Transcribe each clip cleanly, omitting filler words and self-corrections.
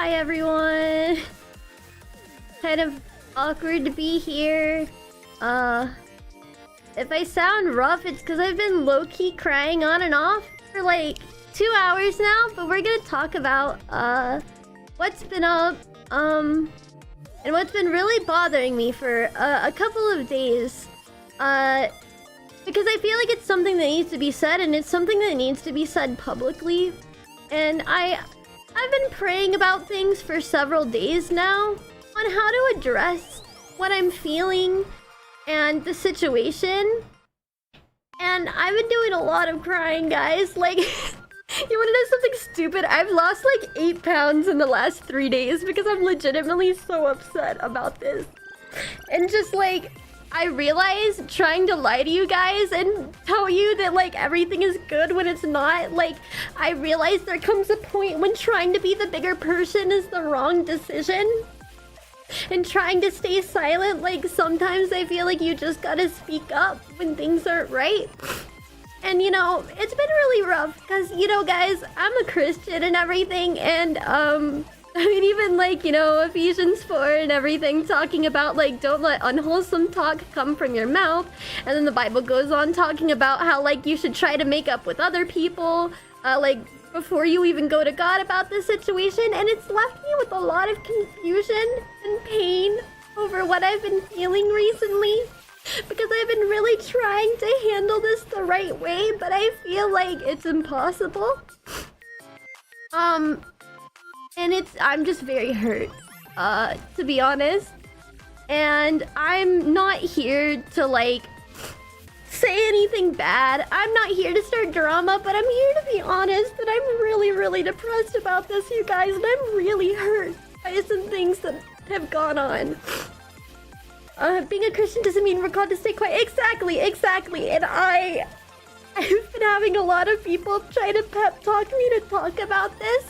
Hi everyone. Kind of awkward to be here. If I sound rough, it's because I've been low-key crying on and off for like 2 hours now, but we're gonna talk about what's been up, and what's been really bothering me for a couple of days. Because I feel like it's something that needs to be said, and it's something that needs to be said publicly. And I've been praying about things for several days now on how to address what I'm feeling and the situation. And I've been doing a lot of crying, guys. Like, you wanna know something stupid? I've lost like 8 pounds in the last 3 days because I'm legitimately so upset about this. And just like, I realize trying to lie to you guys and tell you that like everything is good when it's not, like, I realize there comes a point when trying to be the bigger person is the wrong decision. And trying to stay silent, like sometimes I feel like you just gotta speak up when things aren't right. And you know, it's been really rough because, you know, guys, I'm a Christian and everything, and I mean, even like, you know, Ephesians 4 and everything, talking about like, don't let unwholesome talk come from your mouth. And then the Bible goes on talking about how like you should try to make up with other people, like before you even go to God about this situation. And it's left me with a lot of confusion and pain over what I've been feeling recently, because I've been really trying to handle this the right way, but I feel like it's impossible. And I'm just very hurt, to be honest. And I'm not here to, like, say anything bad. I'm not here to start drama, but I'm here to be honest that I'm really, really depressed about this, you guys. And I'm really hurt by some things that have gone on. Being a Christian doesn't mean we're called to stay quiet. Exactly. And I've been having a lot of people try to pep talk me to talk about this.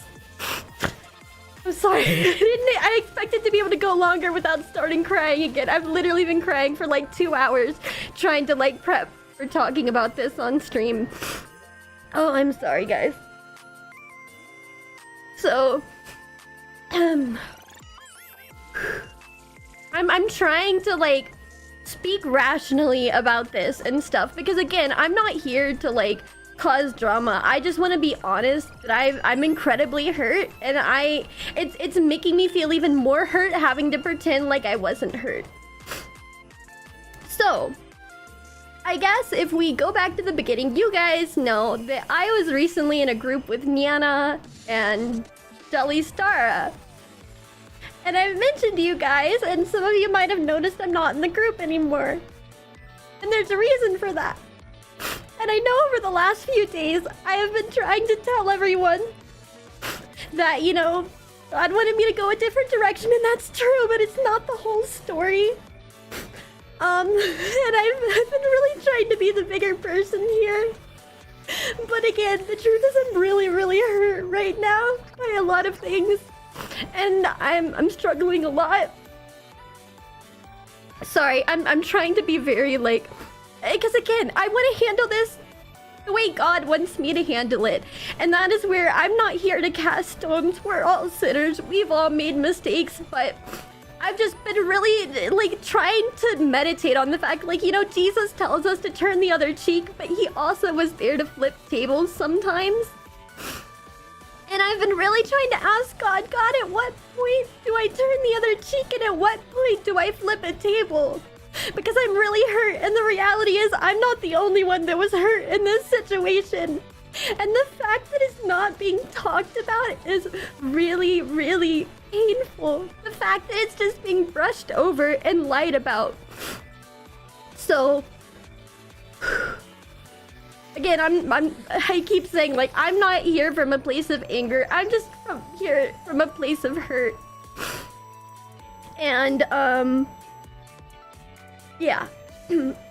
I'm sorry. I expected to be able to go longer without starting crying again. I've literally been crying for like 2 hours trying to like prep for talking about this on stream. Oh, I'm sorry, guys. So, I'm trying to like speak rationally about this and stuff, because again, I'm not here to like cause drama. I just want to be honest that I'm incredibly hurt, and it's making me feel even more hurt having to pretend like I wasn't hurt. So, I guess if we go back to the beginning, you guys know that I was recently in a group with Niana and Jelly Stara. And I've mentioned to you guys, and some of you might have noticed I'm not in the group anymore. And there's a reason for that. And I know over the last few days, I have been trying to tell everyone that, you know, God wanted me to go a different direction, and that's true, but it's not the whole story. And I've been really trying to be the bigger person here. But again, the truth is I'm really, really hurt right now by a lot of things. And I'm struggling a lot. Sorry, I'm trying to be very, like, because again, I want to handle this the way God wants me to handle it. And that is where I'm not here to cast stones. We're all sinners. We've all made mistakes, but I've just been really, like, trying to meditate on the fact, like, you know, Jesus tells us to turn the other cheek, but he also was there to flip tables sometimes. And I've been really trying to ask God, at what point do I turn the other cheek, and at what point do I flip a table? Because I'm really hurt, and the reality is I'm not the only one that was hurt in this situation. And the fact that it's not being talked about is really, really painful. The fact that it's just being brushed over and lied about. So, again, I keep saying, like, I'm not here from a place of anger. I'm just here from a place of hurt. And, yeah.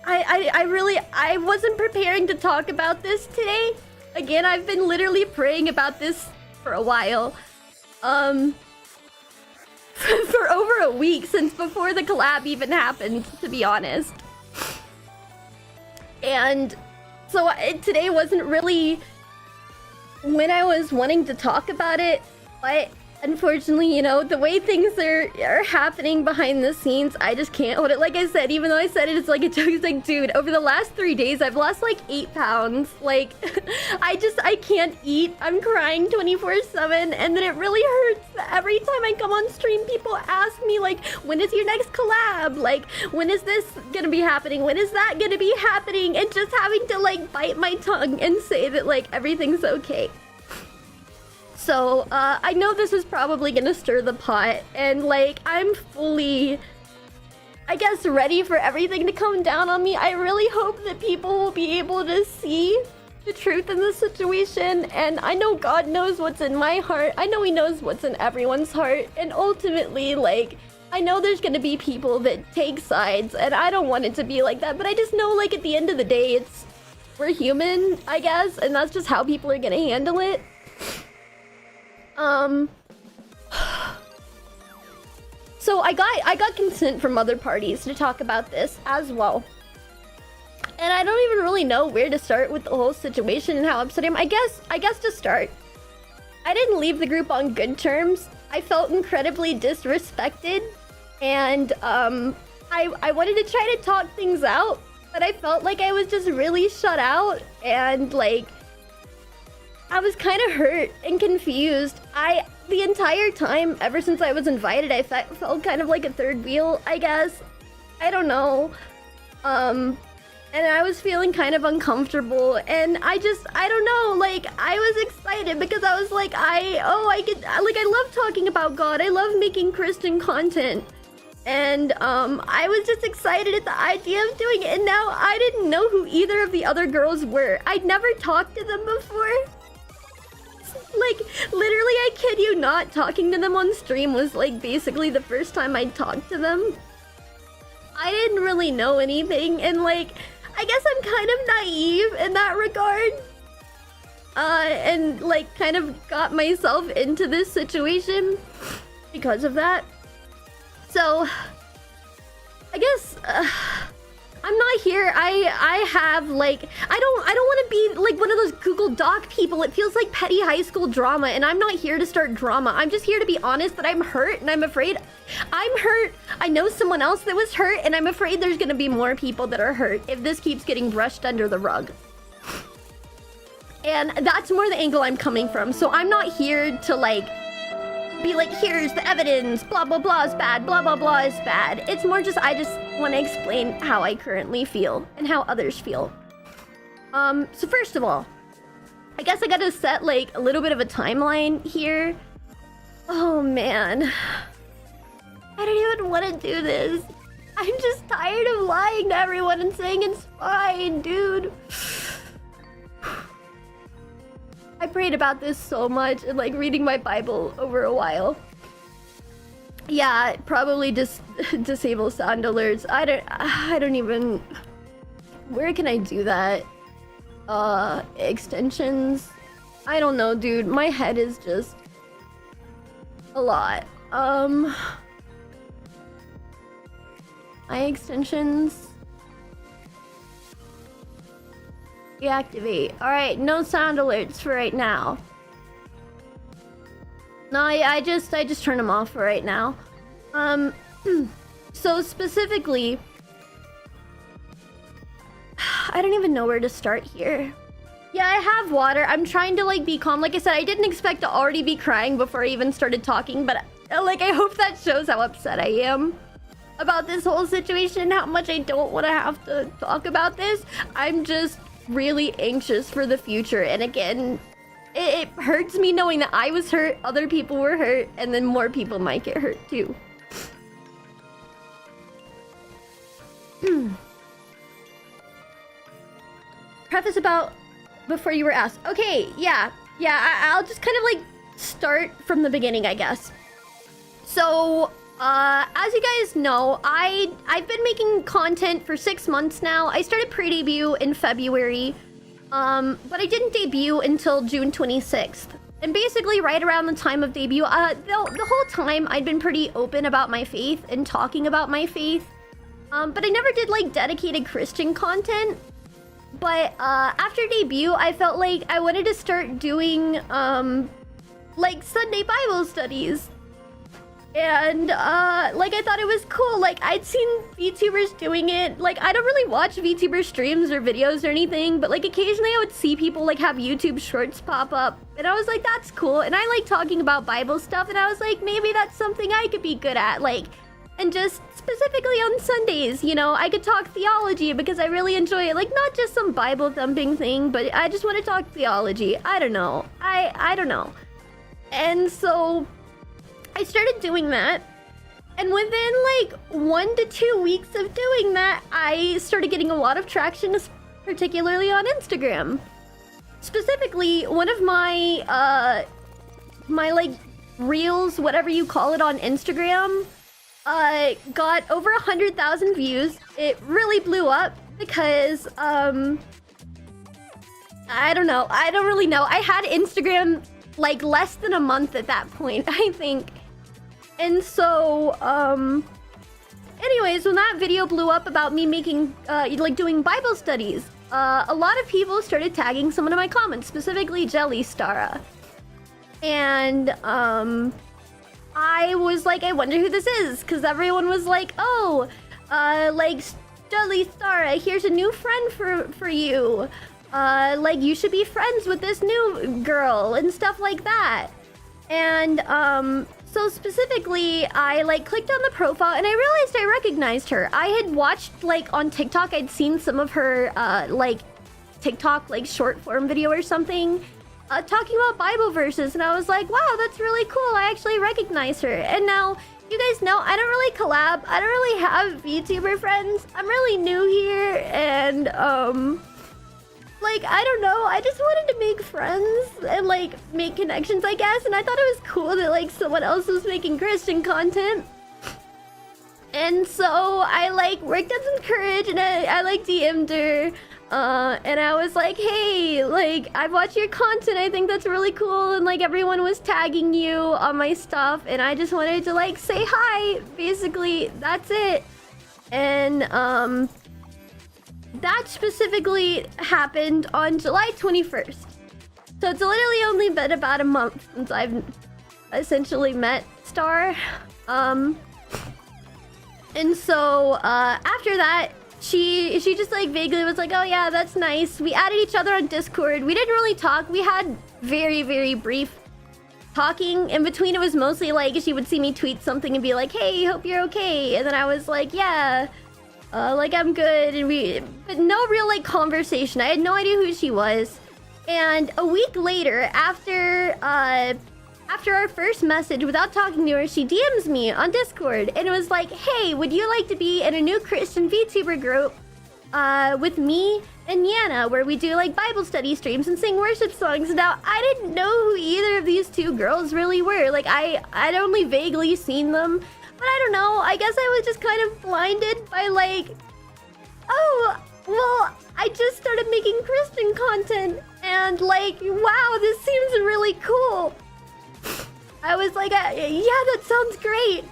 I wasn't preparing to talk about this today. Again, I've been literally praying about this for a while. For over a week, since before the collab even happened, to be honest. And so today wasn't really when I was wanting to talk about it, but unfortunately, you know, the way things are happening behind the scenes, I just can't hold it. Like I said, even though I said it's like a joke, it's like, dude, over the last 3 days, I've lost like 8 pounds. Like, I can't eat. I'm crying 24/7, and then it really hurts. Every time I come on stream, people ask me, like, when is your next collab? Like, when is this gonna be happening? When is that gonna be happening? And just having to, like, bite my tongue and say that, like, everything's okay. So, I know this is probably gonna stir the pot, and, like, I'm fully, I guess, ready for everything to come down on me. I really hope that people will be able to see the truth in this situation, and I know God knows what's in my heart. I know He knows what's in everyone's heart, and ultimately, like, I know there's gonna be people that take sides, and I don't want it to be like that, but I just know, like, at the end of the day, we're human, I guess, and that's just how people are gonna handle it. So I got consent from other parties to talk about this as well. And I don't even really know where to start with the whole situation and how upset I am. I guess to start, I didn't leave the group on good terms. I felt incredibly disrespected, and I wanted to try to talk things out, but I felt like I was just really shut out, and like I was kind of hurt and confused. The entire time, ever since I was invited, I felt kind of like a third wheel, I guess. I don't know. And I was feeling kind of uncomfortable, and I don't know, like, I was excited because I was like, I love talking about God. I love making Christian content. And, I was just excited at the idea of doing it, and now I didn't know who either of the other girls were. I'd never talked to them before. Like, literally, I kid you not, talking to them on stream was, like, basically the first time I talked to them. I didn't really know anything, and, like, I guess I'm kind of naive in that regard. And, like, kind of got myself into this situation because of that. So, I guess, I'm not here. I have, like, I don't want to be like one of those Google Doc people. It feels like petty high school drama, and I'm not here to start drama. I'm just here to be honest that I'm hurt, and I'm afraid I'm hurt. I know someone else that was hurt, and I'm afraid there's gonna be more people that are hurt if this keeps getting brushed under the rug. And that's more the angle I'm coming from. So I'm not here to, like, be like, here's the evidence, blah blah blah is bad, blah blah blah is bad. It's more just, I just want to explain how I currently feel and how others feel. So first of all, I guess I gotta set, like, a little bit of a timeline here. Oh man, I don't even want to do this. I'm just tired of lying to everyone and saying it's fine, dude. I prayed about this so much, and, like, reading my Bible over a while. Yeah, probably just disable sound alerts. I don't even... Where can I do that? Extensions? I don't know, dude. My head is just a lot. My extensions... Deactivate. Alright, no sound alerts for right now. No, I just turn them off for right now. So specifically, I don't even know where to start here. Yeah, I have water. I'm trying to, like, be calm. Like I said, I didn't expect to already be crying before I even started talking, but, like, I hope that shows how upset I am about this whole situation, how much I don't want to have to talk about this. I'm just really anxious for the future, and again, it hurts me knowing that I was hurt, other people were hurt, and then more people might get hurt too. Preface about before you were asked. Okay, yeah, I'll just kind of, like, start from the beginning, I guess. So, as you guys know, I've been making content for 6 months now. I started pre-debut in February, but I didn't debut until June 26th. And basically, right around the time of debut, the whole time I'd been pretty open about my faith and talking about my faith. But I never did, like, dedicated Christian content. But after debut, I felt like I wanted to start doing like Sunday Bible studies. And like I thought it was cool. Like I'd seen VTubers doing it. Like I don't really watch VTuber streams or videos or anything, but like occasionally I would see people like have YouTube shorts pop up, and I was like, that's cool. And I like talking about Bible stuff, and I was like, maybe that's something I could be good at. Like, and just specifically on Sundays, you know, I could talk theology because I really enjoy it. Like not just some Bible thumping thing, but I just want to talk theology. I don't know. I don't know. And so I started doing that, and within like 1 to 2 weeks of doing that, I started getting a lot of traction, particularly on Instagram. Specifically, one of my my like reels, whatever you call it, on Instagram, got over 100,000 views. It really blew up because I don't know. I don't really know. I had Instagram like less than a month at that point, I think. And so, anyways, when that video blew up about me making, like doing Bible studies, a lot of people started tagging someone in my comments, specifically Jelly Stara. And, I was like, I wonder who this is, because everyone was like, oh, like, Jelly Stara, here's a new friend for you. Like, you should be friends with this new girl, and stuff like that. And, so specifically, I like clicked on the profile and I realized I recognized her. I had watched like on TikTok, I'd seen some of her like TikTok like short form video or something talking about Bible verses, and I was like, wow, that's really cool. I actually recognize her. And now you guys know I don't really collab. I don't really have VTuber friends. I'm really new here, and like, I don't know, I just wanted to make friends and like make connections, I guess, and I thought it was cool that like someone else was making Christian content. And so I like worked up some courage, and I like DM'd her, and I was like, hey, like, I've watched your content, I think that's really cool, and like everyone was tagging you on my stuff, and I just wanted to like say hi, basically, that's it. And that specifically happened on July 21st. So it's literally only been about a month since I've essentially met Star. And so after that, she just like vaguely was like, oh yeah, that's nice. We added each other on Discord. We didn't really talk. We had very, very brief talking. In between, it was mostly like she would see me tweet something and be like, hey, hope you're okay. And then I was like, yeah. Like I'm good, and but no real like conversation. I had no idea who she was. And a week later, after our first message, without talking to her, she DMs me on Discord, and it was like, hey, would you like to be in a new Christian VTuber group with me and Yana, where we do like Bible study streams and sing worship songs? Now, I didn't know who either of these two girls really were. Like I'd only vaguely seen them. But I don't know, I guess I was just kind of blinded by like, oh, well, I just started making Christian content, and like, wow, this seems really cool. I was like, yeah, that sounds great.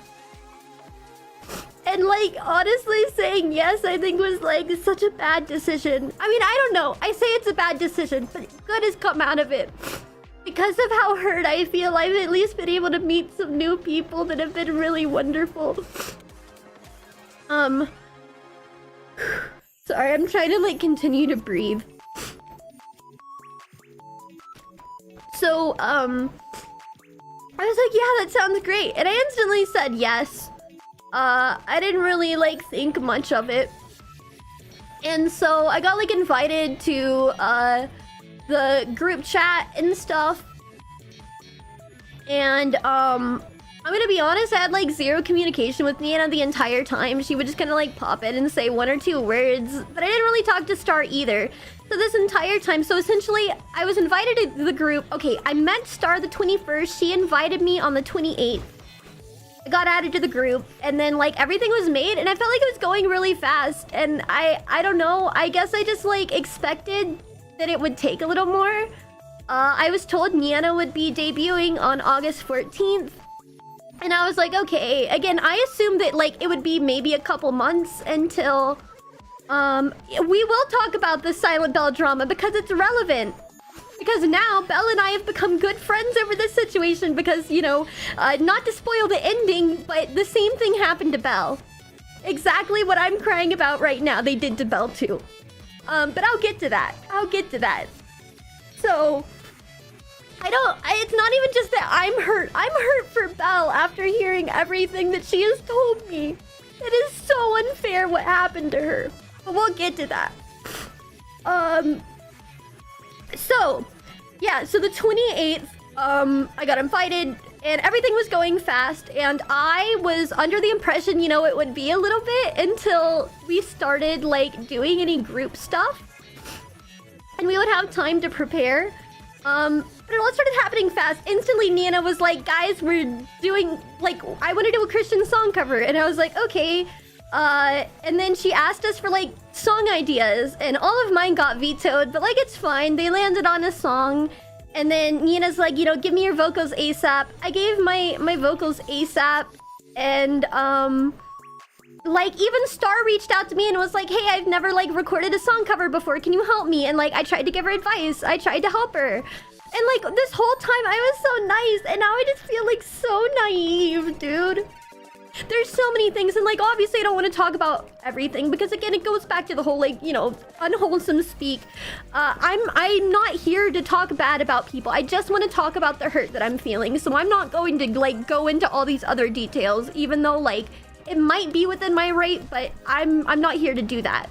And like, honestly, saying yes, I think was like such a bad decision. I mean, I don't know, I say it's a bad decision, but good has come out of it. Because of how hurt I feel, I've at least been able to meet some new people that have been really wonderful. Sorry, I'm trying to like continue to breathe. So, I was like, yeah, that sounds great. And I instantly said yes. I didn't really like think much of it. And so I got like invited to, the group chat and stuff, and I'm gonna be honest, I had like zero communication with Nina the entire time. She would just kind of like pop in and say 1 or 2 words, but I didn't really talk to Star either. So this entire time, so essentially I was invited to the group. Okay, I met Star the 21st, she invited me on the 28th. I got added to the group, and then like everything was made, and I felt like it was going really fast, and I don't know, I guess I just like expected that it would take a little more. I was told Niana would be debuting on August 14th. And I was like, okay. Again, I assumed that like it would be maybe a couple months until... we will talk about the Silent Bell drama because it's relevant. Because now Belle and I have become good friends over this situation because, you know, not to spoil the ending, but the same thing happened to Belle. Exactly what I'm crying about right now, they did to Belle too. But I'll get to that. I'll get to that. So, it's not even just that I'm hurt. I'm hurt for Belle after hearing everything that she has told me. It is so unfair what happened to her. But we'll get to that. So, yeah, so the 28th, I got invited and everything was going fast and I was under the impression, you know, it would be a little bit until we started like doing any group stuff and we would have time to prepare. But it all started happening fast. Instantly, Nina was like, guys, we're doing, like, I want to do a Christian song cover. And I was like, okay. And then she asked us for, like, song ideas. And all of mine got vetoed. But, like, it's fine. They landed on a song. And then Nina's like, you know, give me your vocals ASAP. I gave my vocals ASAP. And, like, even Star reached out to me and was like, hey, I've never, like, recorded a song cover before. Can you help me? And, like, I tried to give her advice. I tried to help her. And, like, this whole time, I was so nice. And now I just feel, like, so naive, dude. There's so many things. And, like, obviously, I don't want to talk about everything. Because, again, it goes back to the whole, like, you know, unwholesome speak. I'm not here to talk bad about people. I just want to talk about the hurt that I'm feeling. So I'm not going to, like, go into all these other details. Even though, like, it might be within my right. But I'm not here to do that.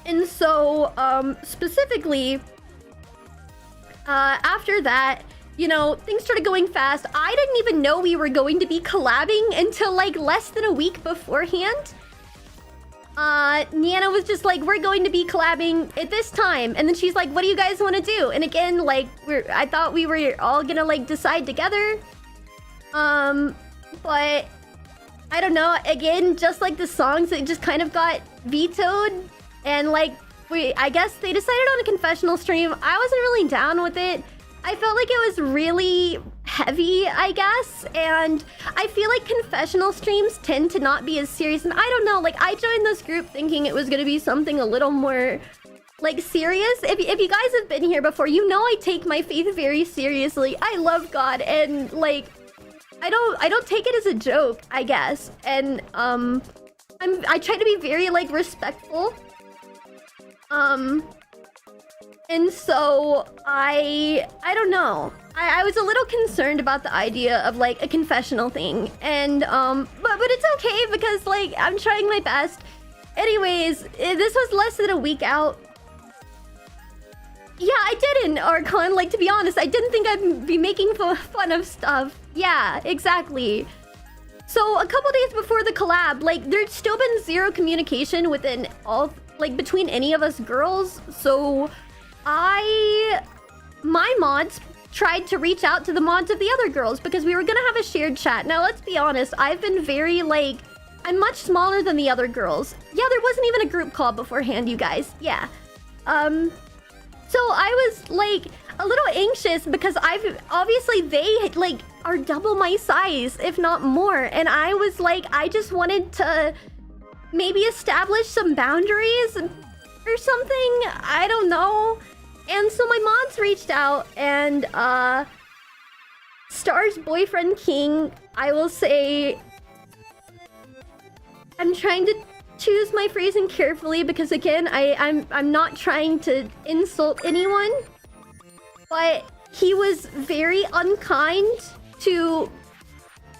And so, specifically... after that, you know, things started going fast. I didn't even know we were going to be collabing until, like, less than a week beforehand. Niana was just like, we're going to be collabing at this time. And then she's like, what do you guys want to do? And again, like, I thought we were all gonna, like, decide together. But I don't know. Again, just like the songs, it just kind of got vetoed. And, like, I guess they decided on a confessional stream. I wasn't really down with it. I felt like it was really heavy, I guess. And I feel like confessional streams tend to not be as serious. And I don't know, like, I joined this group thinking it was going to be something a little more, like, serious. If you guys have been here before, you know I take my faith very seriously. I love God. And, like, I don't take it as a joke, I guess. And, I try to be very, like, respectful. And so I don't know. I was a little concerned about the idea of, like, a confessional thing. And, but it's okay because, like, I'm trying my best. Anyways, this was less than a week out. Yeah, I didn't, Archon. Like, to be honest, I didn't think I'd be making fun of stuff. Yeah, exactly. So, a couple days before the collab, like, there's still been zero communication within all... like, between any of us girls. So my mods tried to reach out to the mods of the other girls because we were gonna have a shared chat. Now, let's be honest, I've been very, like, I'm much smaller than the other girls. Yeah, there wasn't even a group call beforehand, you guys. Yeah. So I was, like, a little anxious because obviously they, like, are double my size, if not more. And I was like, I just wanted to maybe establish some boundaries or something. I don't know. And so my mods reached out and Star's boyfriend King, I will say, I'm trying to choose my phrasing carefully because, again, I'm not trying to insult anyone, but he was very unkind to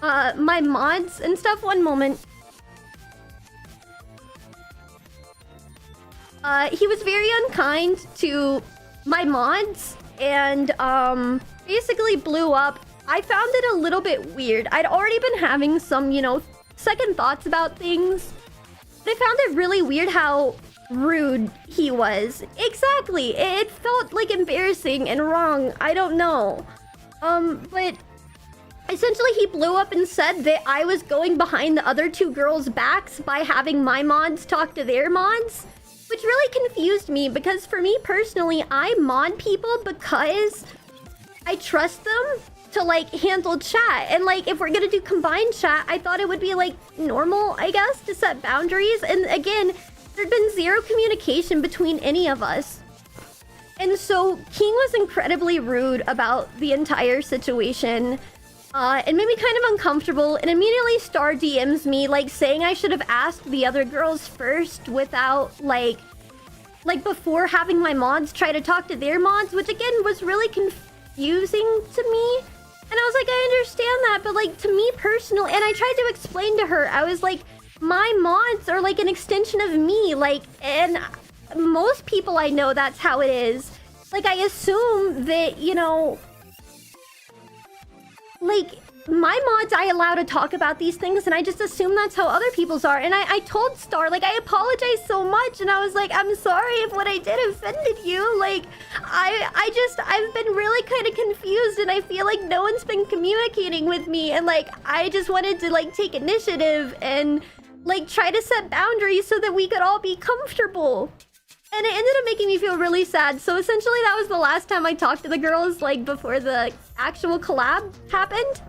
my mods and stuff. One moment. He was very unkind to my mods and basically blew up. I found it a little bit weird. I'd already been having some, you know, second thoughts about things. But I found it really weird how rude he was. Exactly. It felt, like, embarrassing and wrong. I don't know. But essentially he blew up and said that I was going behind the other two girls' backs by having my mods talk to their mods. Which really confused me because for me personally, I mod people because I trust them to, like, handle chat. And, like, if we're gonna do combined chat, I thought it would be, like, normal, I guess, to set boundaries. And again, there'd been zero communication between any of us. And so King was incredibly rude about the entire situation. It made me kind of uncomfortable, and immediately Star DMs me, like, saying I should have asked the other girls first without, like before having my mods try to talk to their mods, which again was really confusing to me. And I was like, I understand that, but like to me personally, and I tried to explain to her, I was like, my mods are like an extension of me, like, and most people I know that's how it is. Like, I assume that, you know, like, my mods I allow to talk about these things, and I just assume that's how other people's are. And I told Star, like, I apologize so much, and I was like, I'm sorry if what I did offended you. Like, I've been really kind of confused, and I feel like no one's been communicating with me, and like, I just wanted to like take initiative and like try to set boundaries so that we could all be comfortable. And it ended up making me feel really sad. So essentially that was the last time I talked to the girls, like before the actual collab happened.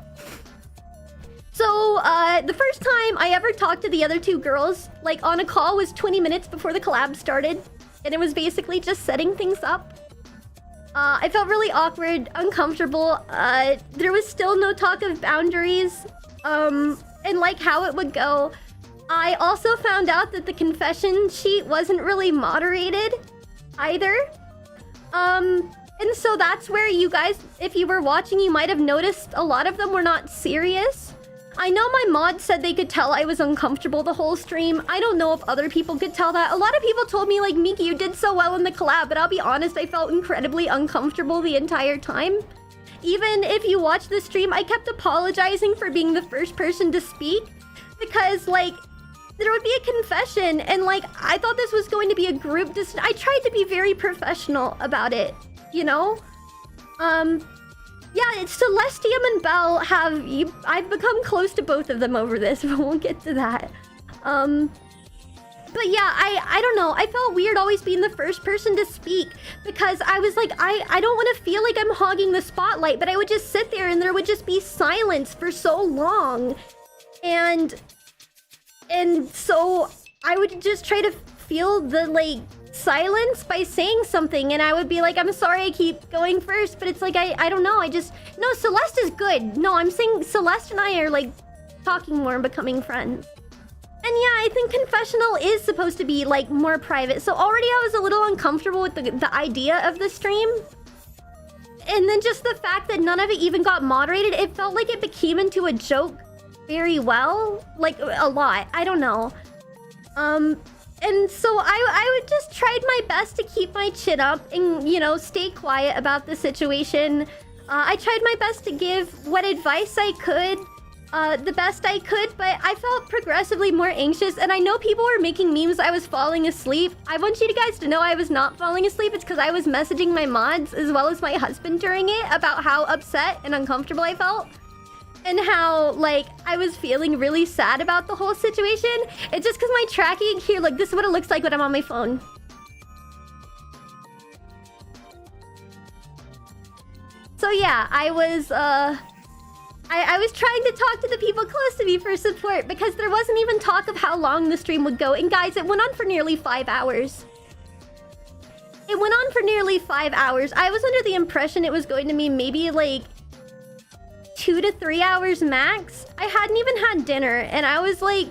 So the first time I ever talked to the other two girls, like on a call, was 20 minutes before the collab started. And it was basically just setting things up. I felt really awkward, uncomfortable. There was still no talk of boundaries, and like how it would go. I also found out that the confession sheet wasn't really moderated either. And so that's where you guys, if you were watching, you might have noticed a lot of them were not serious. I know my mod said they could tell I was uncomfortable the whole stream. I don't know if other people could tell that. A lot of people told me, like, Miki, you did so well in the collab, but I'll be honest, I felt incredibly uncomfortable the entire time. Even if you watch the stream, I kept apologizing for being the first person to speak because, like, there would be a confession, and like, I thought this was going to be a group I tried to be very professional about it, you know? Yeah, it's Celestium and Belle I've become close to both of them over this, but we'll get to that. But yeah, I don't know. I felt weird always being the first person to speak because I was like, I don't want to feel like I'm hogging the spotlight, but I would just sit there and there would just be silence for so long. And so I would just try to feel the, like, silence by saying something, and I would be like, I'm sorry I keep going first, but it's like, I don't know, no, Celeste is good. No, I'm saying Celeste and I are, like, talking more and becoming friends. And yeah, I think confessional is supposed to be, like, more private, so already I was a little uncomfortable with the idea of the stream. And then just the fact that none of it even got moderated, it felt like it became into a joke very well, like a lot. I don't know. And so I would just tried my best to keep my chin up and, you know, stay quiet about the situation. I tried my best to give what advice I could, the best I could, but I felt progressively more anxious, and I know people were making memes I was falling asleep. I want you guys to know I was not falling asleep. It's because I was messaging my mods as well as my husband during it about how upset and uncomfortable I felt. And how, like, I was feeling really sad about the whole situation. It's just because my tracking here, like, this is what it looks like when I'm on my phone. So yeah, I was trying to talk to the people close to me for support because there wasn't even talk of how long the stream would go. And guys, it went on for nearly 5 hours. It went on for nearly 5 hours. I was under the impression it was going to be maybe, like, 2 to 3 hours max. I hadn't even had dinner, and I was like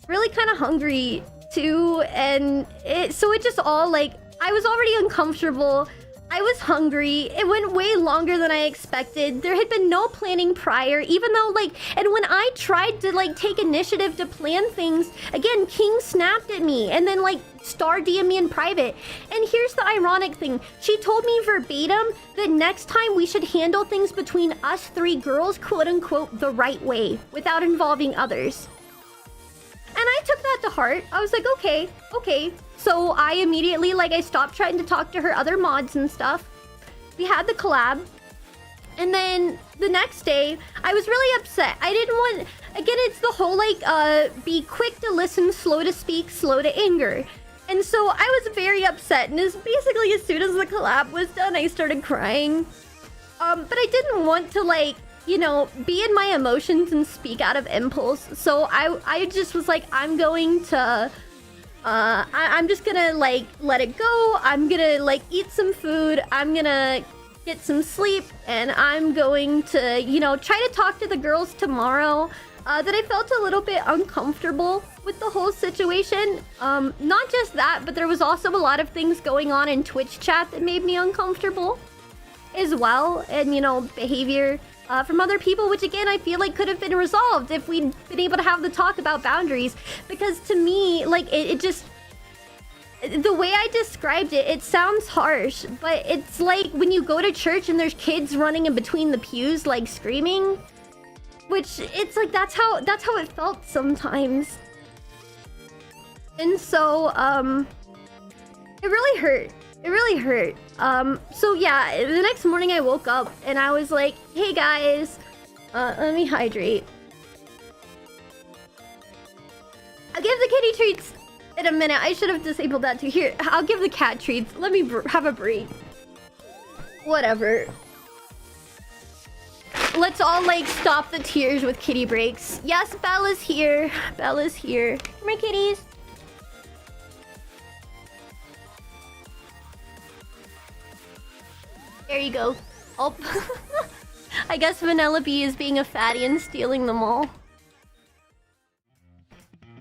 really kind of hungry too, and so it just all, like, I was already uncomfortable, I was hungry, it went way longer than I expected. There had been no planning prior, even though, like, and when I tried to, like, take initiative to plan things, again, King snapped at me, and then, like, Star DM me in private. And here's the ironic thing. She told me verbatim that next time we should handle things between us 3 girls, quote-unquote, the right way, without involving others. And I took that to heart. I was like, okay. So I immediately, like, I stopped trying to talk to her other mods and stuff. We had the collab. And then the next day, I was really upset. I didn't want... Again, it's the whole, like, be quick to listen, slow to speak, slow to anger. And so I was very upset. And it's basically as soon as the collab was done, I started crying. But I didn't want to, like, you know, be in my emotions and speak out of impulse. So I just was like, I'm going to I'm just gonna like let it go. I'm gonna like eat some food. I'm gonna get some sleep, and I'm going to, you know, try to talk to the girls tomorrow. That I felt a little bit uncomfortable with the whole situation. Not just that, but there was also a lot of things going on in Twitch chat that made me uncomfortable as well, and you know, behavior from other people, which again I feel like could have been resolved if we'd been able to have the talk about boundaries. Because to me, like it just, the way I described it, it sounds harsh, but it's like when you go to church and there's kids running in between the pews like screaming, which it's like that's how it felt sometimes. And so it really hurt. It really hurt. So yeah, the next morning I woke up and I was like, hey guys, let me hydrate. I'll give the kitty treats in a minute. I should have disabled that too. Here, I'll give the cat treats. Let me have a break. Whatever. Let's all like stop the tears with kitty breaks. Yes, Bella's here. Bella's here. Come here, kitties. There you go. Oh. I guess Vanellope is being a fatty and stealing them all.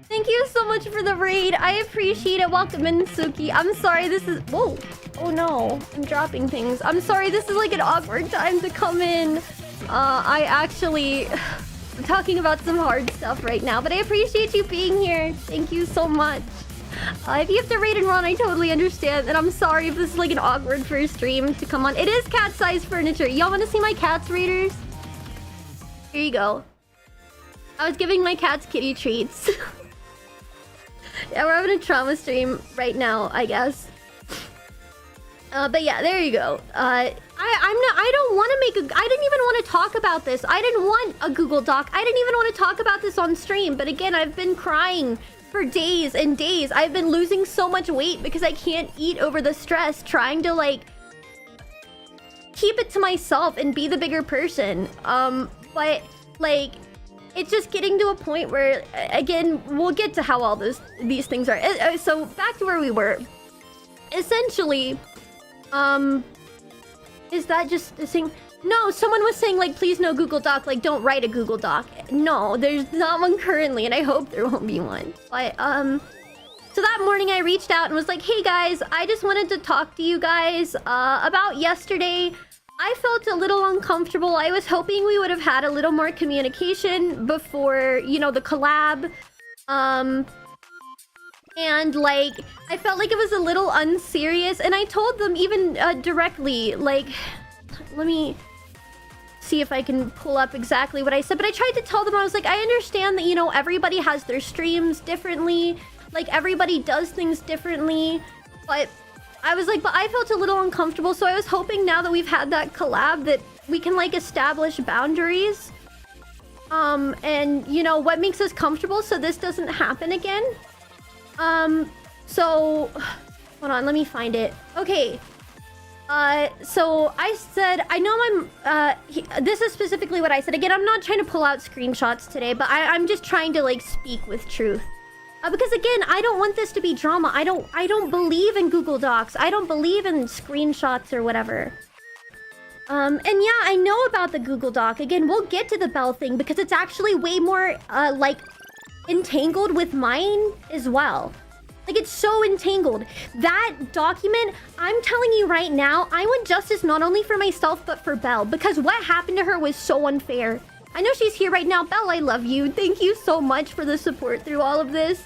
Thank you so much for the raid. I appreciate it. Welcome in, Suki. I'm sorry this is... Whoa. Oh no. I'm dropping things. I'm sorry this is like an awkward time to come in. I actually... I'm talking about some hard stuff right now, but I appreciate you being here. Thank you so much. If you have to raid and run, I totally understand. And I'm sorry if this is like an awkward first stream to come on. It is cat-sized furniture. Y'all want to see my cats, raiders? Here you go. I was giving my cats kitty treats. Yeah, we're having a trauma stream right now, I guess. But yeah, there you go. I don't want to make a... I didn't even want to talk about this. I didn't want a Google Doc. I didn't even want to talk about this on stream. But again, I've been crying for days and days. I've been losing so much weight because I can't eat over the stress, trying to like keep it to myself and be the bigger person. But like it's just getting to a point where, again, we'll get to how all these things are. So back to where we were. Essentially, is that just a thing? No, someone was saying, like, please no Google Doc. Like, don't write a Google Doc. No, there's not one currently, and I hope there won't be one. But, so that morning I reached out and was like, hey, guys, I just wanted to talk to you guys about yesterday. I felt a little uncomfortable. I was hoping we would have had a little more communication before, you know, the collab. And, like, I felt like it was a little unserious. And I told them even directly, like... Let me see if I can pull up exactly what I said. But I tried to tell them, I was like, I understand that, you know, everybody has their streams differently. Like, everybody does things differently. But I was like, but I felt a little uncomfortable. So I was hoping now that we've had that collab that we can, like, establish boundaries. And, you know, what makes us comfortable so this doesn't happen again. So... Hold on, let me find it. Okay. So I said, I know this is specifically what I said. Again, I'm not trying to pull out screenshots today, but I'm just trying to, like, speak with truth. Because again, I don't want this to be drama. I don't believe in Google Docs. I don't believe in screenshots or whatever. And yeah, I know about the Google Doc. Again, we'll get to the Bell thing because it's actually way more, like, entangled with mine as well. Like, it's so entangled. That document, I'm telling you right now, I want justice not only for myself, but for Belle. Because what happened to her was so unfair. I know she's here right now. Belle, I love you. Thank you so much for the support through all of this.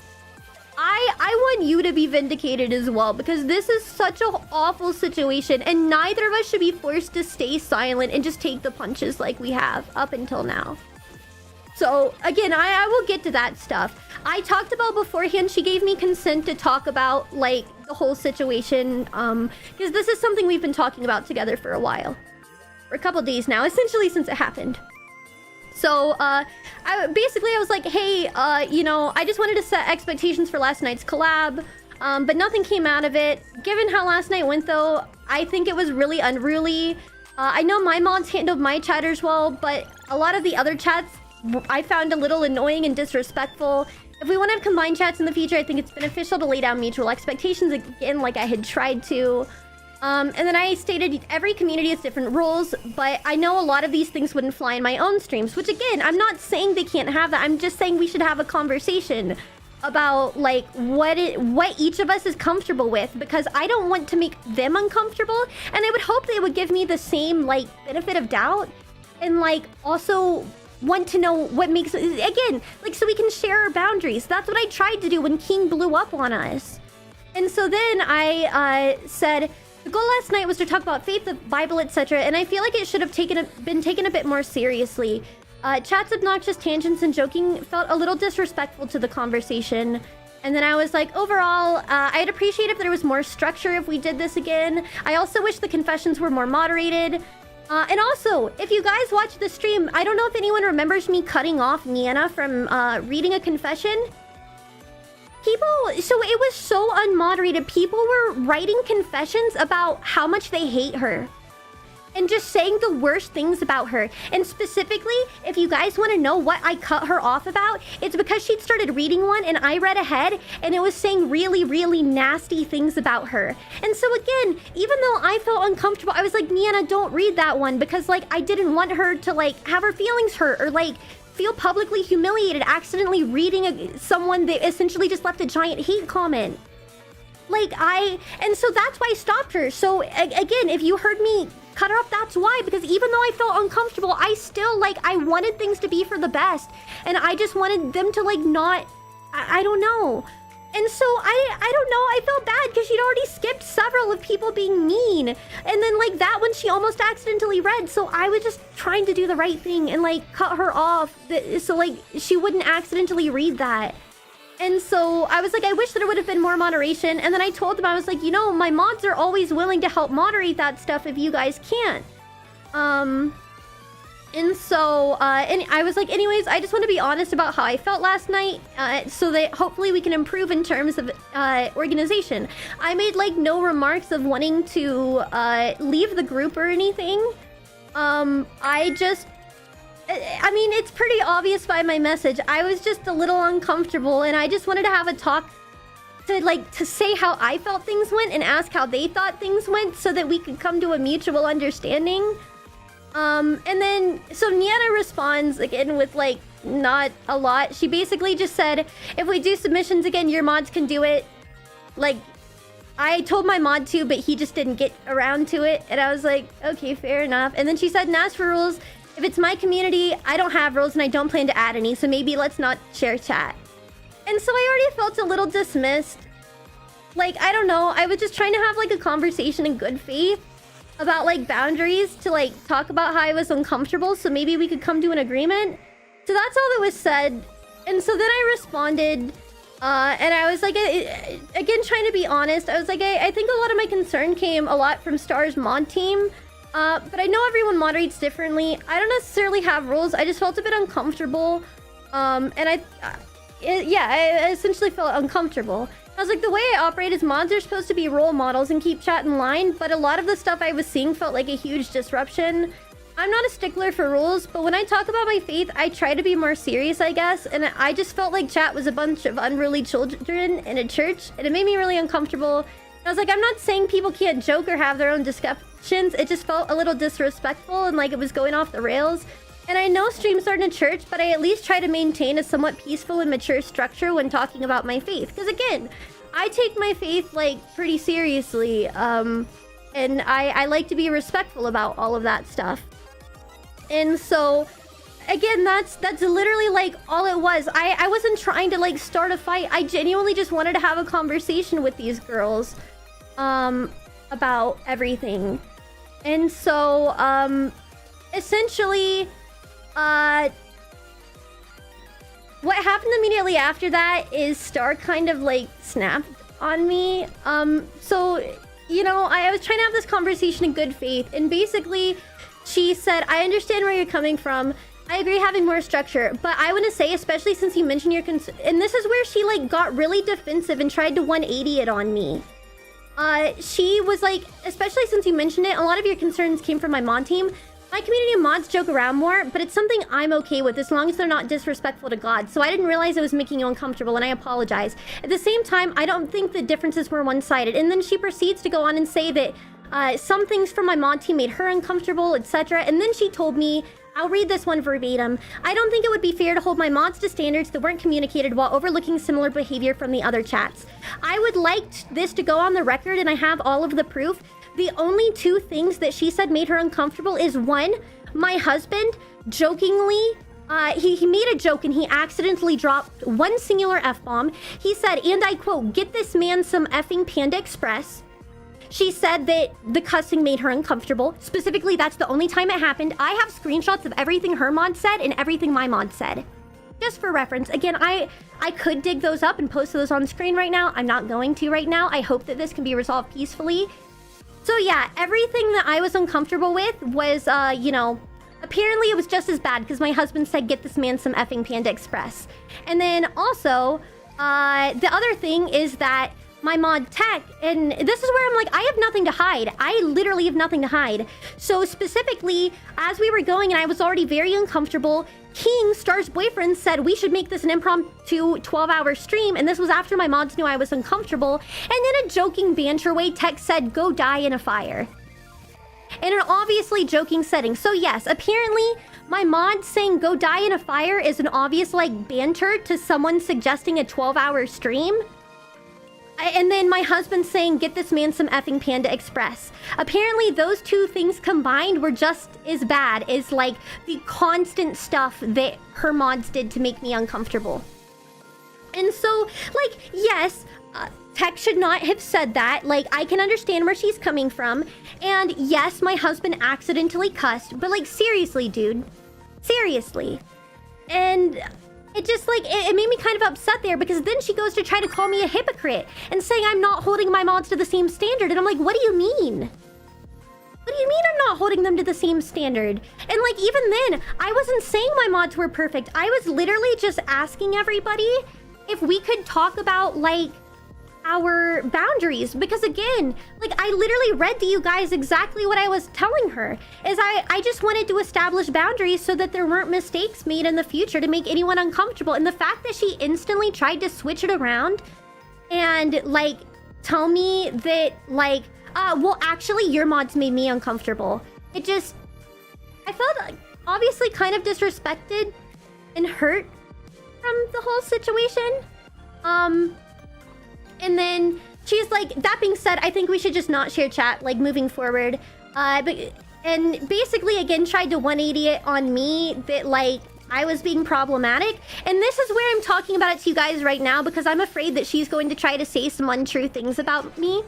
I want you to be vindicated as well. Because this is such an awful situation. And neither of us should be forced to stay silent and just take the punches like we have up until now. So, again, I will get to that stuff. I talked about beforehand, she gave me consent to talk about, like, the whole situation. Because this is something we've been talking about together for a while. For a couple days now, essentially since it happened. So, I was like, hey, you know, I just wanted to set expectations for last night's collab. But nothing came out of it. Given how last night went, though, I think it was really unruly. I know my mods handled my chatters well, but a lot of the other chats I found a little annoying and disrespectful. If we want to have combined chats in the future, I think it's beneficial to lay down mutual expectations again, like I had tried to. And then I stated every community has different rules, but I know a lot of these things wouldn't fly in my own streams, which again, I'm not saying they can't have that. I'm just saying we should have a conversation about like what each of us is comfortable with, because I don't want to make them uncomfortable, and I would hope they would give me the same like benefit of doubt, and like also want to know what makes, again, like, so we can share our boundaries. That's what I tried to do when King blew up on us. And so then I said the goal last night was to talk about faith, the Bible, etc., and I feel like it should have been taken a bit more seriously. Chat's obnoxious tangents and joking felt a little disrespectful to the conversation. And then I was like, overall, I'd appreciate if there was more structure if we did this again. I also wish the confessions were more moderated. And also, if you guys watch the stream, I don't know if anyone remembers me cutting off Niana from reading a confession. So it was so unmoderated. People were writing confessions about how much they hate her. And just saying the worst things about her. And specifically, if you guys want to know what I cut her off about, it's because she'd started reading one and I read ahead and it was saying really, really nasty things about her. And so again, even though I felt uncomfortable, I was like, Niana, don't read that one, because like I didn't want her to like have her feelings hurt or like feel publicly humiliated accidentally reading someone that essentially just left a giant hate comment. And so that's why I stopped her. So again, if you heard me cut her off, that's why, because even though I felt uncomfortable, I still like, I wanted things to be for the best, and I just wanted them to like not, I don't know. And so I don't know, I felt bad because she'd already skipped several of people being mean, and then like that one she almost accidentally read, so I was just trying to do the right thing and like cut her off so like she wouldn't accidentally read that. And so I was like, I wish there would have been more moderation. And then I told them, I was like, you know, my mods are always willing to help moderate that stuff if you guys can't. And I was like, anyways, I just want to be honest about how I felt last night, so that hopefully we can improve in terms of organization. I made like no remarks of wanting to leave the group or anything. I mean, it's pretty obvious by my message. I was just a little uncomfortable, and I just wanted to have a talk to say how I felt things went and ask how they thought things went so that we could come to a mutual understanding. And then, so Niana responds again with like not a lot. She basically just said, if we do submissions again, your mods can do it. Like, I told my mod to, but he just didn't get around to it. And I was like, okay, fair enough. And then she said, and as for rules, if it's my community, I don't have rules and I don't plan to add any, so maybe let's not share chat. And so I already felt a little dismissed. Like, I don't know, I was just trying to have like a conversation in good faith about like boundaries to like talk about how I was uncomfortable, so maybe we could come to an agreement. So that's all that was said. And so then I responded, and I was like, again, trying to be honest, I was like, I think a lot of my concern came a lot from Star's mod team. But I know everyone moderates differently. I don't necessarily have rules. I just felt a bit uncomfortable. And I essentially felt uncomfortable. I was like, the way I operate is mods are supposed to be role models and keep chat in line, but a lot of the stuff I was seeing felt like a huge disruption. I'm not a stickler for rules, but when I talk about my faith, I try to be more serious, I guess, and I just felt like chat was a bunch of unruly children in a church, and it made me really uncomfortable. I was like, I'm not saying people can't joke or have their own discussions, it just felt a little disrespectful and like it was going off the rails. And I know streams aren't a church, but I at least try to maintain a somewhat peaceful and mature structure when talking about my faith. Because again, I take my faith like pretty seriously, and I like to be respectful about all of that stuff. And so, again, that's literally like all it was. I wasn't trying to like start a fight. I genuinely just wanted to have a conversation with these girls about everything. And so, essentially, what happened immediately after that is Star kind of like snapped on me. So, you know, I was trying to have this conversation in good faith, and basically she said, I understand where you're coming from. I agree having more structure, but I want to say, especially since you mentioned your and this is where she like got really defensive and tried to 180 it on me. She was like, especially since you mentioned it, a lot of your concerns came from my mod team. My community of mods joke around more, but it's something I'm okay with as long as they're not disrespectful to God. So I didn't realize it was making you uncomfortable, and I apologize. At the same time, I don't think the differences were one-sided. And then she proceeds to go on and say that some things from my mod team made her uncomfortable, etc. And then she told me, I'll read this one verbatim. I don't think it would be fair to hold my mods to standards that weren't communicated while overlooking similar behavior from the other chats. I would like this to go on the record, and I have all of the proof. The only two things that she said made her uncomfortable is one, my husband jokingly, he made a joke and he accidentally dropped one singular F-bomb. He said, and I quote, "Get this man some effing Panda Express." She said that the cussing made her uncomfortable. Specifically, that's the only time it happened. I have screenshots of everything her mod said and everything my mod said. Just for reference. Again, I could dig those up and post those on screen right now. I'm not going to right now. I hope that this can be resolved peacefully. So yeah, everything that I was uncomfortable with was, you know, apparently it was just as bad because my husband said, "Get this man some effing Panda Express." And then also, the other thing is that my mod tech, and this is where I'm like, I have nothing to hide. I literally have nothing to hide. So specifically, as we were going and I was already very uncomfortable, King, Star's boyfriend, said we should make this an impromptu 12-hour stream, and this was after my mods knew I was uncomfortable. And in a joking banter way, Tech said, "Go die in a fire." In an obviously joking setting. So yes, apparently my mod saying "go die in a fire" is an obvious like banter to someone suggesting a 12-hour stream. And then my husband saying, "Get this man some effing Panda Express." Apparently those two things combined were just as bad as like the constant stuff that her mods did to make me uncomfortable. And so, like, yes, Tech should not have said that. Like, I can understand where she's coming from. And yes, my husband accidentally cussed. But like, seriously, dude. Seriously. And it just like, it made me kind of upset there because then she goes to try to call me a hypocrite and saying I'm not holding my mods to the same standard. And I'm like, what do you mean? What do you mean I'm not holding them to the same standard? And like, even then, I wasn't saying my mods were perfect. I was literally just asking everybody if we could talk about like our boundaries, because again, like, I literally read to you guys exactly what I was telling her is I just wanted to establish boundaries so that there weren't mistakes made in the future to make anyone uncomfortable. And the fact that she instantly tried to switch it around and like tell me that like, well, actually your mods made me uncomfortable, it just, I felt like obviously kind of disrespected and hurt from the whole situation. And then she's like, that being said, I think we should just not share chat, like, moving forward. And basically, again, tried to 180 it on me that, like, I was being problematic. And this is where I'm talking about it to you guys right now because I'm afraid that she's going to try to say some untrue things about me.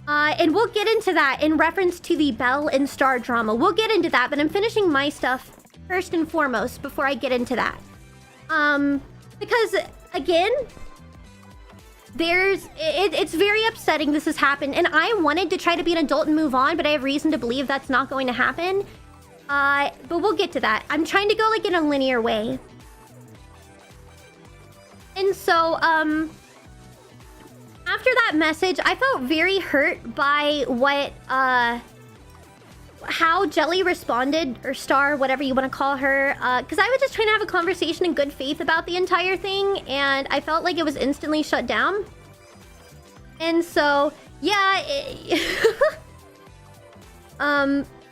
And we'll get into that in reference to the Belle and Star drama. We'll get into that, but I'm finishing my stuff first and foremost before I get into that. Because, again, it's very upsetting this has happened, and I wanted to try to be an adult and move on, but I have reason to believe that's not going to happen. But we'll get to that. I'm trying to go like in a linear way. And so, after that message, I felt very hurt by what, how Jelly responded, or Star, whatever you want to call her, because I was just trying to have a conversation in good faith about the entire thing, and I felt like it was instantly shut down. And so, yeah,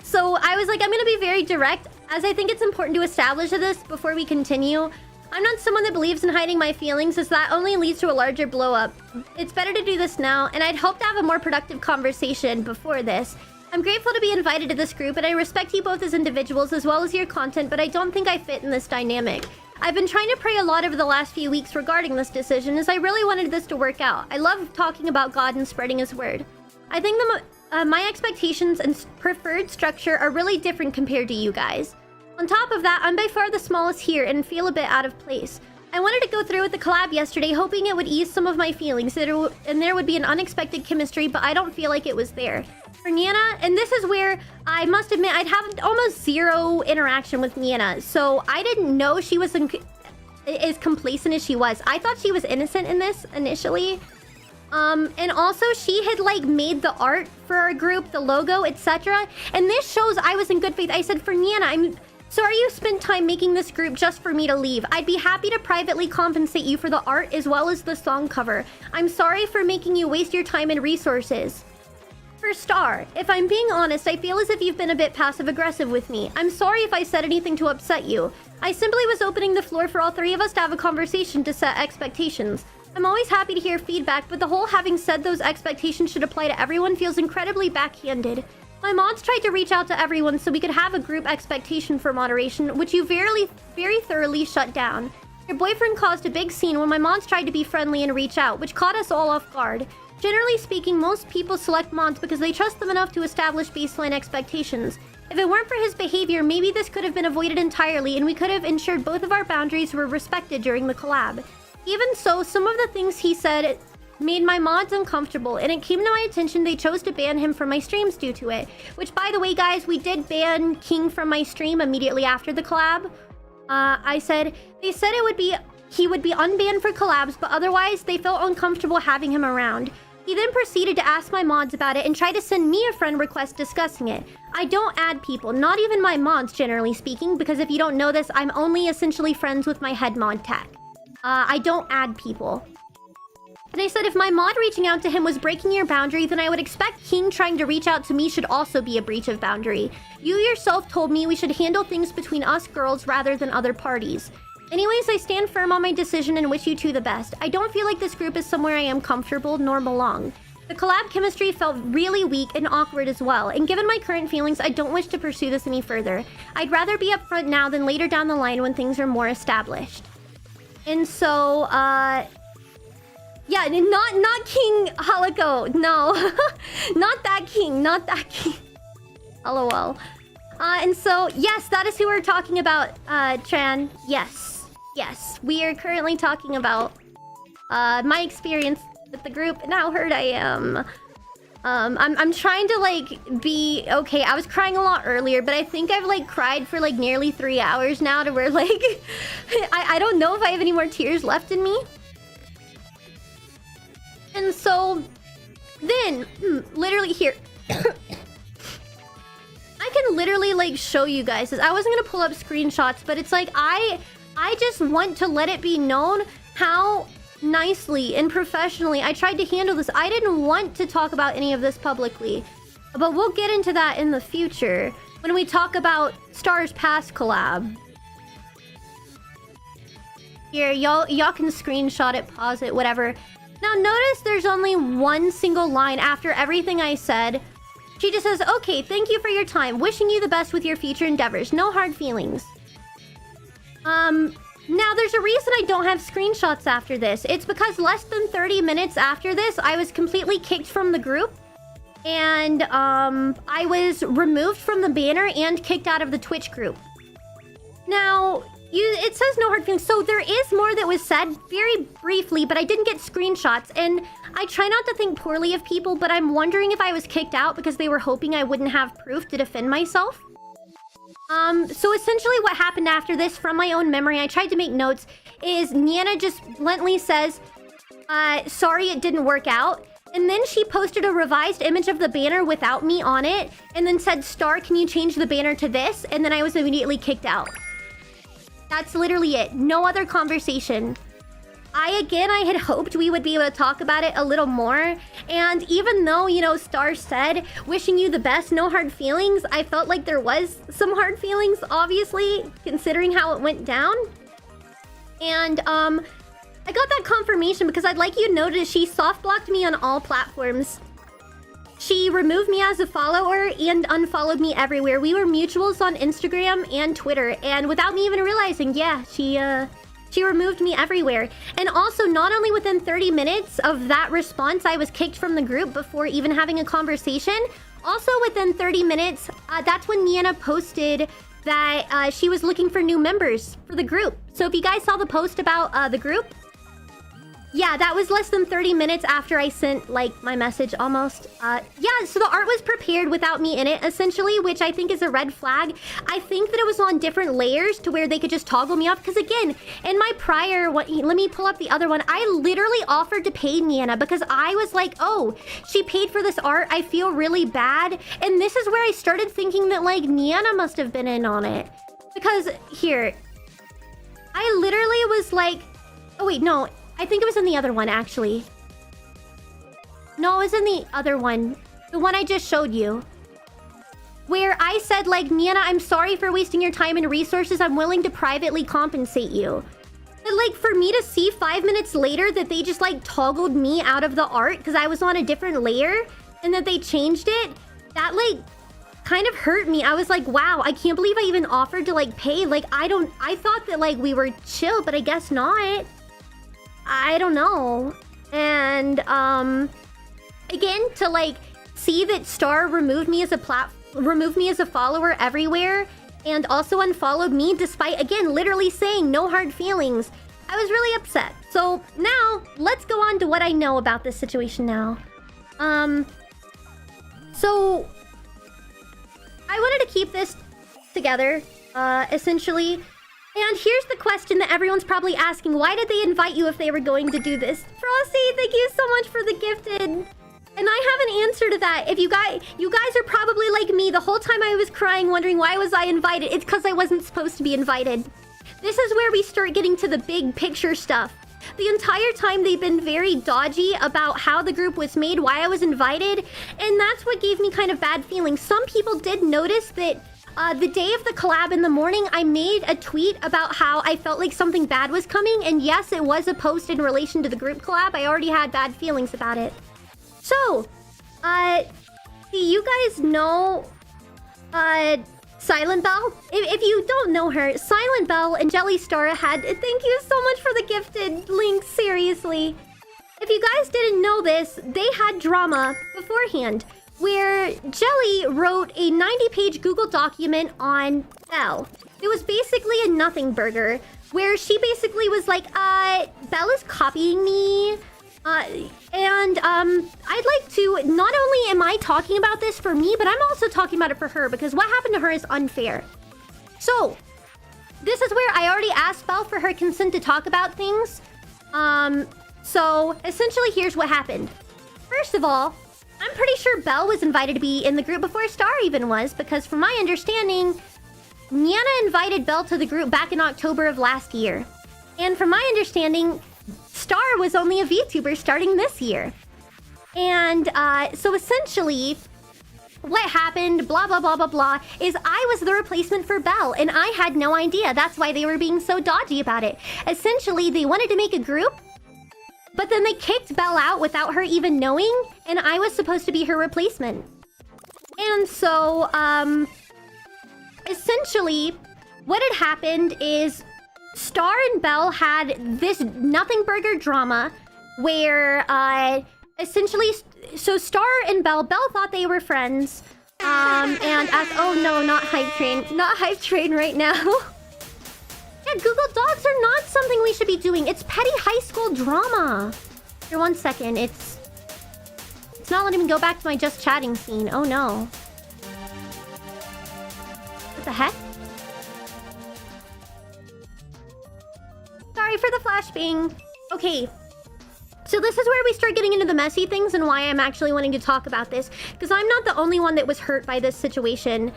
so I was like, I'm gonna be very direct, as I think it's important to establish this before we continue. I'm not someone that believes in hiding my feelings, as that only leads to a larger blow up. It's better to do this now, and I'd hope to have a more productive conversation before this. I'm grateful to be invited to this group, and I respect you both as individuals as well as your content, but I don't think I fit in this dynamic. I've been trying to pray a lot over the last few weeks regarding this decision, as I really wanted this to work out. I love talking about God and spreading His word. I think my expectations and preferred structure are really different compared to you guys. On top of that, I'm by far the smallest here and feel a bit out of place. I wanted to go through with the collab yesterday, hoping it would ease some of my feelings, and there would be an unexpected chemistry, but I don't feel like it was there. For Niana, and this is where I must admit I'd have almost zero interaction with Niana, so I didn't know she was as complacent as she was. I thought she was innocent in this initially, And also she had like made the art for our group, the logo, etc. And this shows I was in good faith. I said, for Niana, I'm sorry you spent time making this group just for me to leave. I'd be happy to privately compensate you for the art as well as the song cover. I'm sorry for making you waste your time and resources. For Star, if I'm being honest, I feel as if you've been a bit passive-aggressive with me. I'm sorry if I said anything to upset you. I simply was opening the floor for all three of us to have a conversation to set expectations. I'm always happy to hear feedback, but the whole having said those expectations should apply to everyone feels incredibly backhanded. My mods tried to reach out to everyone so we could have a group expectation for moderation, which you very thoroughly shut down. Your boyfriend caused a big scene when my mods tried to be friendly and reach out, which caught us all off guard. Generally speaking, most people select mods because they trust them enough to establish baseline expectations. If it weren't for his behavior, maybe this could have been avoided entirely and we could have ensured both of our boundaries were respected during the collab. Even so, some of the things he said made my mods uncomfortable, and it came to my attention they chose to ban him from my streams due to it. Which, by the way, guys, we did ban King from my stream immediately after the collab. They said he would be unbanned for collabs, but otherwise they felt uncomfortable having him around. He then proceeded to ask my mods about it and try to send me a friend request discussing it. I don't add people, not even my mods generally speaking, because if you don't know this, I'm only essentially friends with my head mod tech. I don't add people. And I said if my mod reaching out to him was breaking your boundary, then I would expect King trying to reach out to me should also be a breach of boundary. You yourself told me we should handle things between us girls rather than other parties. Anyways, I stand firm on my decision and wish you two the best. I don't feel like this group is somewhere I am comfortable nor belong. The collab chemistry felt really weak and awkward as well, and given my current feelings, I don't wish to pursue this any further. I'd rather be upfront now than later down the line when things are more established. And so, yeah, not King Haliko, no. Not that King, not that King. LOL. And so, yes, that is who we're talking about, Tran. Yes, we are currently talking about my experience with the group and how hurt I am. I'm trying to like be okay. I was crying a lot earlier, but I think I've like cried for like nearly 3 hours now to where like I don't know if I have any more tears left in me. And so then literally here I can literally like show you guys this. I wasn't gonna pull up screenshots, but it's like I just want to let it be known how nicely and professionally I tried to handle this. I didn't want to talk about any of this publicly, but we'll get into that in the future when we talk about Star's past collab. Here, y'all can screenshot it, pause it, whatever. Now notice there's only one single line after everything I said. She just says, okay, thank you for your time. Wishing you the best with your future endeavors. No hard feelings. Now there's a reason I don't have screenshots after this. It's because less than 30 minutes after this, I was completely kicked from the group. And, I was removed from the banner and kicked out of the Twitch group. Now, it says no hard feelings. So there is more that was said very briefly, but I didn't get screenshots. And I try not to think poorly of people, but I'm wondering if I was kicked out because they were hoping I wouldn't have proof to defend myself. So essentially what happened after this, from my own memory, I tried to make notes, is Niana just bluntly says, sorry it didn't work out. And then she posted a revised image of the banner without me on it, and then said, Star, can you change the banner to this? And then I was immediately kicked out. That's literally it. No other conversation. I had hoped we would be able to talk about it a little more. And even though, you know, Star said, wishing you the best, no hard feelings, I felt like there was some hard feelings, obviously, considering how it went down. And, I got that confirmation because I'd like you to notice she soft-blocked me on all platforms. She removed me as a follower and unfollowed me everywhere. We were mutuals on Instagram and Twitter. And without me even realizing, yeah, she removed me everywhere. And also, not only within 30 minutes of that response, I was kicked from the group before even having a conversation. Also, within 30 minutes, that's when Niana posted that she was looking for new members for the group. So if you guys saw the post about the group, Yeah, that was less than 30 minutes after I sent, like, my message almost. Yeah, so the art was prepared without me in it, essentially, which I think is a red flag. I think that it was on different layers to where they could just toggle me off. Because, again, in my prior one, let me pull up the other one. I literally offered to pay Niana because I was like, oh, she paid for this art. I feel really bad. And this is where I started thinking that, like, Niana must have been in on it. Because, here, I literally was like... Oh, wait, no. I think it was in the other one, actually. No, it was in the other one. The one I just showed you. Where I said, like, Niana, I'm sorry for wasting your time and resources. I'm willing to privately compensate you. But, like, for me to see 5 minutes later that they just, like, toggled me out of the art because I was on a different layer and that they changed it, that, like, kind of hurt me. I was like, wow, I can't believe I even offered to, like, pay. Like, I thought that, like, we were chill, but I guess not. I don't know. And, again, to, like, see that Star removed me as a follower everywhere and also unfollowed me despite, again, literally saying no hard feelings. I was really upset. So now, let's go on to what I know about this situation now. So I wanted to keep this together, essentially. And here's the question that everyone's probably asking. Why did they invite you if they were going to do this? Frosty, thank you so much for the gifted. And I have an answer to that. If you guys are probably like me. The whole time I was crying, wondering why was I invited. It's because I wasn't supposed to be invited. This is where we start getting to the big picture stuff. The entire time they've been very dodgy about how the group was made, why I was invited. And that's what gave me kind of bad feelings. Some people did notice that the day of the collab in the morning, I made a tweet about how I felt like something bad was coming. And yes, it was a post in relation to the group collab. I already had bad feelings about it. So, do you guys know, Silent Bell? If you don't know her, Silent Bell and Jelly Star had... Thank you so much for the gifted link, seriously. If you guys didn't know this, they had drama beforehand, where Jelly wrote a 90-page Google document on Belle. It was basically a nothing burger, where she basically was like, Belle is copying me. I'd like to... Not only am I talking about this for me, but I'm also talking about it for her, because what happened to her is unfair. So, this is where I already asked Belle for her consent to talk about things. So, essentially, here's what happened. First of all, I'm pretty sure Belle was invited to be in the group before Star even was, because from my understanding, Niana invited Belle to the group back in October of last year. And from my understanding, Star was only a VTuber starting this year. And so essentially, what happened, blah, blah, blah, blah, blah, is I was the replacement for Belle, and I had no idea. That's why they were being so dodgy about it. Essentially, they wanted to make a group, but then they kicked Belle out without her even knowing, and I was supposed to be her replacement. And so, essentially, what had happened is Star and Belle had this nothing burger drama where, essentially, so Star and Belle thought they were friends, and asked, oh no, not Hype Train. Not Hype Train right now. Yeah, Google Dogs are not something we should be doing. It's petty high school drama. Here, 1 second. It's not letting me go back to my just chatting scene. Oh no. What the heck? Sorry for the flashbang. Okay. So this is where we start getting into the messy things and why I'm actually wanting to talk about this. Because I'm not the only one that was hurt by this situation.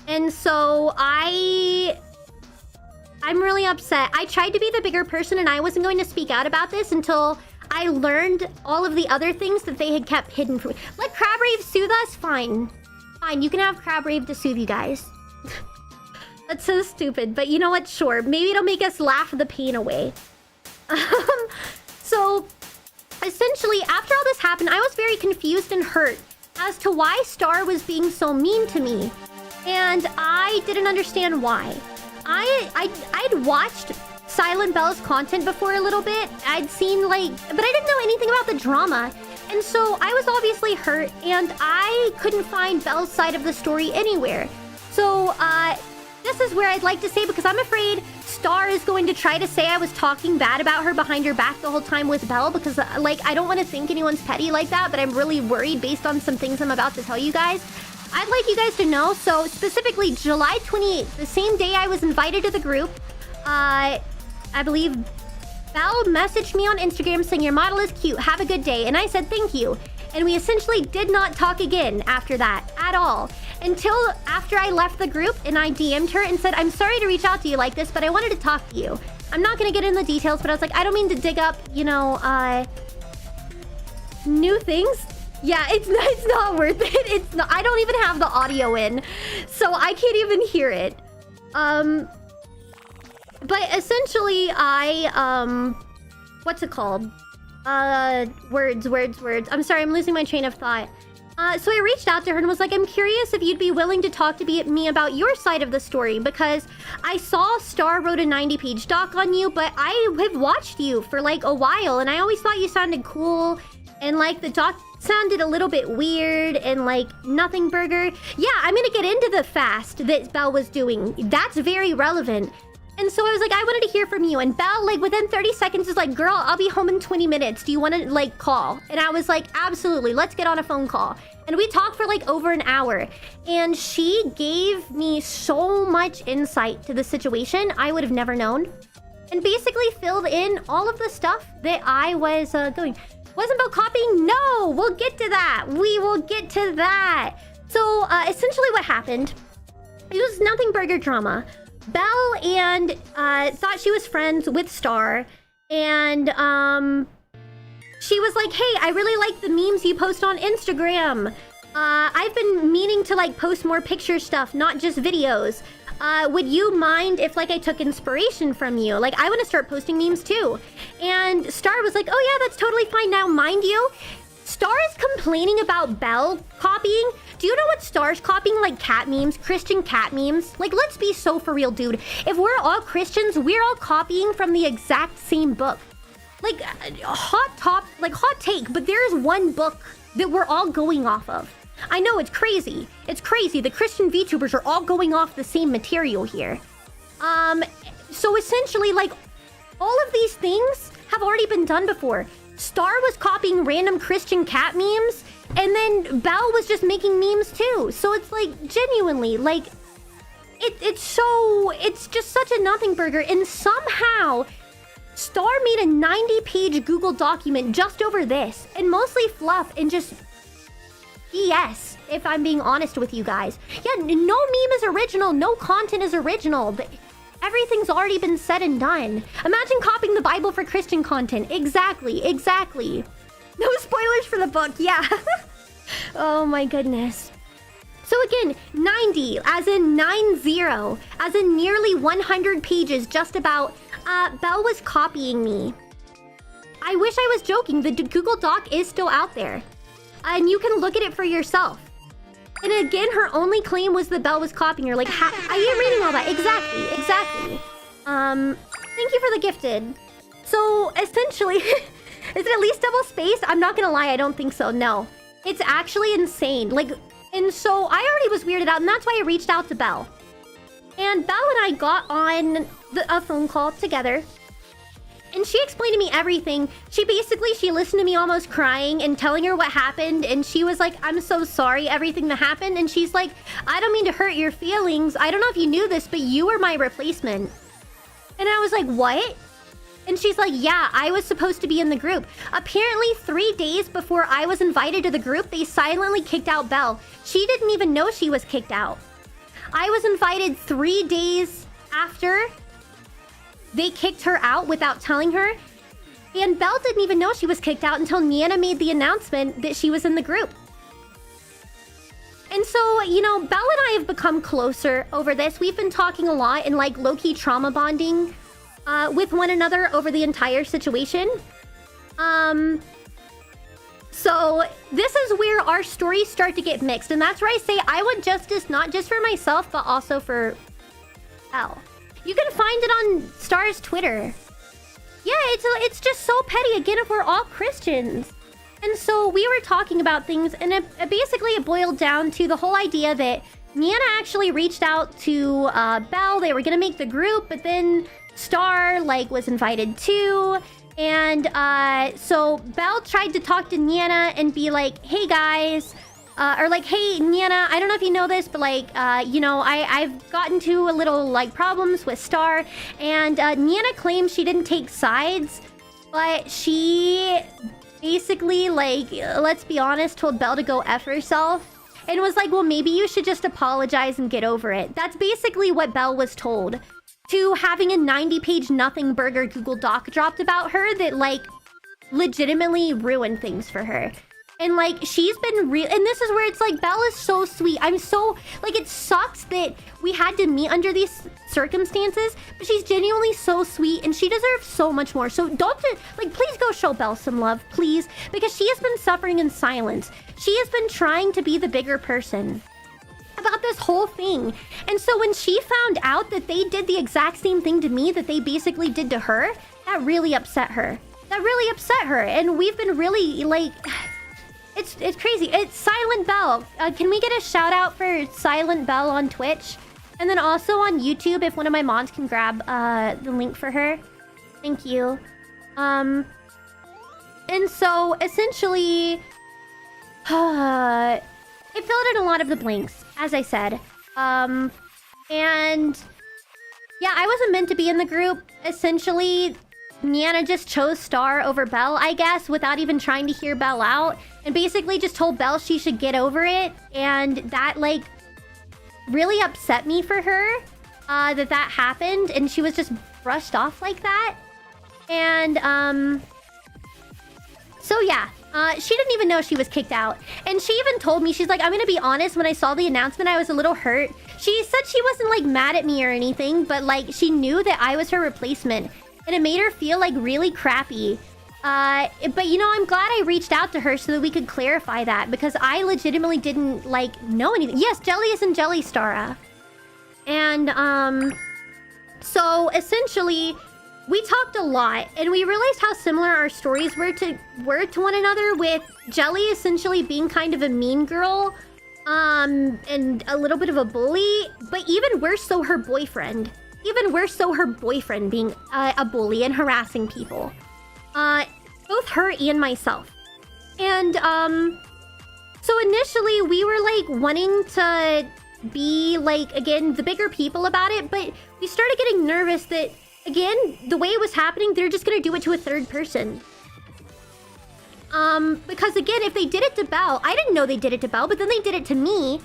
And so I'm really upset. I tried to be the bigger person and I wasn't going to speak out about this until I learned all of the other things that they had kept hidden from me. Let Crabrave soothe us? Fine. Fine, you can have Crabrave to soothe you guys. That's so stupid, but you know what? Sure. Maybe it'll make us laugh the pain away. So, essentially, after all this happened, I was very confused and hurt as to why Star was being so mean to me. And I didn't understand why. I'd watched Silent Belle's content before a little bit. I'd seen, like... But I didn't know anything about the drama. And so, I was obviously hurt, and I couldn't find Belle's side of the story anywhere. So, this is where I'd like to say, because I'm afraid Star is going to try to say I was talking bad about her behind her back the whole time with Belle because, like, I don't want to think anyone's petty like that, but I'm really worried based on some things I'm about to tell you guys. I'd like you guys to know, so specifically July 28th, the same day I was invited to the group, I believe Belle messaged me on Instagram saying, your model is cute, have a good day, and I said thank you. And we essentially did not talk again after that, at all. Until after I left the group and I DM'd her and said, I'm sorry to reach out to you like this, but I wanted to talk to you. I'm not gonna get into the details, but I was like, I don't mean to dig up, you know, new things. Yeah, it's not worth it. It's not, I don't even have the audio in, so I can't even hear it. But essentially, what's it called? Words. I'm sorry, I'm losing my train of thought. So I reached out to her and was like, I'm curious if you'd be willing to talk to me about your side of the story, because I saw Star wrote a 90-page doc on you, but I have watched you for like a while, and I always thought you sounded cool, and like the doc sounded a little bit weird, and like Nothing Burger. Yeah, I'm gonna get into the fast that Belle was doing. That's very relevant. And so I was like, I wanted to hear from you. And Belle, like, within 30 seconds is like, girl, I'll be home in 20 minutes. Do you want to, like, call? And I was like, absolutely. Let's get on a phone call. And we talked for, like, over an hour. And she gave me so much insight to the situation I would have never known. And basically filled in all of the stuff that I was going. Wasn't about copying? No! We'll get to that. We will get to that. So, essentially what happened, it was Nothing Burger drama. Belle and thought she was friends with Star, and she was like, hey, I really like the memes you post on Instagram. I've been meaning to like post more picture stuff, not just videos. Would you mind if like I took inspiration from you? Like, I want to start posting memes too. And Star was like, oh yeah, that's totally fine. Now, mind you, Star is complaining about Belle copying. Do you know what Star's copying? Like cat memes, Christian cat memes. Like, let's be so for real, dude. If we're all Christians, we're all copying from the exact same book. Like, hot take, but there's one book that we're all going off of. I know, it's crazy. It's crazy. The Christian VTubers are all going off the same material here. So essentially, like, all of these things have already been done before. Star was copying random Christian cat memes, and then Belle was just making memes too. So it's like, genuinely, like, it's just such a nothing burger. And somehow, Star made a 90-page Google document just over this, and mostly fluff and just BS, if I'm being honest with you guys. Yeah, no meme is original, no content is original. Everything's already been said and done. Imagine copying the Bible for Christian content. Exactly. No spoilers for the book, yeah. Oh my goodness. So again, 90, as in 90, as in nearly 100 pages just about, Belle was copying me. I wish I was joking, the Google Doc is still out there. And you can look at it for yourself. And again, her only claim was that Belle was copying her. Like, are you reading all that? Exactly. Thank you for the gifted. So, essentially, is it at least double spaced? I'm not gonna lie, I don't think so, no. It's actually insane. Like, and so I already was weirded out, and that's why I reached out to Belle. And Belle and I got on a phone call together. And she explained to me everything. She listened to me almost crying and telling her what happened. And she was like, I'm so sorry, everything that happened. And she's like, I don't mean to hurt your feelings. I don't know if you knew this, but you were my replacement. And I was like, what? And she's like, yeah, I was supposed to be in the group. Apparently 3 days before I was invited to the group, they silently kicked out Belle. She didn't even know she was kicked out. I was invited 3 days after they kicked her out without telling her. And Belle didn't even know she was kicked out until Niana made the announcement that she was in the group. And so, you know, Belle and I have become closer over this. We've been talking a lot and like low-key trauma bonding with one another over the entire situation. So this is where our stories start to get mixed. And that's where I say I want justice not just for myself, but also for Belle. You can find it on Star's Twitter. Yeah, it's just so petty. Again, if we're all Christians. And so we were talking about things, and it boiled down to the whole idea that Niana actually reached out to Belle. They were going to make the group, but then Star, like, was invited too. And so Belle tried to talk to Niana and be like, hey guys, or like, hey Niana, I don't know if you know this, but like, you know, I've gotten to a little like problems with Star, and Niana claims she didn't take sides, but she basically, like, let's be honest, told Belle to go F herself. And was like, well, maybe you should just apologize and get over it. That's basically what Belle was told. To having a 90-page nothing burger Google Doc dropped about her that, like, legitimately ruined things for her. And, like, she's been real. And this is where it's like, Belle is so sweet. I'm so, like, it sucks that we had to meet under these circumstances, but she's genuinely so sweet and she deserves so much more. So don't, like, please go show Belle some love, please, because she has been suffering in silence. She has been trying to be the bigger person about this whole thing. And so when she found out that they did the exact same thing to me that they basically did to her, that really upset her. That really upset her. And we've been really, like, it's crazy. It's Silent Belle. Can we get a shout out for Silent Belle on Twitch? And then also on YouTube, if one of my mods can grab the link for her. Thank you. And so essentially, it filled in a lot of the blanks, as I said. And yeah, I wasn't meant to be in the group. Essentially, Niana just chose Star over Belle, I guess, without even trying to hear Belle out. And basically just told Belle she should get over it. And that, like, really upset me for her, that happened. And she was just brushed off like that. And, so yeah. She didn't even know she was kicked out. And she even told me, she's like, I'm gonna be honest, when I saw the announcement, I was a little hurt. She said she wasn't, like, mad at me or anything, but, like, she knew that I was her replacement. And it made her feel, like, really crappy. But, you know, I'm glad I reached out to her so that we could clarify that, because I legitimately didn't, like, know anything. Yes, Jelly is in Jelly Stara. And, so, essentially, we talked a lot, and we realized how similar our stories were to one another, with Jelly essentially being kind of a mean girl, and a little bit of a bully, but even worse so her boyfriend. Even worse so her boyfriend being a bully and harassing people. Both her and myself. And, so initially we were, like, wanting to be, like, again, the bigger people about it, but we started getting nervous that, again, the way it was happening, they're just gonna do it to a third person. Because again, if they did it to Belle, I didn't know they did it to Belle, but then they did it to me.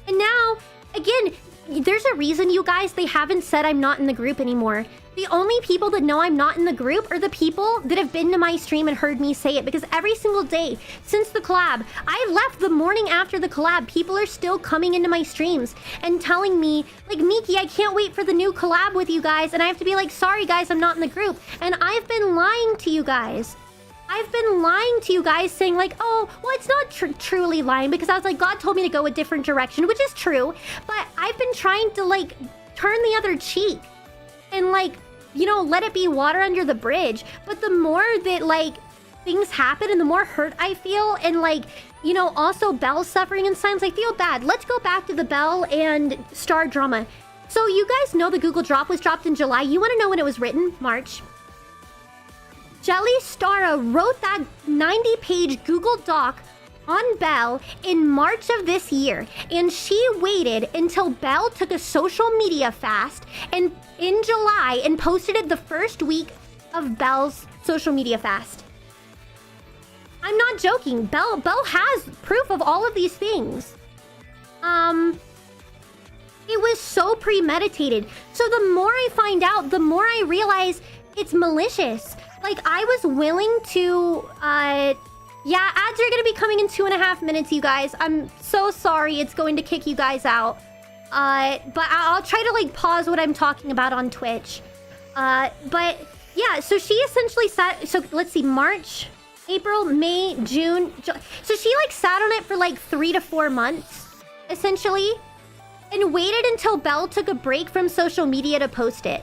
And now, again, there's a reason, you guys, they haven't said I'm not in the group anymore. The only people that know I'm not in the group are the people that have been to my stream and heard me say it, because every single day since the collab, I left the morning after the collab, people are still coming into my streams and telling me, like, Miki, I can't wait for the new collab with you guys. And I have to be like, sorry guys, I'm not in the group. And I've been lying to you guys. I've been lying to you guys, saying like, oh, well, it's not truly lying, because I was like, God told me to go a different direction, which is true. But I've been trying to, like, turn the other cheek and, like, you know, let it be water under the bridge. But the more that, like, things happen and the more hurt I feel, and, like, you know, also Belle's suffering in silence, I feel bad. Let's go back to the Belle and Star drama. So you guys know the Google Drop was dropped in July. You want to know when it was written? March. Jelly Stara wrote that 90-page Google Doc on Belle in March of this year, and she waited until Belle took a social media fast and in July and posted it the first week of Belle's social media fast. I'm not joking. Belle has proof of all of these things. It was so premeditated. So the more I find out, the more I realize it's malicious. Like, I was willing to, yeah, ads are gonna be coming in 2.5 minutes, you guys. I'm so sorry it's going to kick you guys out. But I'll try to, like, pause what I'm talking about on Twitch. But, yeah, so she essentially sat, so let's see, March, April, May, June, July. So she, like, sat on it for, like, 3 to 4 months, essentially, and waited until Belle took a break from social media to post it.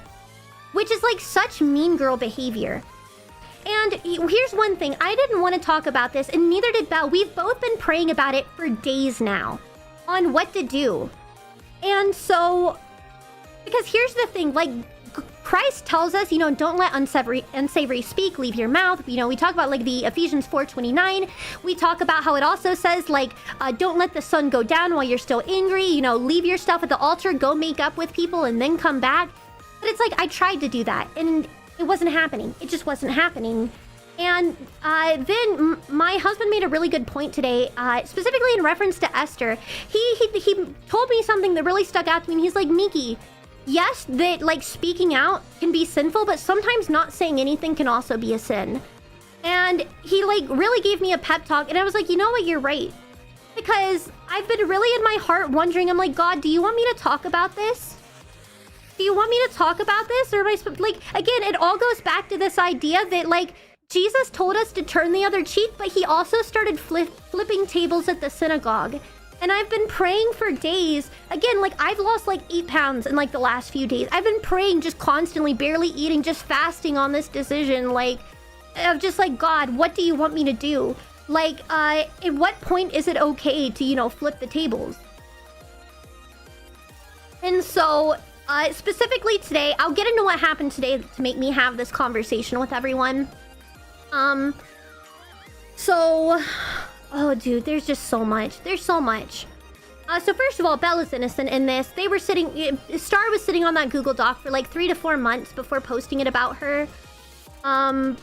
Which is, like, such mean girl behavior. And here's one thing. I didn't want to talk about this, and neither did Belle. We've both been praying about it for days now on what to do. And so, because here's the thing, like, Christ tells us, don't let unsavory speak leave your mouth. We talk about like the Ephesians 4:29. We talk about how it also says like, don't let the sun go down while you're still angry. Leave your stuff at the altar, go make up with people, and then come back. But it's like I tried to do that, and it wasn't happening. It just wasn't happening. And then my husband made a really good point today, specifically in reference to Esther. He told me something that really stuck out to me. And he's like, Miki, yes, that like speaking out can be sinful, but sometimes not saying anything can also be a sin. And he like really gave me a pep talk, and I was like, you know what, you're right. Because I've been really in my heart wondering, I'm like, God, do you want me to talk about this? Do you want me to talk about this? Or am I like, again, it all goes back to this idea that like Jesus told us to turn the other cheek, but he also started flipping tables at the synagogue. And I've been praying for days. Again, like I've lost like 8 pounds in like the last few days. I've been praying, just constantly, barely eating, just fasting on this decision. Like, of just like, God, what do you want me to do? Like, at what point is it okay to, flip the tables? And so, specifically today, I'll get into what happened today to make me have this conversation with everyone. Oh, dude, there's just so much. There's so much. So first of all, Bella's innocent in this. They were Star was sitting on that Google Doc for like 3 to 4 months before posting it about her. And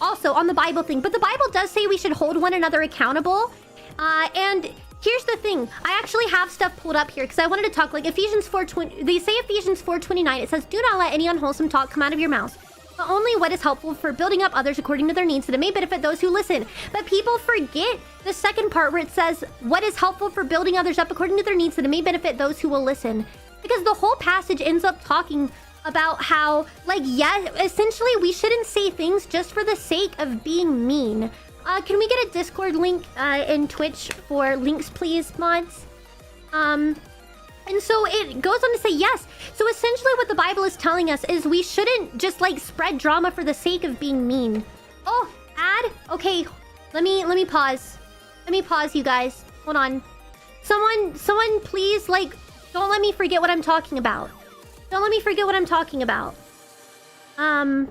also on the Bible thing, but the Bible does say we should hold one another accountable. And here's the thing. I actually have stuff pulled up here because I wanted to talk like Ephesians 4:20. They say Ephesians 4:29. It says, do not let any unwholesome talk come out of your mouth, but only what is helpful for building up others according to their needs, that it may benefit those who listen. But people forget the second part where it says, what is helpful for building others up according to their needs, that it may benefit those who will listen. Because the whole passage ends up talking about how, like, yeah, essentially we shouldn't say things just for the sake of being mean. Can we get a Discord link in Twitch for links, please, mods? And so it goes on to say, yes. So essentially what the Bible is telling us is we shouldn't just like spread drama for the sake of being mean. Oh, ad? Okay, let me pause. Let me pause, you guys. Hold on. Someone please, like, don't let me forget what I'm talking about. Don't let me forget what I'm talking about. I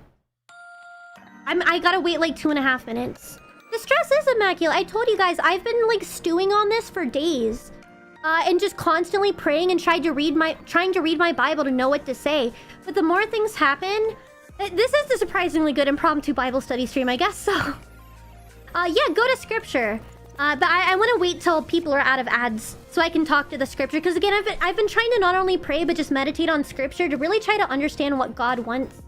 gotta wait like 2.5 minutes. The stress is immaculate. I told you guys, I've been like stewing on this for days. And just constantly praying and trying to read my Bible to know what to say. But the more things happen, this is a surprisingly good impromptu Bible study stream, I guess so. Yeah, go to scripture. But I want to wait till people are out of ads so I can talk to the scripture. Because again, I've been trying to not only pray, but just meditate on scripture to really try to understand what God wants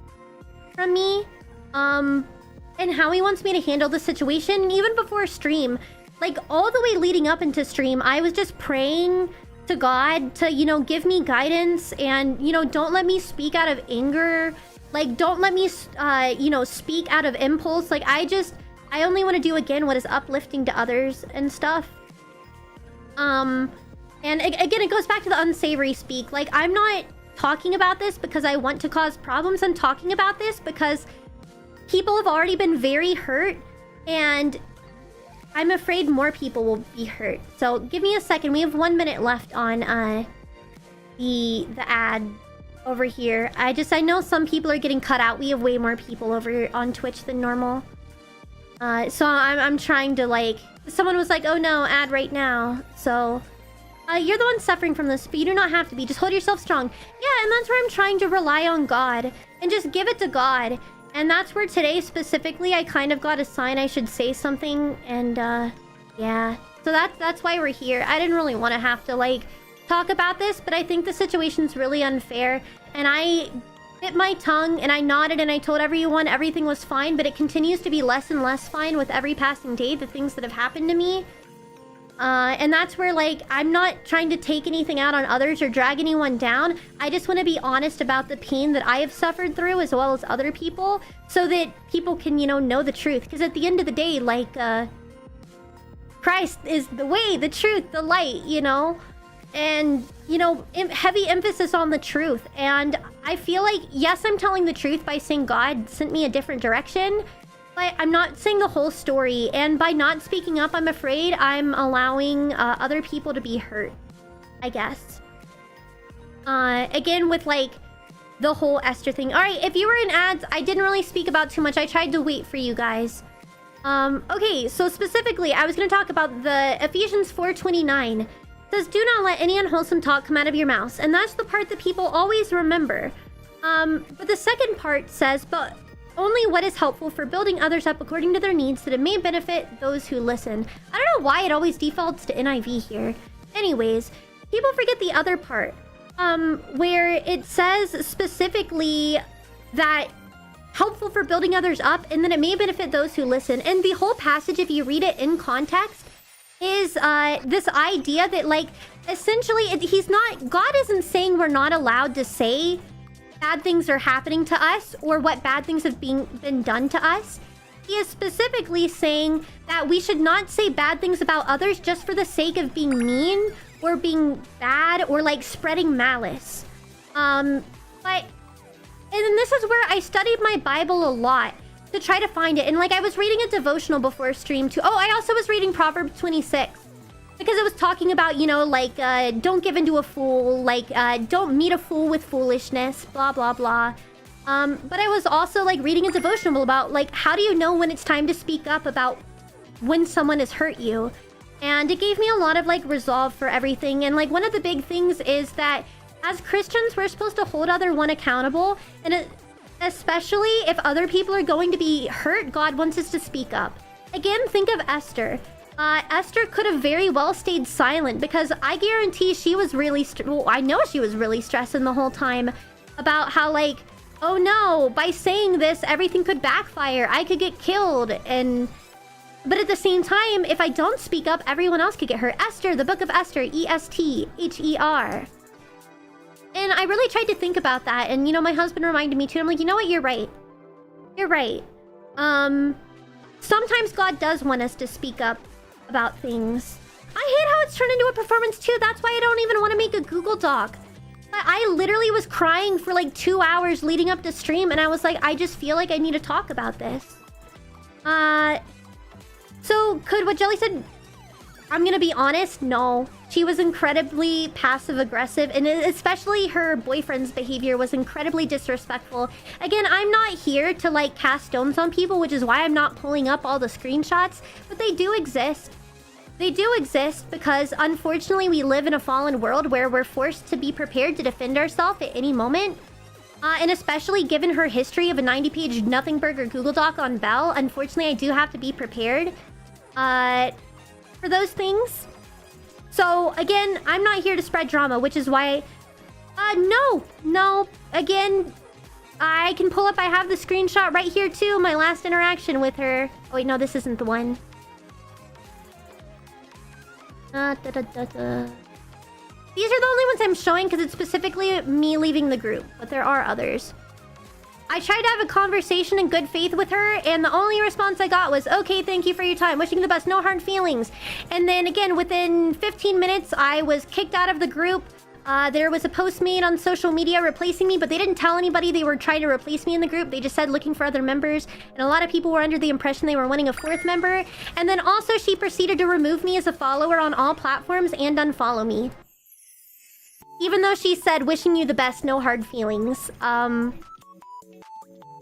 from me. And how he wants me to handle the situation. And even before stream, like all the way leading up into stream, I was just praying to God to, give me guidance and, don't let me speak out of anger. Like, don't let me, speak out of impulse. Like, I only want to do, again, what is uplifting to others and stuff. And again, it goes back to the unsavory speak. Like, I'm not talking about this because I want to cause problems. I'm talking about this because people have already been very hurt, and I'm afraid more people will be hurt. So give me a second. We have 1 minute left on the ad over here. I know some people are getting cut out. We have way more people over on Twitch than normal. So I'm trying to like. Someone was like, "Oh no, ad right now." So you're the one suffering from this, but you do not have to be. Just hold yourself strong. Yeah, and that's where I'm trying to rely on God and just give it to God. And that's where today specifically I kind of got a sign I should say something, and yeah. So that's why we're here. I didn't really want to have to like talk about this, but I think the situation's really unfair, and I bit my tongue and I nodded and I told everyone everything was fine, but it continues to be less and less fine with every passing day, the things that have happened to me. And that's where, like, I'm not trying to take anything out on others or drag anyone down. I just want to be honest about the pain that I have suffered through, as well as other people, so that people can, know the truth. Because at the end of the day, like, Christ is the way, the truth, the light, And, heavy emphasis on the truth. And I feel like, yes, I'm telling the truth by saying God sent me a different direction, but I'm not saying the whole story. And by not speaking up, I'm afraid I'm allowing other people to be hurt, I guess. Again, with like the whole Esther thing. All right, if you were in ads, I didn't really speak about too much. I tried to wait for you guys. Okay, so specifically, I was going to talk about the Ephesians 4:29. It says, do not let any unwholesome talk come out of your mouth. And that's the part that people always remember. But the second part says, but only what is helpful for building others up according to their needs, that it may benefit those who listen. I don't know why it always defaults to NIV here. Anyways, people forget the other part, where it says specifically that helpful for building others up, and then it may benefit those who listen. And the whole passage, if you read it in context, is this idea that, like, essentially God isn't saying we're not allowed to say bad things are happening to us or what bad things have been done to us. He is specifically saying that we should not say bad things about others just for the sake of being mean or being bad or like spreading malice. And then this is where I studied my Bible a lot to try to find it. And like I was reading a devotional before stream too. Oh, I also was reading Proverbs 26. Because it was talking about, you know, like, don't give in to a fool. Like, don't meet a fool with foolishness. Blah, blah, blah. But I was also like reading a devotional about like, how do you know when it's time to speak up about when someone has hurt you? And it gave me a lot of like resolve for everything. And like one of the big things is that as Christians, we're supposed to hold other one accountable, and especially if other people are going to be hurt, God wants us to speak up. Again, think of Esther. Esther could have very well stayed silent because I guarantee she was really, I know she was really stressing the whole time about how like, oh no, by saying this, everything could backfire. I could get killed. But at the same time, if I don't speak up, everyone else could get hurt. Esther, the book of Esther, E-S-T-H-E-R. And I really tried to think about that. And, you know, my husband reminded me too. I'm like, you know what? You're right. You're right. Sometimes God does want us to speak up about things. I hate how it's turned into a performance too. That's why I don't even want to make a Google Doc. I literally was crying for like 2 hours leading up to stream. And I was like, I just feel like I need to talk about this. So could what Jelly said... I'm gonna be honest, no. She was incredibly passive-aggressive, and especially her boyfriend's behavior was incredibly disrespectful. Again, I'm not here to, like, cast stones on people, which is why I'm not pulling up all the screenshots, but they do exist. They do exist because, unfortunately, we live in a fallen world where we're forced to be prepared to defend ourselves at any moment. And especially given her history of a 90-page nothing burger Google Doc on Belle, unfortunately, I do have to be prepared. For those things. So, again, I'm not here to spread drama, which is why... No. Again, I can pull up... I have the screenshot right here, too. My last interaction with her. Oh, wait, no, this isn't the one. These are the only ones I'm showing because it's specifically me leaving the group. But there are others. I tried to have a conversation in good faith with her, and the only response I got was, okay, thank you for your time. Wishing you the best. No hard feelings. And then, again, within 15 minutes, I was kicked out of the group. There was a post made on social media replacing me, but they didn't tell anybody they were trying to replace me in the group. They just said looking for other members. And a lot of people were under the impression they were wanting a fourth member. And then also, she proceeded to remove me as a follower on all platforms and unfollow me. Even though she said, wishing you the best, no hard feelings.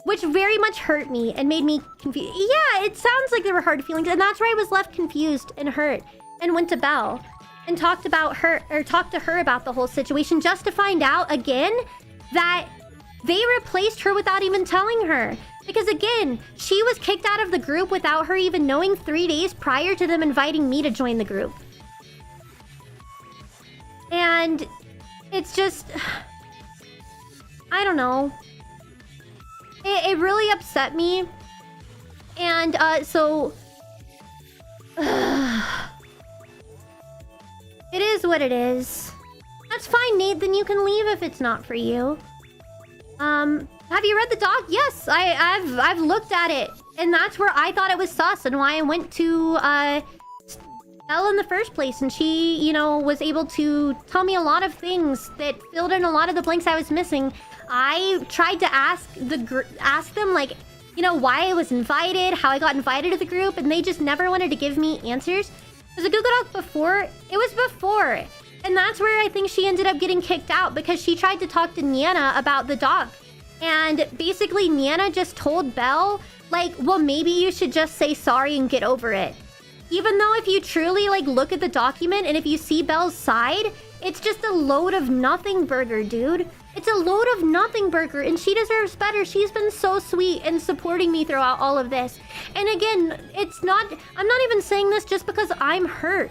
Which very much hurt me and made me confused. Yeah, it sounds like there were hard feelings. And that's where I was left confused and hurt. And went to Belle. And talked to her about the whole situation. Just to find out, again, that they replaced her without even telling her. Because, again, she was kicked out of the group without her even knowing 3 days prior to them inviting me to join the group. And it's just... I don't know. It really upset me. And, so... It is what it is. That's fine, Nate. Then you can leave if it's not for you. Have you read the doc? Yes, I've looked at it. And that's where I thought it was sus and why I went to, Belle in the first place. And she, you know, was able to tell me a lot of things that filled in a lot of the blanks I was missing. I tried to ask them, like, you know, why I was invited, how I got invited to the group, and they just never wanted to give me answers. Was a Google Doc before? It was before. And that's where I think she ended up getting kicked out, because she tried to talk to Niana about the doc. And basically Niana just told Belle, like, well, maybe you should just say sorry and get over it. Even though if you truly, like, look at the document and if you see Belle's side, it's just a load of nothing burger, dude. It's a load of nothing burger, and she deserves better. She's been so sweet and supporting me throughout all of this. And again, it's not... I'm not even saying this just because I'm hurt.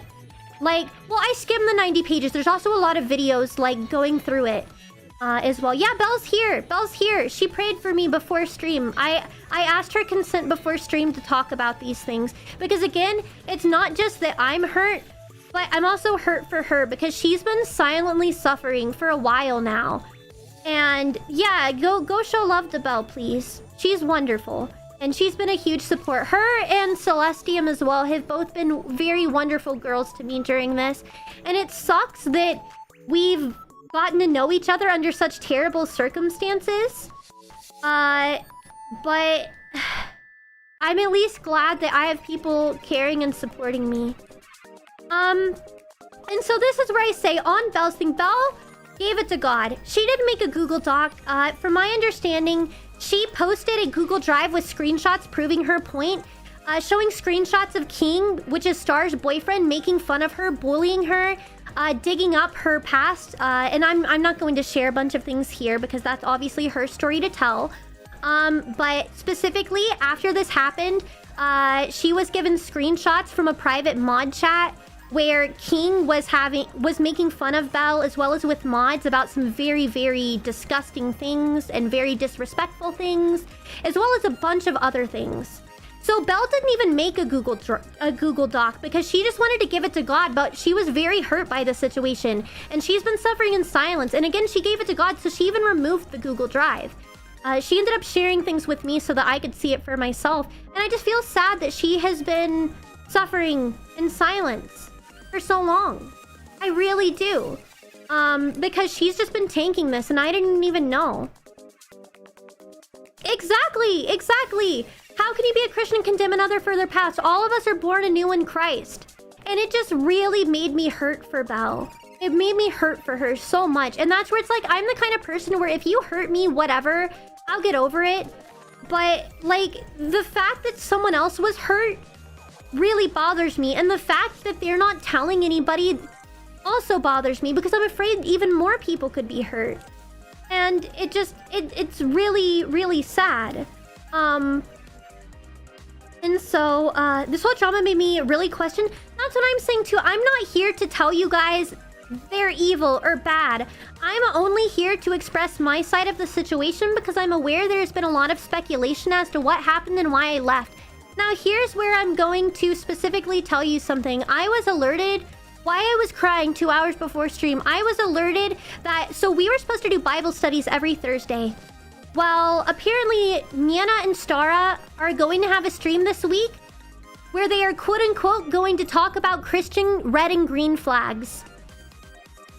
Like, well, I skimmed the 90 pages. There's also a lot of videos, like, going through it as well. Yeah, Belle's here. Belle's here. She prayed for me before stream. I asked her consent before stream to talk about these things. Because again, it's not just that I'm hurt, but I'm also hurt for her because she's been silently suffering for a while now. And yeah, go show love to Belle, please. She's wonderful. And she's been a huge support. Her and Celestium as well have both been very wonderful girls to me during this. And it sucks that we've gotten to know each other under such terrible circumstances. But I'm at least glad that I have people caring and supporting me. And so this is where I say on Belle's thing, Belle gave it to God. She didn't make a Google Doc. From my understanding, she posted a Google Drive with screenshots proving her point, showing screenshots of King, which is Star's boyfriend, making fun of her, bullying her, digging up her past. And I'm not going to share a bunch of things here because that's obviously her story to tell. But specifically, after this happened, she was given screenshots from a private mod chat where King was making fun of Belle as well as with mods about some very, very disgusting things and very disrespectful things, as well as a bunch of other things. So Belle didn't even make a Google Doc because she just wanted to give it to God, but she was very hurt by the situation and she's been suffering in silence. And again, she gave it to God, so she even removed the Google Drive. She ended up sharing things with me so that I could see it for myself. And I just feel sad that she has been suffering in silence for so long. I really do. Because she's just been tanking this and I didn't even know. Exactly. How can you be a Christian and condemn another for their past? All of us are born anew in Christ. And it just really made me hurt for Belle. It made me hurt for her so much. And that's where it's like, I'm the kind of person where if you hurt me, whatever, I'll get over it. But, like, the fact that someone else was hurt really bothers me. And the fact that they're not telling anybody also bothers me because I'm afraid even more people could be hurt. And it's really, really sad. And so, this whole drama made me really question. That's what I'm saying too. I'm not here to tell you guys they're evil or bad. I'm only here to express my side of the situation because I'm aware there's been a lot of speculation as to what happened and why I left. Now, here's where I'm going to specifically tell you something. I was alerted why I was crying 2 hours before stream. I was alerted that... So we were supposed to do Bible studies every Thursday. Well, apparently, Niana and Stara are going to have a stream this week where they are quote-unquote going to talk about Christian red and green flags.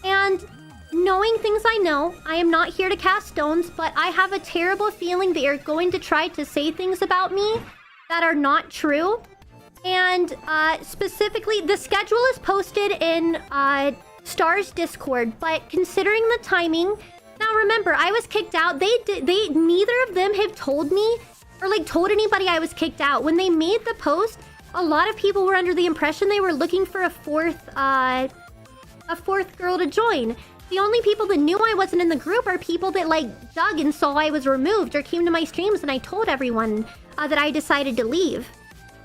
And knowing things I know, I am not here to cast stones, but I have a terrible feeling they are going to try to say things about me that are not true. And specifically, the schedule is posted in Star's Discord, but considering the timing... Now remember, I was kicked out. Neither of them have told me or like told anybody I was kicked out. When they made the post, a lot of people were under the impression they were looking for a fourth girl to join. The only people that knew I wasn't in the group are people that like dug and saw I was removed or came to my streams and I told everyone that I decided to leave.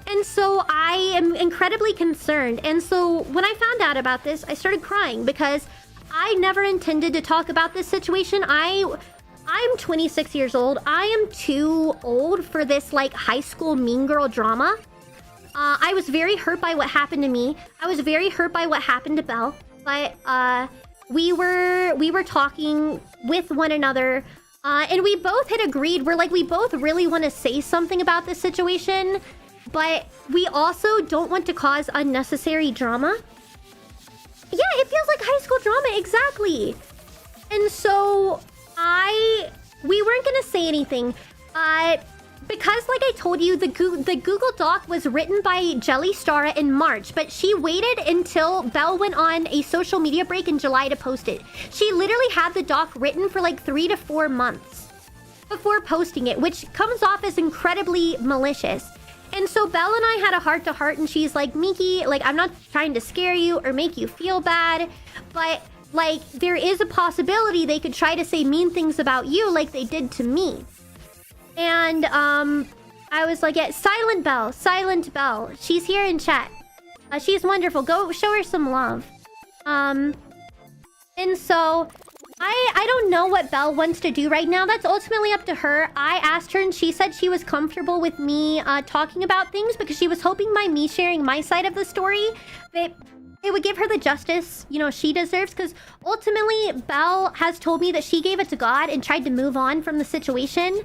And so I am incredibly concerned. And so when I found out about this, I started crying because I never intended to talk about this situation. I'm 26 years old. I am too old for this like high school mean girl drama. I was very hurt by what happened to me. I was very hurt by what happened to Belle. But we were talking with one another, and we both had agreed. We both really want to say something about this situation, but we also don't want to cause unnecessary drama. Yeah, it feels like high school drama, exactly. And so we weren't gonna say anything. because, like I told you, the Google Doc was written by Jelly Star in March, but she waited until Belle went on a social media break in July to post it. She literally had the doc written for like 3 to 4 months before posting it, which comes off as incredibly malicious. And so Belle and I had a heart-to-heart, and she's like, Miki, like, I'm not trying to scare you or make you feel bad, but, like, there is a possibility they could try to say mean things about you like they did to me. And, I was like, yeah, Silent Belle. She's here in chat. She's wonderful. Go show her some love. And so... I don't know what Belle wants to do right now. That's ultimately up to her. I asked her and she said she was comfortable with me talking about things because she was hoping by me sharing my side of the story that it would give her the justice, you know, she deserves. Because ultimately, Belle has told me that she gave it to God and tried to move on from the situation.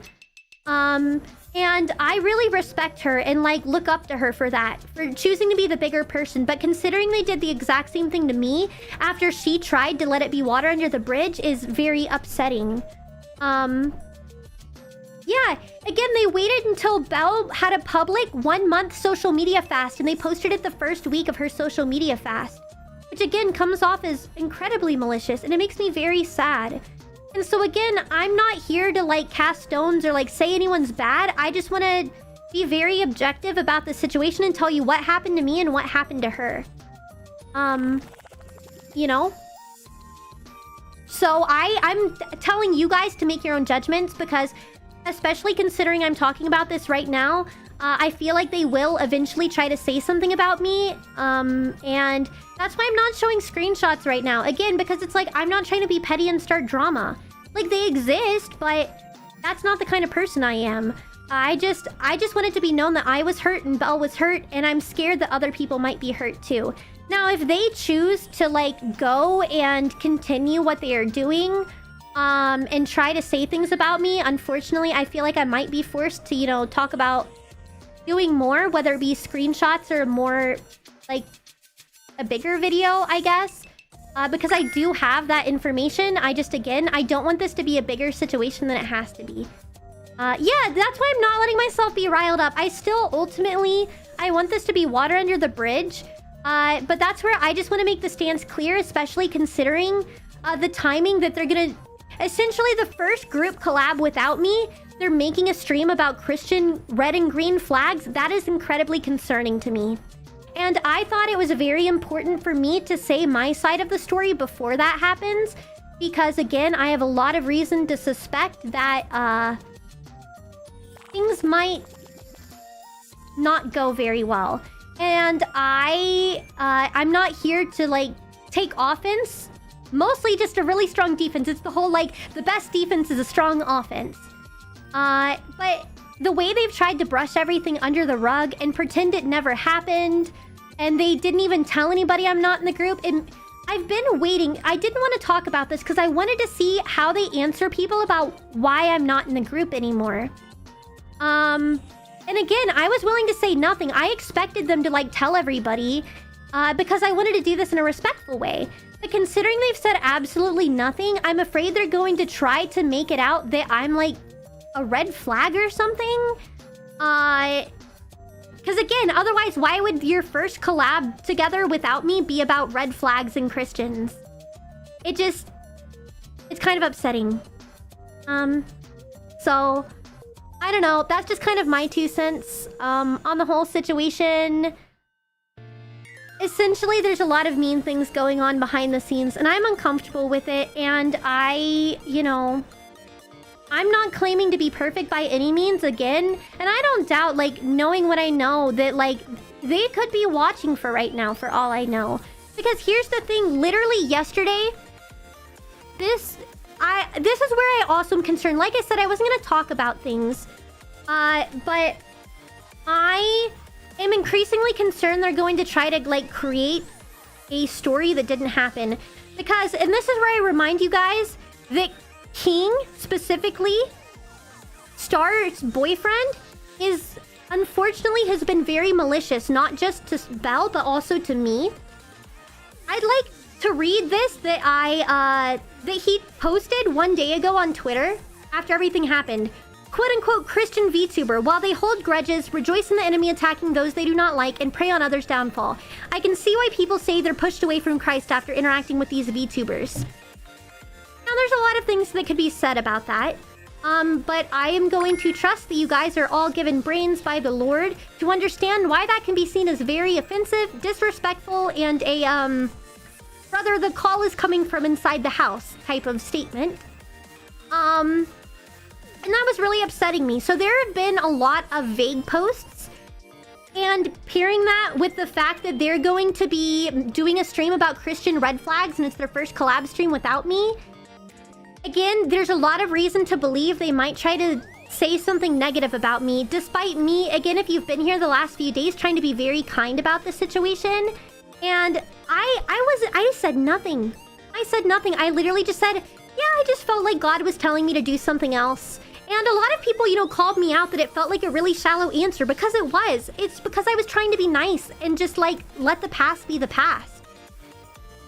And I really respect her and, like, look up to her for that, for choosing to be the bigger person. But considering they did the exact same thing to me after she tried to let it be water under the bridge is very upsetting. Yeah, again, they waited until Belle had a public 1-month social media fast, and they posted it the first week of her social media fast, which again comes off as incredibly malicious, and it makes me very sad. And so again, I'm not here to, like, cast stones or, like, say anyone's bad. I just want to be very objective about the situation and tell you what happened to me and what happened to her. You know? So I'm telling you guys to make your own judgments because, especially considering I'm talking about this right now, I feel like they will eventually try to say something about me. And that's why I'm not showing screenshots right now. Again, because it's like, I'm not trying to be petty and start drama. Like, they exist, but that's not the kind of person I am. I just want it to be known that I was hurt and Belle was hurt, and I'm scared that other people might be hurt too. Now, if they choose to, like, go and continue what they are doing, and try to say things about me, unfortunately, I feel like I might be forced to, you know, talk about doing more, whether it be screenshots or more, like, a bigger video, I guess. Because I do have that information. I don't want this to be a bigger situation than it has to be. Yeah, that's why I'm not letting myself be riled up. I still, ultimately, I want this to be water under the bridge. But that's where I just want to make the stance clear, especially considering the timing that they're gonna... Essentially, the first group collab without me, they're making a stream about Christian red and green flags. That is incredibly concerning to me. And I thought it was very important for me to say my side of the story before that happens. Because, again, I have a lot of reason to suspect that things might not go very well. And I'm not here to, like, take offense. Mostly just a really strong defense. It's the whole, like, the best defense is a strong offense. But the way they've tried to brush everything under the rug and pretend it never happened, and they didn't even tell anybody I'm not in the group, and I've been waiting. I didn't want to talk about this because I wanted to see how they answer people about why I'm not in the group anymore. And again, I was willing to say nothing. I expected them to, like, tell everybody, because I wanted to do this in a respectful way. But considering they've said absolutely nothing, I'm afraid they're going to try to make it out that I'm, like, a red flag or something. Because again, otherwise, why would your first collab together without me be about red flags and Christians? It's kind of upsetting. So, I don't know. That's just kind of my 2 cents on the whole situation. Essentially, there's a lot of mean things going on behind the scenes, and I'm uncomfortable with it, and you know... I'm not claiming to be perfect by any means, again. And I don't doubt, like, knowing what I know, that, like, they could be watching for right now, for all I know. Because here's the thing, literally yesterday, this is where I also am concerned. Like I said, I wasn't going to talk about things. But I am increasingly concerned they're going to try to, like, create a story that didn't happen. Because, and this is where I remind you guys that King, specifically, Star's boyfriend, unfortunately has been very malicious, not just to Belle, but also to me. I'd like to read this that he posted 1 day ago on Twitter after everything happened. quote-unquote Christian VTuber. While they hold grudges, rejoice in the enemy attacking those they do not like, and prey on others' downfall. I can see why people say they're pushed away from Christ after interacting with these VTubers. Now, there's a lot of things that could be said about that. But I am going to trust that you guys are all given brains by the Lord to understand why that can be seen as very offensive, disrespectful, and a, brother, the call is coming from inside the house type of statement. And that was really upsetting me. So there have been a lot of vague posts. And pairing that with the fact that they're going to be doing a stream about Christian red flags and it's their first collab stream without me. Again, there's a lot of reason to believe they might try to say something negative about me, despite me, again, if you've been here the last few days, trying to be very kind about the situation. And I said nothing. I said nothing. I literally just said, yeah, I just felt like God was telling me to do something else. And a lot of people, you know, called me out that it felt like a really shallow answer, because it was. It's because I was trying to be nice and just, like, let the past be the past.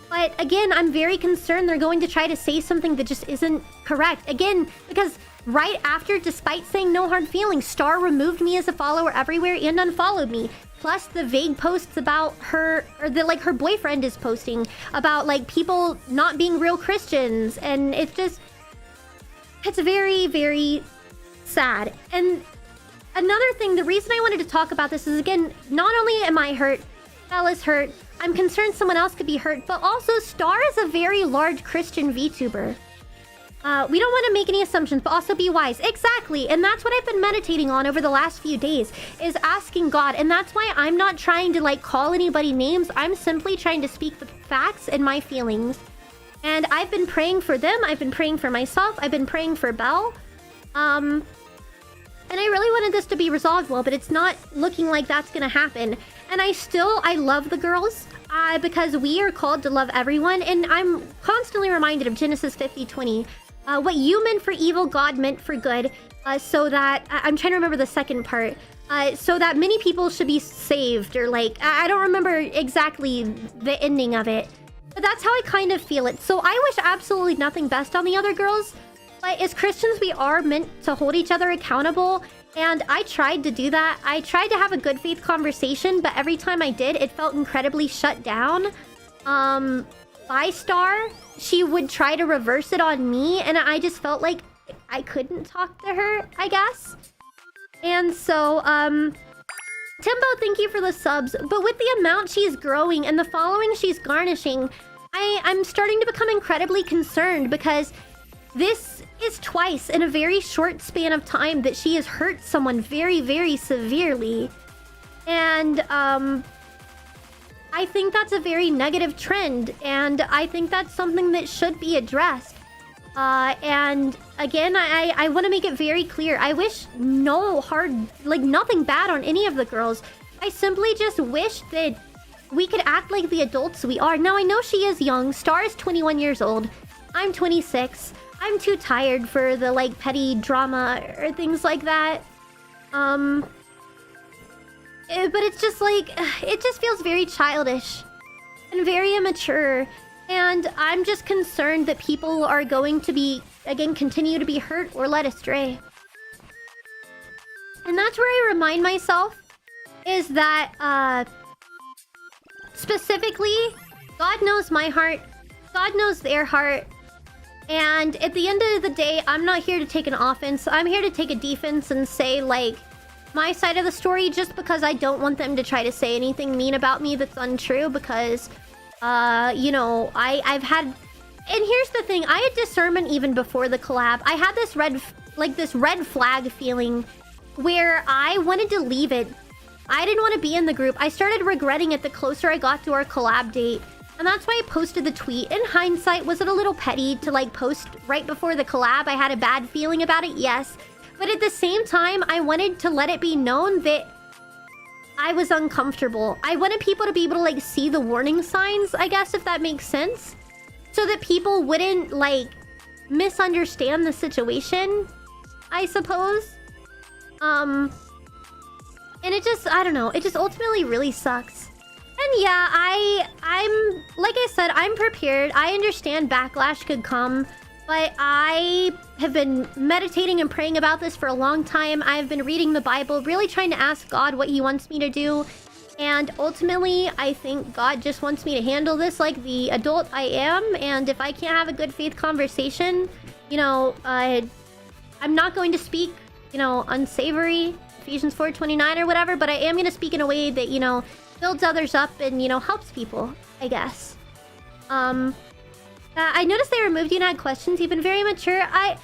But again, I'm very concerned they're going to try to say something that just isn't correct. Again, because right after, despite saying no hard feelings, Star removed me as a follower everywhere and unfollowed me. Plus the vague posts about her, or that like her boyfriend is posting about like people not being real Christians. And it's just, it's very, very sad. And another thing, the reason I wanted to talk about this is, again, not only am I hurt, Bella's hurt, I'm concerned someone else could be hurt, but also Star is a very large Christian VTuber. We don't want to make any assumptions, but also be wise. Exactly, and that's what I've been meditating on over the last few days, is asking God. And that's why I'm not trying to like call anybody names. I'm simply trying to speak the facts and my feelings. And I've been praying for them. I've been praying for myself. I've been praying for Belle. And I really wanted this to be resolved well, but it's not looking like that's gonna happen. And I love the girls, because we are called to love everyone. And I'm constantly reminded of Genesis 50:20. What you meant for evil, God meant for good. So that, I'm trying to remember the second part. So that many people should be saved, or like, I don't remember exactly the ending of it. But that's how I kind of feel it. So I wish absolutely nothing best on the other girls. But as Christians, we are meant to hold each other accountable. And I tried to do that. I tried to have a good faith conversation, but every time I did, it felt incredibly shut down. By Star, she would try to reverse it on me, and I just felt like I couldn't talk to her, I guess. And so, Timbo, thank you for the subs. But with the amount she's growing and the following she's garnishing, I'm starting to become incredibly concerned, because this is twice in a very short span of time that she has hurt someone very, very severely. And, I think that's a very negative trend, and I think that's something that should be addressed. And again, I want to make it very clear. I wish nothing bad on any of the girls. I simply just wish that we could act like the adults we are. Now, I know she is young. Star is 21 years old. I'm 26. I'm too tired for the, like, petty drama or things like that. But it's just like, it just feels very childish and very immature. And I'm just concerned that people are going to be, again, continue to be hurt or led astray. And that's where I remind myself is that, specifically, God knows my heart. God knows their heart. And at the end of the day, I'm not here to take an offense. I'm here to take a defense and say, like, my side of the story, just because I don't want them to try to say anything mean about me that's untrue, because, you know, I've had... And here's the thing, I had discernment even before the collab. I had this red flag feeling where I wanted to leave it. I didn't want to be in the group. I started regretting it the closer I got to our collab date. And that's why I posted the tweet. In hindsight, was it a little petty to, like, post right before the collab? I had a bad feeling about it, yes. But at the same time, I wanted to let it be known that I was uncomfortable. I wanted people to be able to, like, see the warning signs, I guess, if that makes sense. So that people wouldn't, like, misunderstand the situation, I suppose. And it just, I don't know, it just ultimately really sucks. And yeah, I'm, like I said, I'm prepared. I understand backlash could come. But I have been meditating and praying about this for a long time. I've been reading the Bible, really trying to ask God what he wants me to do. And ultimately, I think God just wants me to handle this like the adult I am. And if I can't have a good faith conversation, you know, I'm not going to speak, you know, unsavory, Ephesians 4:29 or whatever, but I am going to speak in a way that, you know, builds others up and, you know, helps people, I guess. I noticed they removed you and had questions. You've been very mature. Yeah,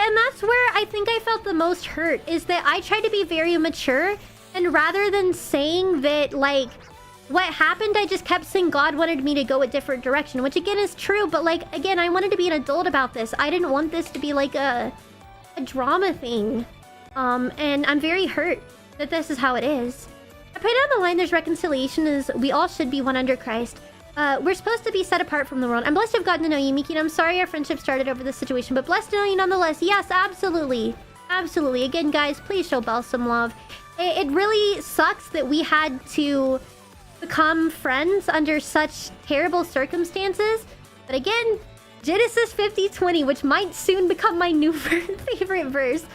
and that's where I think I felt the most hurt, is that I tried to be very mature, and rather than saying that, like, what happened, I just kept saying God wanted me to go a different direction, which again is true, but like, again, I wanted to be an adult about this. I didn't want this to be like a drama thing. And I'm very hurt that this is how it is. I pray down the line there's reconciliation, as we all should be one under Christ. We're supposed to be set apart from the world. I'm blessed to have gotten to know you, Miki, and I'm sorry our friendship started over this situation, but blessed to know you nonetheless. Yes, absolutely. Absolutely. Again, guys, please show Belle some love. It really sucks that we had to become friends under such terrible circumstances. But again, Genesis 50:20, which might soon become my new favorite verse.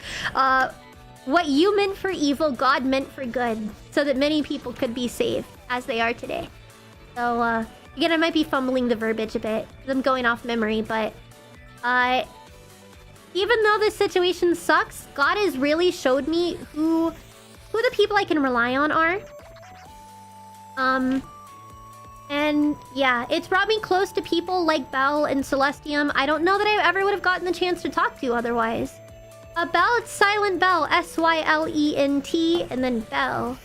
What you meant for evil, God meant for good, so that many people could be saved, as they are today. So, again, I might be fumbling the verbiage a bit, because I'm going off memory, but... even though this situation sucks, God has really showed me who the people I can rely on are. And yeah, it's brought me close to people like Belle and Celestium. I don't know that I ever would have gotten the chance to talk to otherwise. Belle, it's Silent Bell, Sylent, and then Bell.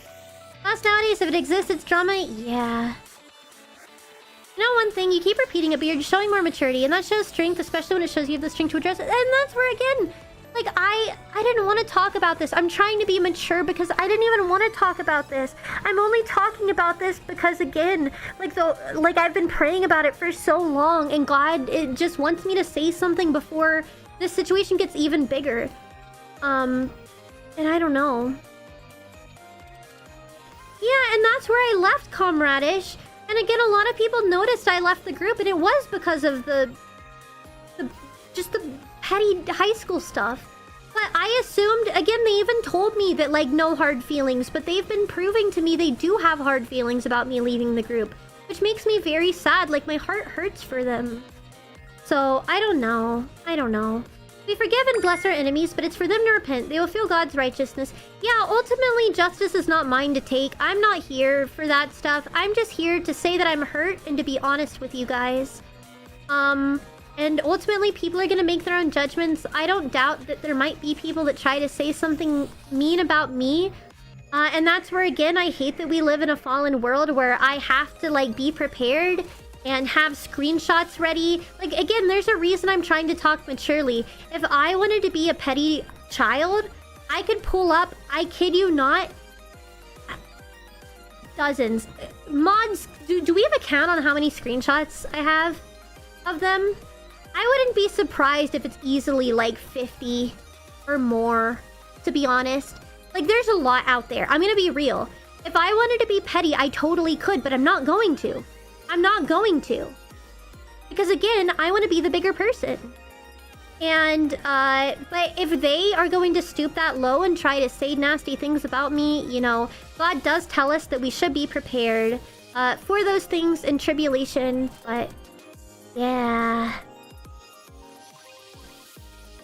Plus nowadays, if it exists, it's drama. Yeah. You know one thing, you keep repeating it, but you're showing more maturity, and that shows strength, especially when it shows you have the strength to address it. And that's where, again, like, I didn't want to talk about this. I'm trying to be mature because I didn't even want to talk about this. I'm only talking about this because, again, like I've been praying about it for so long, and God, it just wants me to say something before this situation gets even bigger. And I don't know. Yeah, and that's where I left Comradish. And again, a lot of people noticed I left the group, and it was because of the petty high school stuff. But I assumed, again, they even told me that, like, no hard feelings, but they've been proving to me they do have hard feelings about me leaving the group, which makes me very sad. Like, my heart hurts for them. So, I don't know. I don't know. We forgive and bless our enemies, but it's for them to repent. They will feel God's righteousness. Yeah, ultimately, justice is not mine to take. I'm not here for that stuff. I'm just here to say that I'm hurt and to be honest with you guys. And ultimately, people are going to make their own judgments. I don't doubt that there might be people that try to say something mean about me. And that's where, again, I hate that we live in a fallen world where I have to, like, be prepared and have screenshots ready. Like, again, there's a reason I'm trying to talk maturely. If I wanted to be a petty child, I could pull up, I kid you not, dozens. Mods, do we have a count on how many screenshots I have of them? I wouldn't be surprised if it's easily like 50 or more, to be honest. Like, there's a lot out there. I'm gonna be real. If I wanted to be petty, I totally could, but I'm not going to. I'm not going to. Because again, I want to be the bigger person. And, but if they are going to stoop that low and try to say nasty things about me, you know, God does tell us that we should be prepared for those things in tribulation, but yeah.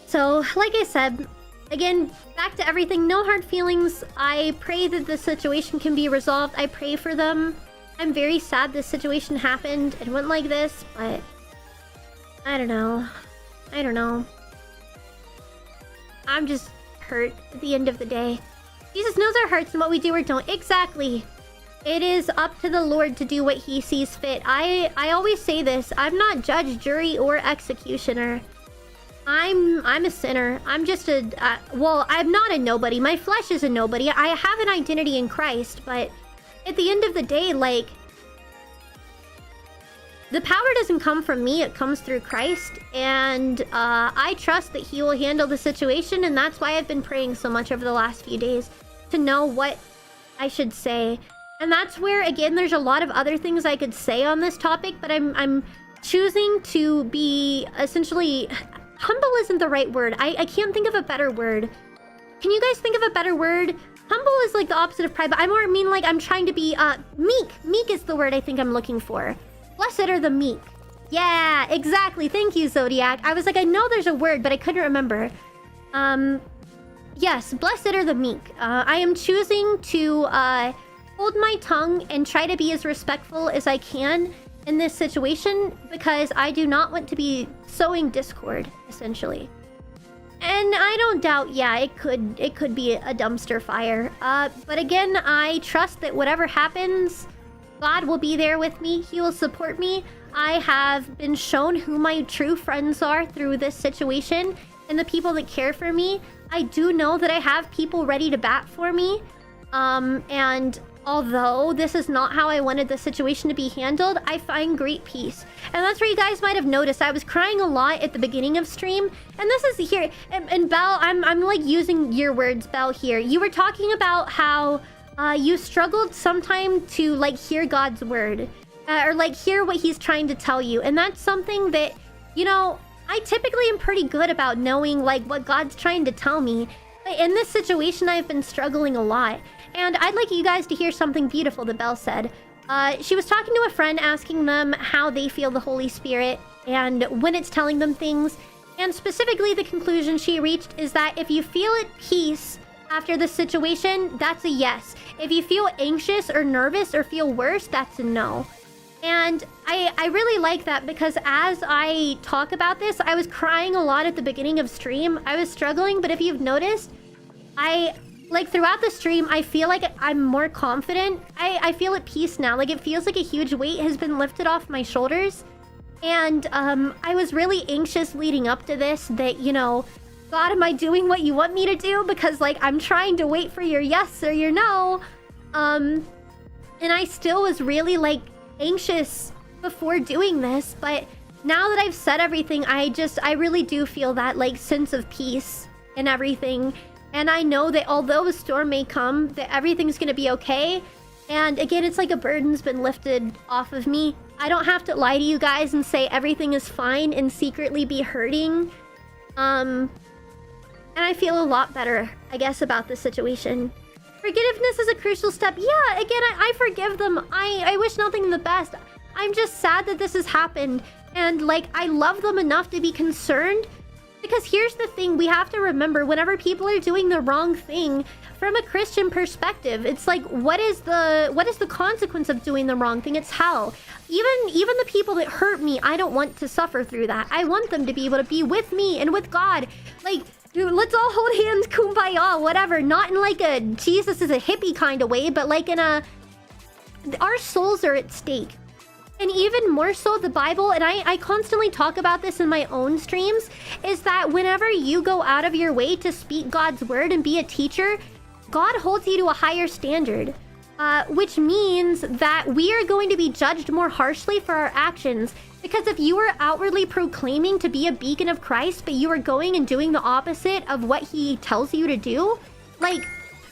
So, like I said, again, back to everything, no hard feelings. I pray that the situation can be resolved. I pray for them. I'm very sad this situation happened. It went like this, but I don't know. I don't know. I'm just hurt at the end of the day. Jesus knows our hearts and what we do or don't. Exactly. It is up to the Lord to do what he sees fit. I always say this. I'm not judge, jury, or executioner. I'm a sinner. I'm just a... well, I'm not a nobody. My flesh is a nobody. I have an identity in Christ, but... at the end of the day, like, the power doesn't come from me, it comes through Christ, and I trust that he will handle the situation, and that's why I've been praying so much over the last few days, to know what I should say. And that's where, again, there's a lot of other things I could say on this topic, but I'm choosing to be essentially... Humble isn't the right word. I can't think of a better word. Can you guys think of a better word? Humble is like the opposite of pride, but I more mean like I'm trying to be meek. Meek is the word I think I'm looking for. Blessed are the meek. Yeah, exactly. Thank you, Zodiac. I was like, I know there's a word, but I couldn't remember. Yes, blessed are the meek. I am choosing to hold my tongue and try to be as respectful as I can in this situation because I do not want to be sowing discord, essentially. And I don't doubt, yeah, it could be a dumpster fire. But again, I trust that whatever happens, God will be there with me. He will support me. I have been shown who my true friends are through this situation and the people that care for me. I do know that I have people ready to bat for me. And although this is not how I wanted the situation to be handled, I find great peace. And that's where you guys might have noticed I was crying a lot at the beginning of stream. And this is here. And Belle, I'm like using your words, Belle, here. You were talking about how you struggled sometime to like hear God's word. Or like hear what he's trying to tell you. And that's something that, you know, I typically am pretty good about knowing like what God's trying to tell me. But in this situation, I've been struggling a lot. And I'd like you guys to hear something beautiful that Belle said. She was talking to a friend asking them how they feel the Holy Spirit and when it's telling them things. And specifically the conclusion she reached is that if you feel at peace after the situation, that's a yes. If you feel anxious or nervous or feel worse, that's a no. And I really like that because as I talk about this, I was crying a lot at the beginning of stream. I was struggling, but if you've noticed, like throughout the stream, I feel like I'm more confident. I feel at peace now. Like it feels like a huge weight has been lifted off my shoulders. And I was really anxious leading up to this that, you know, God, am I doing what you want me to do? Because like I'm trying to wait for your yes or your no. And I still was really like anxious before doing this, but now that I've said everything, I really do feel that like sense of peace and everything. And I know that although a storm may come, that everything's gonna be okay. And again, it's like a burden's been lifted off of me. I don't have to lie to you guys and say everything is fine and secretly be hurting. And I feel a lot better, I guess, about this situation. Forgiveness is a crucial step. Yeah, again, I forgive them. I wish nothing the best. I'm just sad that this has happened. And, like, I love them enough to be concerned. Because here's the thing, we have to remember, whenever people are doing the wrong thing, from a Christian perspective, it's like, what is the consequence of doing the wrong thing? It's hell. Even the people that hurt me, I don't want to suffer through that. I want them to be able to be with me and with God. Like, dude, let's all hold hands, kumbaya, whatever. Not in like a Jesus is a hippie kind of way, but like in a... Our souls are at stake. And even more so, the Bible, and I constantly talk about this in my own streams, is that whenever you go out of your way to speak God's word and be a teacher, God holds you to a higher standard. Which means that we are going to be judged more harshly for our actions. Because if you are outwardly proclaiming to be a beacon of Christ, but you are going and doing the opposite of what he tells you to do, like,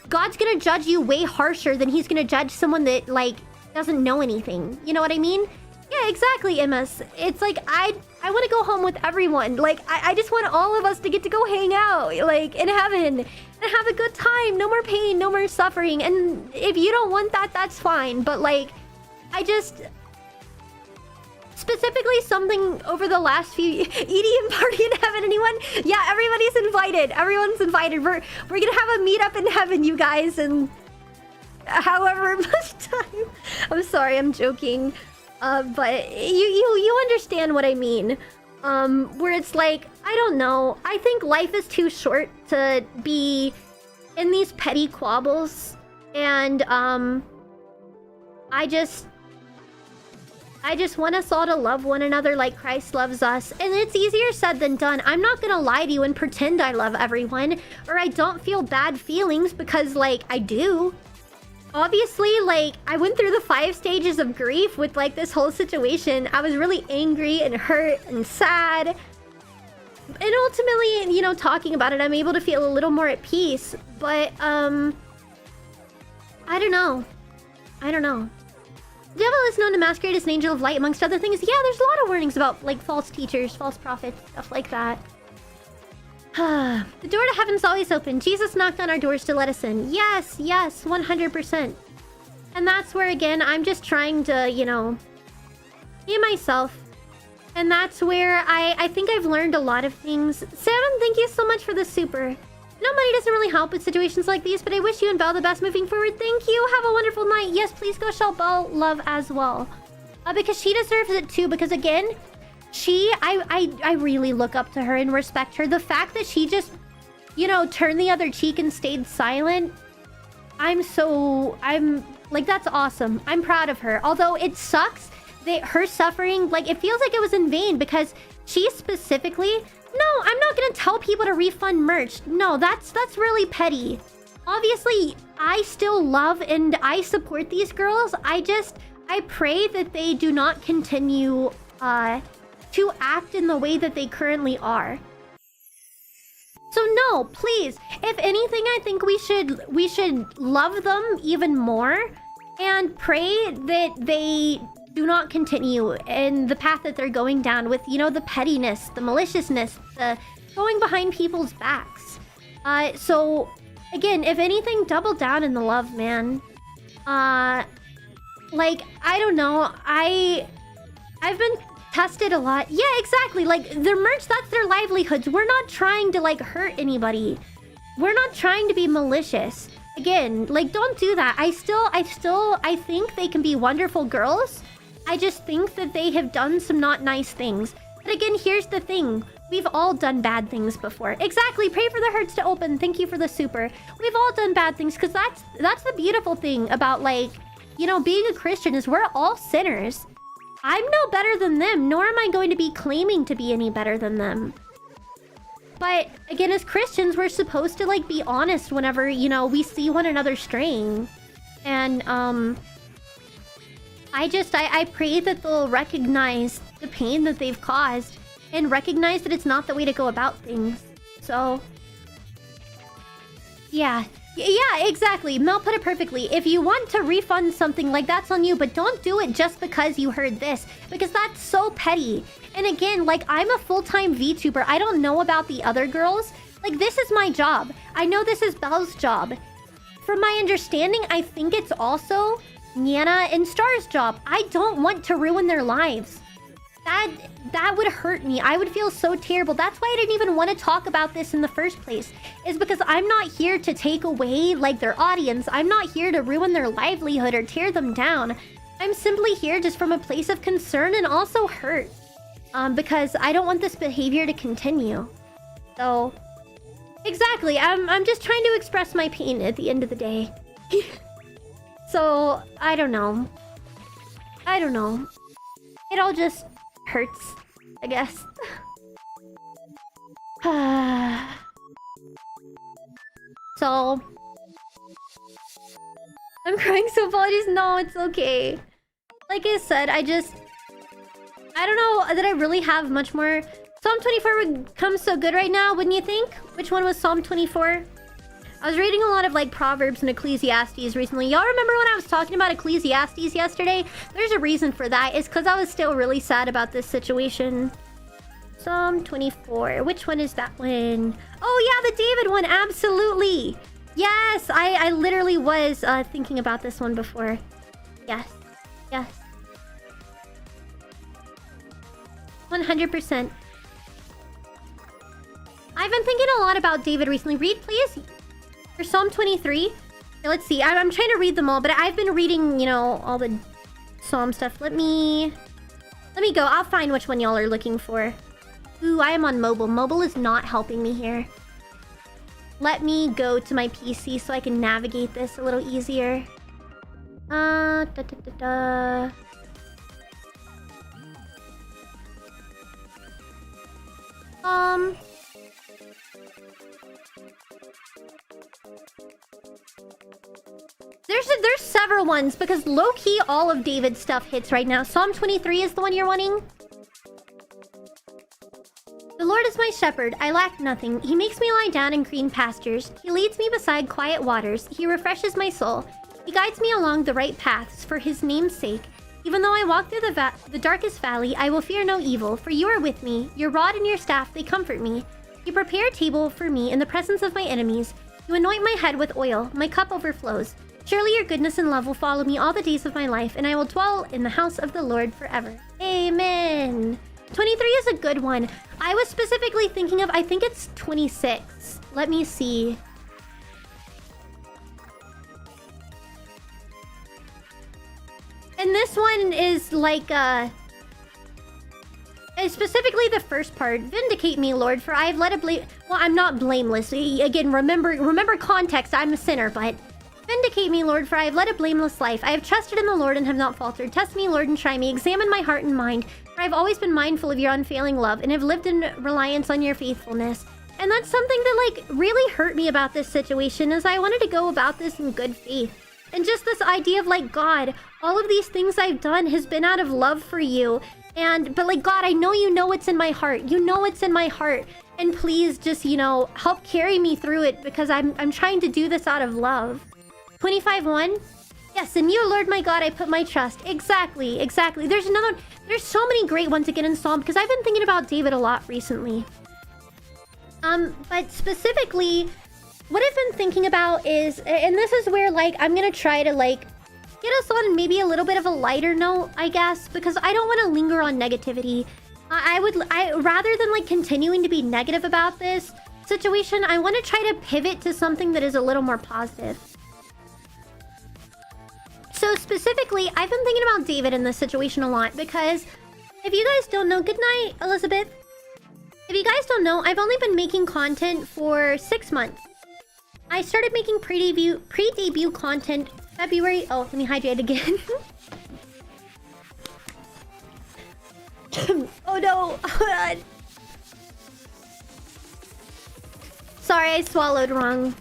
God's gonna judge you way harsher than he's gonna judge someone that, like, doesn't know anything. You know what I mean? Yeah, exactly, MS. It's like, I want to go home with everyone. Like, I just want all of us to get to go hang out, like, in heaven. And have a good time. No more pain, no more suffering. And if you don't want that, that's fine. But, like, I just... Specifically something over the last few... EDM party in heaven, anyone? Yeah, everybody's invited. Everyone's invited. We're gonna have a meetup in heaven, you guys, and... however much time. I'm sorry, I'm joking. But you understand what I mean. Where it's like, I don't know. I think life is too short to be in these petty quabbles. And, I just want us all to love one another like Christ loves us. And it's easier said than done. I'm not gonna lie to you and pretend I love everyone. Or I don't feel bad feelings because, like, I do. Obviously, like, I went through the 5 stages of grief with, like, this whole situation. I was really angry and hurt and sad. And ultimately, you know, talking about it, I'm able to feel a little more at peace. But, I don't know. The devil is known to masquerade as an angel of light, amongst other things. Yeah, there's a lot of warnings about, like, false teachers, false prophets, stuff like that. The door to heaven's always open. Jesus knocked on our doors to let us in. Yes, yes, 100%. And that's where, again, I'm just trying to, you know, be myself. And that's where I think I've learned a lot of things. Seven, thank you so much for the super. No, money doesn't really help with situations like these, but I wish you and Belle the best moving forward. Thank you. Have a wonderful night. Yes, please go show Belle love as well. Because she deserves it too. Because again, I really look up to her and respect her. The fact that she just, you know, turned the other cheek and stayed silent. I'm like, that's awesome. I'm proud of her. Although it sucks that her suffering, like, it feels like it was in vain because she specifically... No, I'm not gonna tell people to refund merch. No, that's really petty. Obviously, I still love and I support these girls. I pray that they do not continue to act in the way that they currently are. So no, please. If anything, I think we should love them even more and pray that they do not continue in the path that they're going down with, you know, the pettiness, the maliciousness, the going behind people's backs. So again, if anything, double down in the love, man. Like, I don't know, I've been tested a lot. Yeah, exactly. Like, their merch, that's their livelihoods. We're not trying to, like, hurt anybody. We're not trying to be malicious. Again, like, don't do that. I think they can be wonderful girls. I just think that they have done some not nice things. But again, here's the thing. We've all done bad things before. Exactly. Pray for the hearts to open. Thank you for the super. We've all done bad things because that's the beautiful thing about, like, you know, being a Christian is we're all sinners. I'm no better than them, nor am I going to be claiming to be any better than them. But again, as Christians, we're supposed to, like, be honest whenever, you know, we see one another straying. And, I pray that they'll recognize the pain that they've caused and recognize that it's not the way to go about things. So, yeah. Yeah, exactly. Mel put it perfectly. If you want to refund something, like, that's on you, but don't do it just because you heard this, because that's so petty. And again, like, I'm a full-time VTuber. I don't know about the other girls. Like, this is my job. I know this is Belle's job. From my understanding, I think it's also Niana and Star's job. I don't want to ruin their lives. That would hurt me. I would feel so terrible. That's why I didn't even want to talk about this in the first place. Is because I'm not here to take away, like, their audience. I'm not here to ruin their livelihood or tear them down. I'm simply here just from a place of concern and also hurt. Because I don't want this behavior to continue. So, exactly. I'm just trying to express my pain at the end of the day. So, I don't know. I don't know. It all just hurts, I guess. So, I'm crying, so apologies. No, it's okay. Like I said, I don't know that I really have much more. Psalm 24 would come so good right now, wouldn't you think? Which one was Psalm 24? I was reading a lot of, like, Proverbs and Ecclesiastes recently. Y'all remember when I was talking about Ecclesiastes yesterday? There's a reason for that. It's because I was still really sad about this situation. Psalm 24. Which one is that one? Oh, yeah, the David one. Absolutely. Yes, I literally was thinking about this one before. Yes. Yes. 100%. I've been thinking a lot about David recently. Read, please. For Psalm 23. Okay, let's see. I'm trying to read them all, but I've been reading, you know, all the Psalm stuff. Let me go. I'll find which one y'all are looking for. Ooh, I am on mobile. Mobile is not helping me here. Let me go to my PC so I can navigate this a little easier. There's several ones because low-key all of David's stuff hits right now. Psalm 23 is the one you're wanting? The Lord is my shepherd, I lack nothing. He makes me lie down in green pastures. He leads me beside quiet waters. He refreshes my soul. He guides me along the right paths for his name's sake. Even though I walk through the darkest valley, I will fear no evil, for you are with me. Your rod and your staff, they comfort me. You prepare a table for me in the presence of my enemies. You anoint my head with oil. My cup overflows. Surely your goodness and love will follow me all the days of my life, and I will dwell in the house of the Lord forever. Amen. 23 is a good one. I was specifically thinking of, I think it's 26. Let me see. And this one is like, specifically the first part. Vindicate me, Lord, for I have led a well, I'm not blameless. Again, remember context. I'm a sinner, but vindicate me, Lord, for I have led a blameless life. I have trusted in the Lord and have not faltered. Test me, Lord, and try me. Examine my heart and mind, for I have always been mindful of your unfailing love and have lived in reliance on your faithfulness. And that's something that, like, really hurt me about this situation, is I wanted to go about this in good faith. And just this idea of, like, God, all of these things I've done has been out of love for you. But like, God, I know you know what's in my heart. You know what's in my heart. And please just, you know, help carry me through it, because I'm trying to do this out of love. 25-1. Yes, in you, Lord my God, I put my trust. Exactly. There's another... There's so many great ones to get installed, because I've been thinking about David a lot recently. But specifically, what I've been thinking about is... And this is where, like, I'm gonna try to, like, get us on maybe a little bit of a lighter note, I guess, because I don't want to linger on negativity. I rather than, like, continuing to be negative about this situation, I want to try to pivot to something that is a little more positive. So specifically, I've been thinking about David in this situation a lot, because if you guys don't know, good night, Elizabeth. If you guys don't know, I've only been making content for 6 months. I started making pre-debut content February. Oh, let me hydrate again. Oh no. Sorry, I swallowed wrong.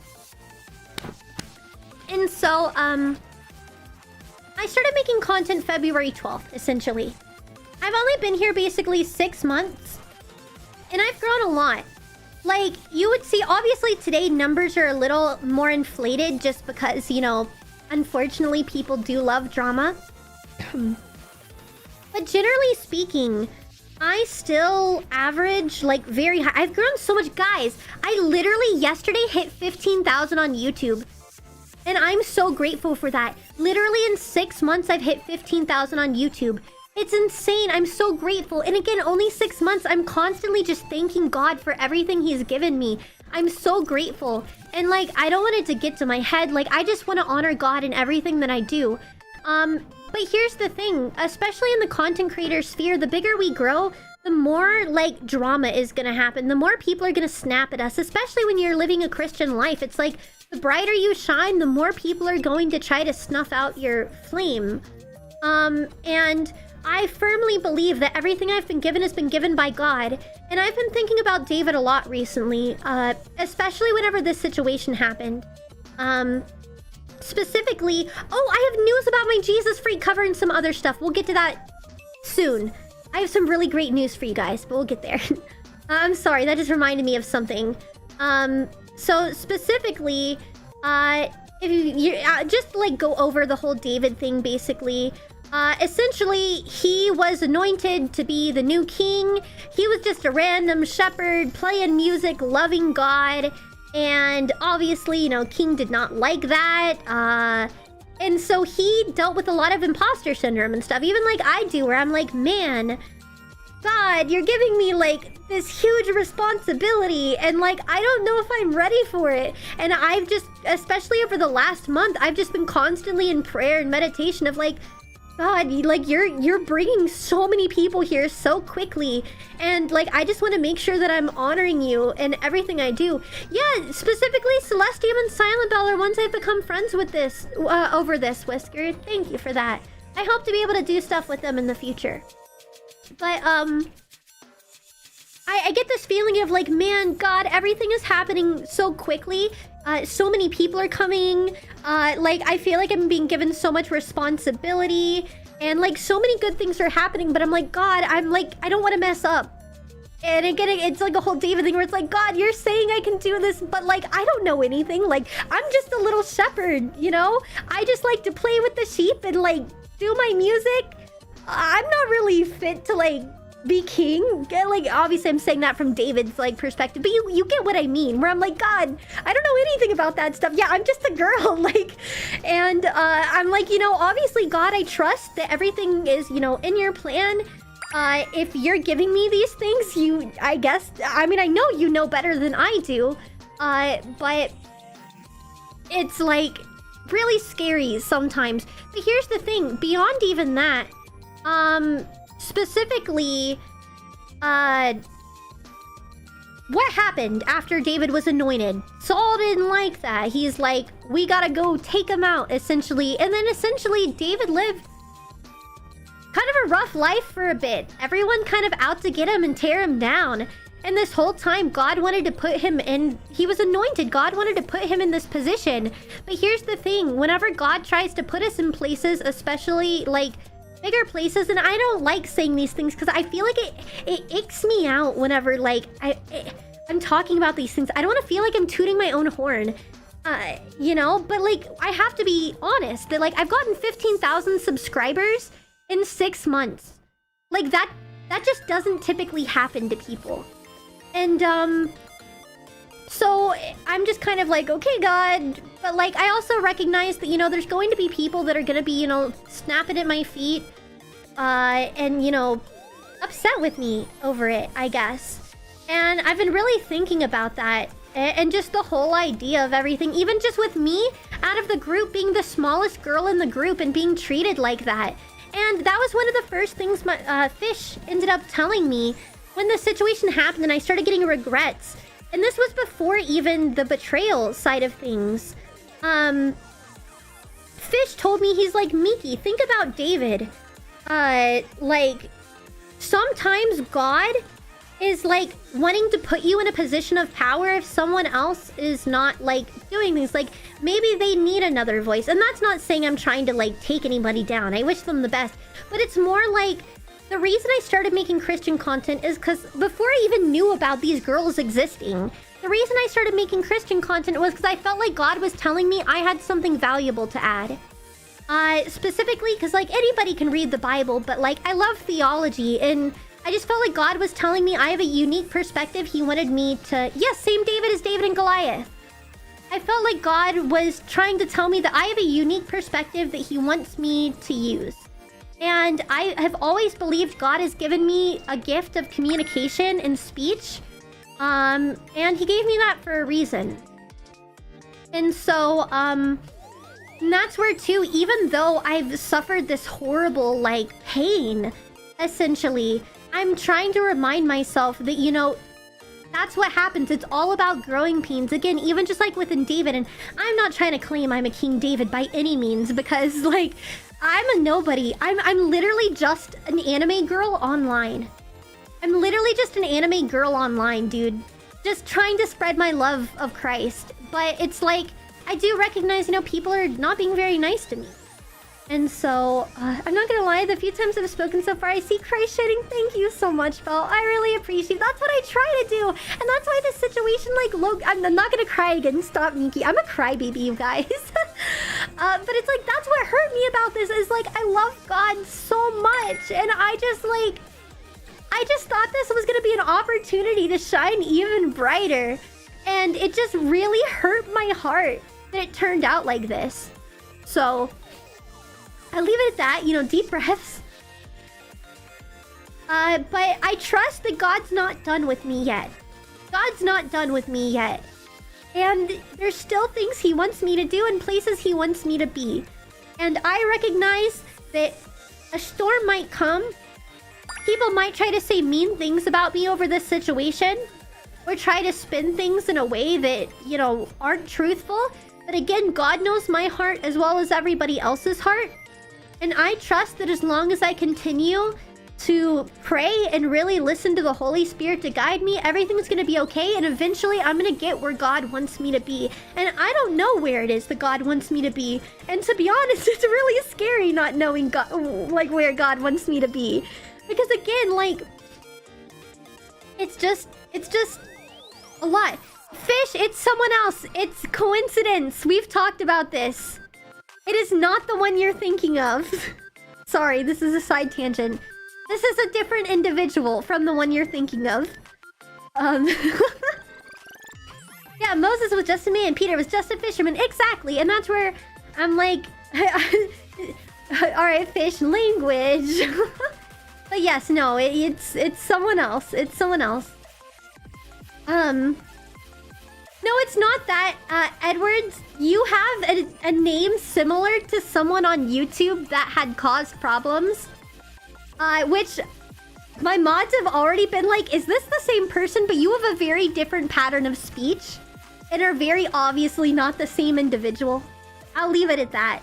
And so, I started making content February 12th, essentially. I've only been here basically 6 months, and I've grown a lot. Like, you would see, obviously today numbers are a little more inflated just because, you know, unfortunately people do love drama. But generally speaking, I still average, like, very high. I've grown so much, guys. I literally yesterday hit 15,000 on YouTube. And I'm so grateful for that. Literally in 6 months, I've hit 15,000 on YouTube. It's insane. I'm so grateful. And again, only 6 months. I'm constantly just thanking God for everything he's given me. I'm so grateful. And, like, I don't want it to get to my head. Like, I just want to honor God in everything that I do. But here's the thing. Especially in the content creator sphere, the bigger we grow, the more, like, drama is gonna happen. The more people are gonna snap at us. Especially when you're living a Christian life. It's like, the brighter you shine, the more people are going to try to snuff out your flame. And I firmly believe that everything I've been given has been given by God. And I've been thinking about David a lot recently, especially whenever this situation happened. Specifically, oh, I have news about my Jesus Freak cover and some other stuff. We'll get to that soon. I have some really great news for you guys, but we'll get there. I'm sorry, that just reminded me of something. So specifically, if you just, like, go over the whole David thing, basically. Essentially, he was anointed to be the new king. He was just a random shepherd playing music, loving God. And obviously, you know, King did not like that. And so he dealt with a lot of imposter syndrome and stuff. Even like I do, where I'm like, man, God, you're giving me, like, this huge responsibility. And, like, I don't know if I'm ready for it. And I've just, especially over the last month, I've just been constantly in prayer and meditation of, like, God, like, you're bringing so many people here so quickly. And, like, I just want to make sure that I'm honoring you in everything I do. Yeah, specifically, Celestium and Silent Bell are ones I've become friends with this, over this, Whisker. Thank you for that. I hope to be able to do stuff with them in the future. But, I get this feeling of, like, man, God, everything is happening so quickly. So many people are coming. Like, I feel like I'm being given so much responsibility. And, like, so many good things are happening. But I'm like, God, I'm like, I don't want to mess up. And again, it's like a whole David thing where it's like, God, you're saying I can do this. But, like, I don't know anything. Like, I'm just a little shepherd, you know? I just like to play with the sheep and, like, do my music. I'm not really fit to, like, be king. Like, obviously I'm saying that from David's like perspective, but you get what I mean, where I'm like, God, I don't know anything about that stuff. Yeah, I'm just a girl. Like, and I'm like, you know, obviously, God, I trust that everything is, you know, in your plan. If you're giving me these things, I guess, I mean, I know you know better than I do, but it's like really scary sometimes. But here's the thing, beyond even that, specifically, what happened after David was anointed? Saul didn't like that. He's like, we gotta go take him out, essentially. And then essentially, David lived kind of a rough life for a bit. Everyone kind of out to get him and tear him down. And this whole time, God wanted to put him in... He was anointed. God wanted to put him in this position. But here's the thing. Whenever God tries to put us in places, especially, like, bigger places, and I don't like saying these things because I feel like it icks me out whenever, like, I'm talking about these things. I don't want to feel like I'm tooting my own horn. You know? But, like, I have to be honest. That, like, I've gotten 15,000 subscribers in 6 months. Like, that just doesn't typically happen to people. And, so I'm just kind of like, okay, God. But, like, I also recognize that, you know, there's going to be people that are going to be, you know, snapping at my feet, and, you know, upset with me over it, I guess. And I've been really thinking about that. And just the whole idea of everything, even just with me out of the group being the smallest girl in the group and being treated like that. And that was one of the first things my Fish ended up telling me when the situation happened and I started getting regrets. And this was before even the betrayal side of things. Fish told me, he's like, Miki, think about David. Like, sometimes God is like wanting to put you in a position of power if someone else is not like doing things. Like, maybe they need another voice. And that's not saying I'm trying to like take anybody down. I wish them the best. But it's more like, the reason I started making Christian content is because before I even knew about these girls existing, the reason I started making Christian content was because I felt like God was telling me I had something valuable to add. Specifically because, like, anybody can read the Bible, but, like, I love theology, and I just felt like God was telling me I have a unique perspective. He wanted me to... Yes, same David as David and Goliath. I felt like God was trying to tell me that I have a unique perspective that he wants me to use. And I have always believed God has given me a gift of communication and speech. And he gave me that for a reason. And so, and that's where too, even though I've suffered this horrible, like, pain, essentially, I'm trying to remind myself that, you know, that's what happens. It's all about growing pains. Again, even just like within David, and I'm not trying to claim I'm a King David by any means, because, like, I'm a nobody. I'm literally just an anime girl online. I'm literally just an anime girl online, dude. Just trying to spread my love of Christ. But it's like, I do recognize, you know, people are not being very nice to me. And so, I'm not gonna lie, the few times I've spoken so far, I see Christ shedding. Thank you so much, Belle. I really appreciate. That's what I try to do. And that's why this situation, like, I'm not gonna cry again. Stop, Miki. I'm a crybaby, you guys. But it's like, that's what hurt me about this, is like, I love God so much. And I just thought this was gonna be an opportunity to shine even brighter. And it just really hurt my heart that it turned out like this. So... I'll leave it at that, you know, deep breaths. But I trust that God's not done with me yet. God's not done with me yet. And there's still things he wants me to do and places he wants me to be. And I recognize that a storm might come. People might try to say mean things about me over this situation. Or try to spin things in a way that, you know, aren't truthful. But again, God knows my heart as well as everybody else's heart. And I trust that as long as I continue to pray and really listen to the Holy Spirit to guide me, everything's going to be okay. And eventually I'm going to get where God wants me to be. And I don't know where it is that God wants me to be. And to be honest, it's really scary not knowing God, like, where God wants me to be. Because again, like, it's just a lot. Fish, it's someone else. It's coincidence. We've talked about this. It is not the one you're thinking of. Sorry, this is a side tangent. This is a different individual from the one you're thinking of. Yeah, Moses was just a man, Peter was just a fisherman. Exactly, and that's where I'm like... Alright, fish language. But yes, no, it's someone else. It's someone else. No, it's not that. Edwards, you have a name similar to someone on YouTube that had caused problems. Which my mods have already been like, is this the same person? But you have a very different pattern of speech. And are very obviously not the same individual. I'll leave it at that.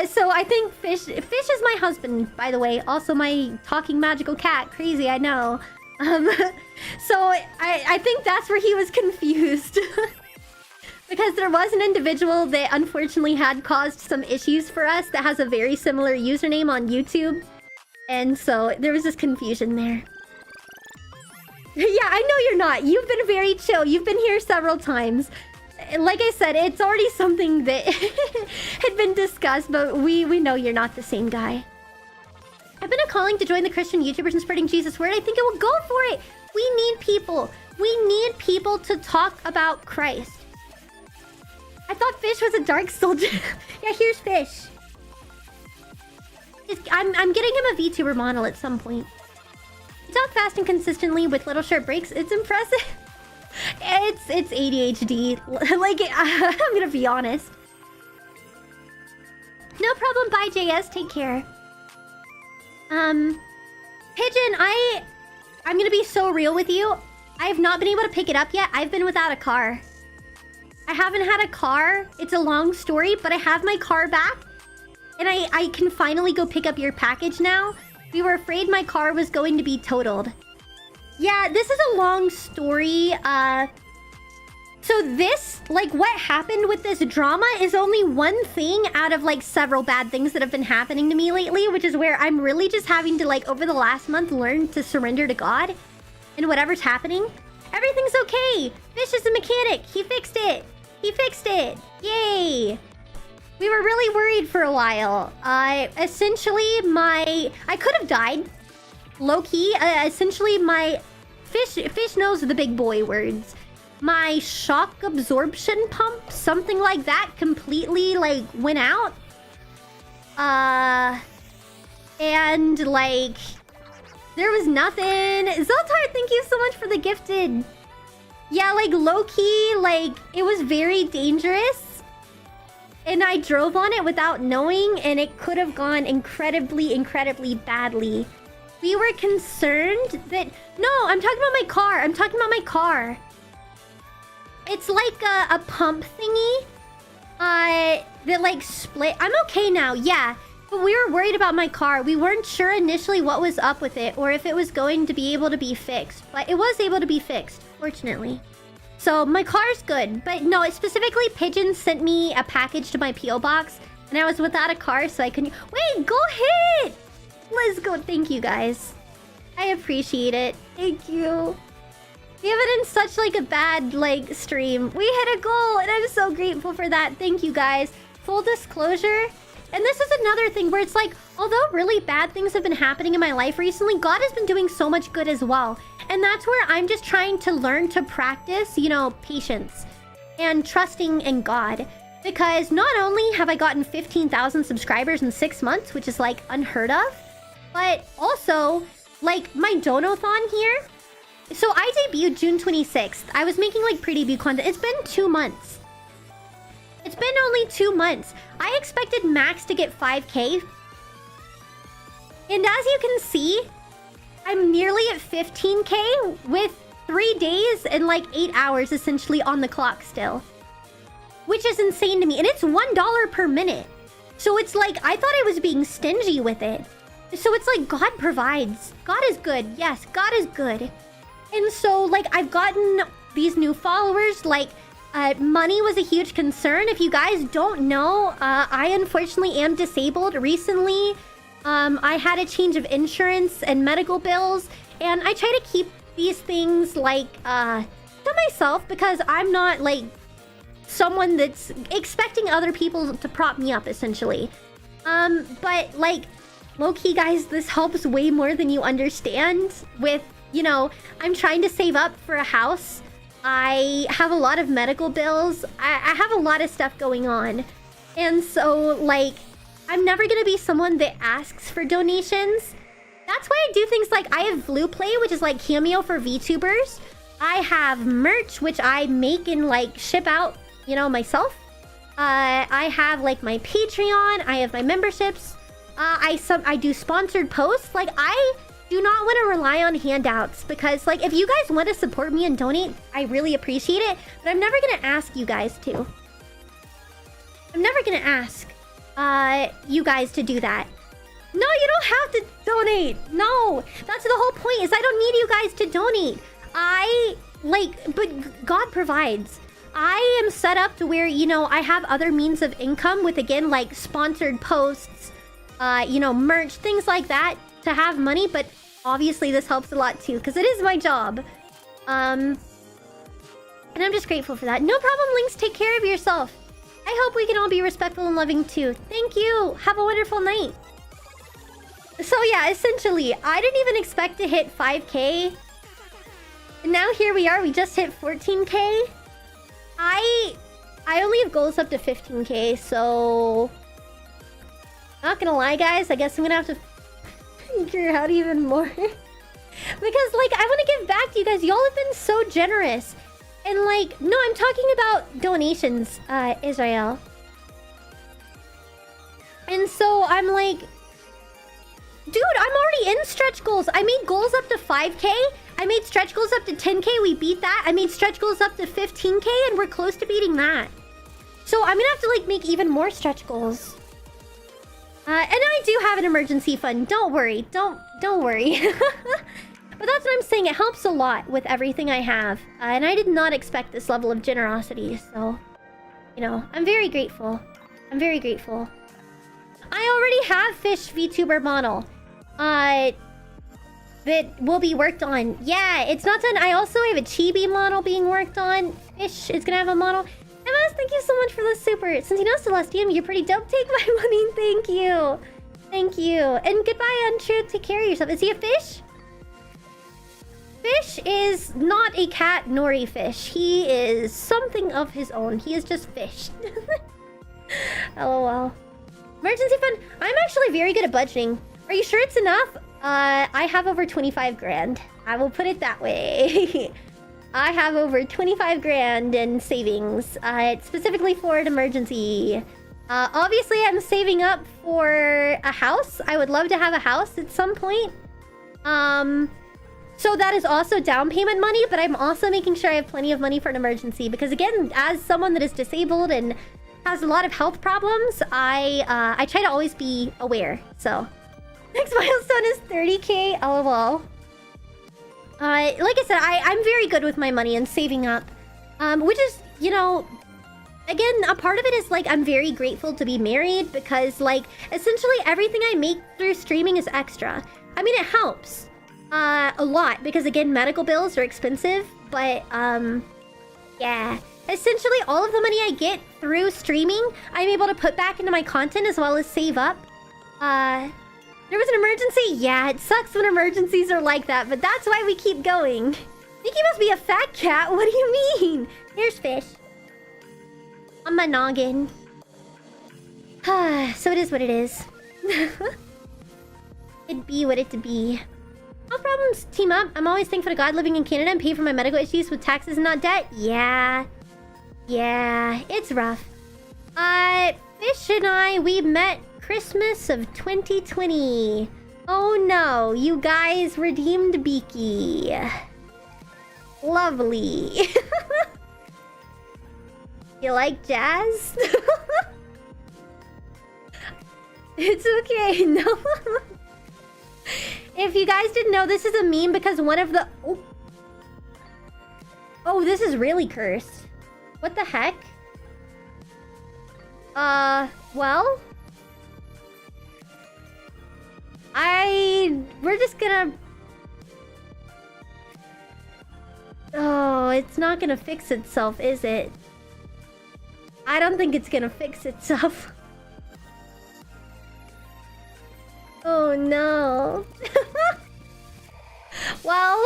So I think Fish is my husband, by the way. Also my talking magical cat. Crazy, I know. So I think that's where he was confused. Because there was an individual that unfortunately had caused some issues for us that has a very similar username on YouTube. And so there was this confusion there. Yeah, I know you're not. You've been very chill. You've been here several times. Like I said, it's already something that had been discussed, but we know you're not the same guy. I've been calling to join the Christian YouTubers and spreading Jesus' word. I think it will go for it. We need people. We need people to talk about Christ. I thought Fish was a dark soldier. Yeah, here's Fish. I'm getting him a VTuber model at some point. You talk fast and consistently with little short breaks. It's impressive. It's ADHD. Like, I'm gonna be honest. No problem. Bye, JS. Take care. Pigeon, I'm gonna be so real with you. I have not been able to pick it up yet. I've been without a car. I haven't had a car. It's a long story, but I have my car back. And I can finally go pick up your package now. We were afraid my car was going to be totaled. Yeah, this is a long story. So this, like, what happened with this drama is only one thing out of, like, several bad things that have been happening to me lately, which is where I'm really just having to, like, over the last month, learn to surrender to God and whatever's happening. Everything's okay. Fish is a mechanic. He fixed it. He fixed it. Yay. We were really worried for a while. Essentially, I could have died. Low-key. Essentially, my... Fish knows the big boy words. My shock absorption pump, something like that, completely, like, went out. And, like... There was nothing. Zoltar, thank you so much for the gifted. Yeah, like, low-key, like, it was very dangerous. And I drove on it without knowing, and it could have gone incredibly, incredibly badly. We were concerned that... No, I'm talking about my car. I'm talking about my car. It's like a pump thingy. That, like, split. I'm okay now, yeah. But we were worried about my car. We weren't sure initially what was up with it, or if it was going to be able to be fixed. But it was able to be fixed, fortunately. So my car's good. But no, specifically, Pigeon sent me a package to my P.O. box. And I was without a car, so I couldn't... Wait, go ahead! Let's go. Thank you, guys. I appreciate it. Thank you. We haven't in such, like, a bad, like, stream. We hit a goal, and I'm so grateful for that. Thank you, guys. Full disclosure. And this is another thing where it's like, although really bad things have been happening in my life recently, God has been doing so much good as well. And that's where I'm just trying to learn to practice, you know, patience and trusting in God. Because not only have I gotten 15,000 subscribers in 6 months, which is, like, unheard of, but also, like, my Donathon here. So I debuted June 26th. I was making, like, pre-debut content. It's been 2 months. It's been only 2 months. I expected max to get 5K. And as you can see, I'm nearly at 15K with 3 days and, like, 8 hours essentially on the clock still. Which is insane to me. And it's $1 per minute. So it's like, I thought I was being stingy with it. So it's like, God provides. God is good. Yes, God is good. And so, like, I've gotten these new followers. Like, money was a huge concern. If you guys don't know, I unfortunately am disabled recently. I had a change of insurance and medical bills. And I try to keep these things, like, to myself. Because I'm not, like, someone that's expecting other people to prop me up, essentially. But, like... low-key, guys, this helps way more than you understand. With, you know, I'm trying to save up for a house. I have a lot of medical bills. I have a lot of stuff going on. And so, like, I'm never gonna be someone that asks for donations. That's why I do things like, I have Blue Play, which is like Cameo for VTubers. I have merch, which I make and, like, ship out, you know, myself. I have, like, my Patreon. I have my memberships. I do sponsored posts. Like, I do not want to rely on handouts because, like, if you guys want to support me and donate, I really appreciate it. But I'm never going to ask you guys to. I'm never going to ask you guys to do that. No, you don't have to donate. No, that's the whole point, is I don't need you guys to donate. But God provides. I am set up to where, you know, I have other means of income with, again, like sponsored posts, you know, merch, things like that to have money. But obviously this helps a lot too, because it is my job. And I'm just grateful for that. No problem, Lynx. Take care of yourself. I hope we can all be respectful and loving too. Thank you. Have a wonderful night. So yeah, essentially, I didn't even expect to hit 5K. And now here we are. We just hit 14K. I only have goals up to 15K, so... Not gonna lie, guys. I guess I'm gonna have to figure out even more. Because, like, I want to give back to you guys. Y'all have been so generous. And, like, no, I'm talking about donations, Israel. And so I'm like... Dude, I'm already in stretch goals. I made goals up to 5K. I made stretch goals up to 10K. We beat that. I made stretch goals up to 15K, and we're close to beating that. So I'm gonna have to, like, make even more stretch goals. And I do have an emergency fund. Don't worry. Don't worry. But that's what I'm saying. It helps a lot with everything I have. And I did not expect this level of generosity. So, you know, I'm very grateful. I'm very grateful. I already have Fish VTuber model. That will be worked on. Yeah, it's not done. I also have a Chibi model being worked on. Fish is gonna have a model. MS, thank you so much for the super. Since you know Celestium, you're pretty dope. Take my money. Thank you. Thank you. And goodbye, Untrue. Take care of yourself. Is he a fish? Fish is not a cat nor a fish. He is something of his own. He is just fish. LOL. Emergency fund. I'm actually very good at budgeting. Are you sure it's enough? I have over 25 grand. I will put it that way. I have over 25 grand in savings. Specifically for an emergency. Obviously, I'm saving up for a house. I would love to have a house at some point. So that is also down payment money, but I'm also making sure I have plenty of money for an emergency. Because again, as someone that is disabled and has a lot of health problems, I try to always be aware. So, next milestone is 30K. LOL. Like I said, I'm very good with my money and saving up. Which is, you know, again, a part of it is, like, I'm very grateful to be married because, like, essentially everything I make through streaming is extra. I mean, it helps a lot because, again, medical bills are expensive. But, yeah. Essentially, all of the money I get through streaming, I'm able to put back into my content as well as save up. There was an emergency? Yeah, it sucks when emergencies are like that, but that's why we keep going. Miki must be a fat cat. What do you mean? Here's Fish. On my noggin. So it is what it is. It be what it to be. No problems, team up. I'm always thankful to God living in Canada and pay for my medical issues with taxes and not debt. Yeah. Yeah, it's rough. Fish and I, we met Christmas of 2020. Oh no, you guys redeemed Beaky. Lovely. You like jazz? It's okay, no. If you guys didn't know, this is a meme because one of the... Oh, this is really cursed. What the heck? Well... We're just gonna... Oh, it's not gonna fix itself, is it? I don't think it's gonna fix itself. Oh no. Well,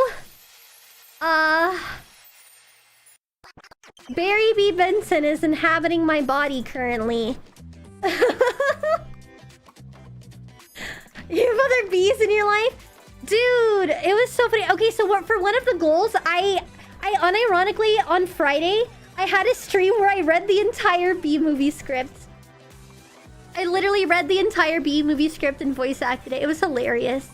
Barry B. Benson is inhabiting my body currently. You have other bees in your life? Dude, it was so funny. Okay, so for one of the goals, I unironically, on Friday, I had a stream where I read the entire B movie script. I literally read the entire B movie script and voice acted it. It was hilarious.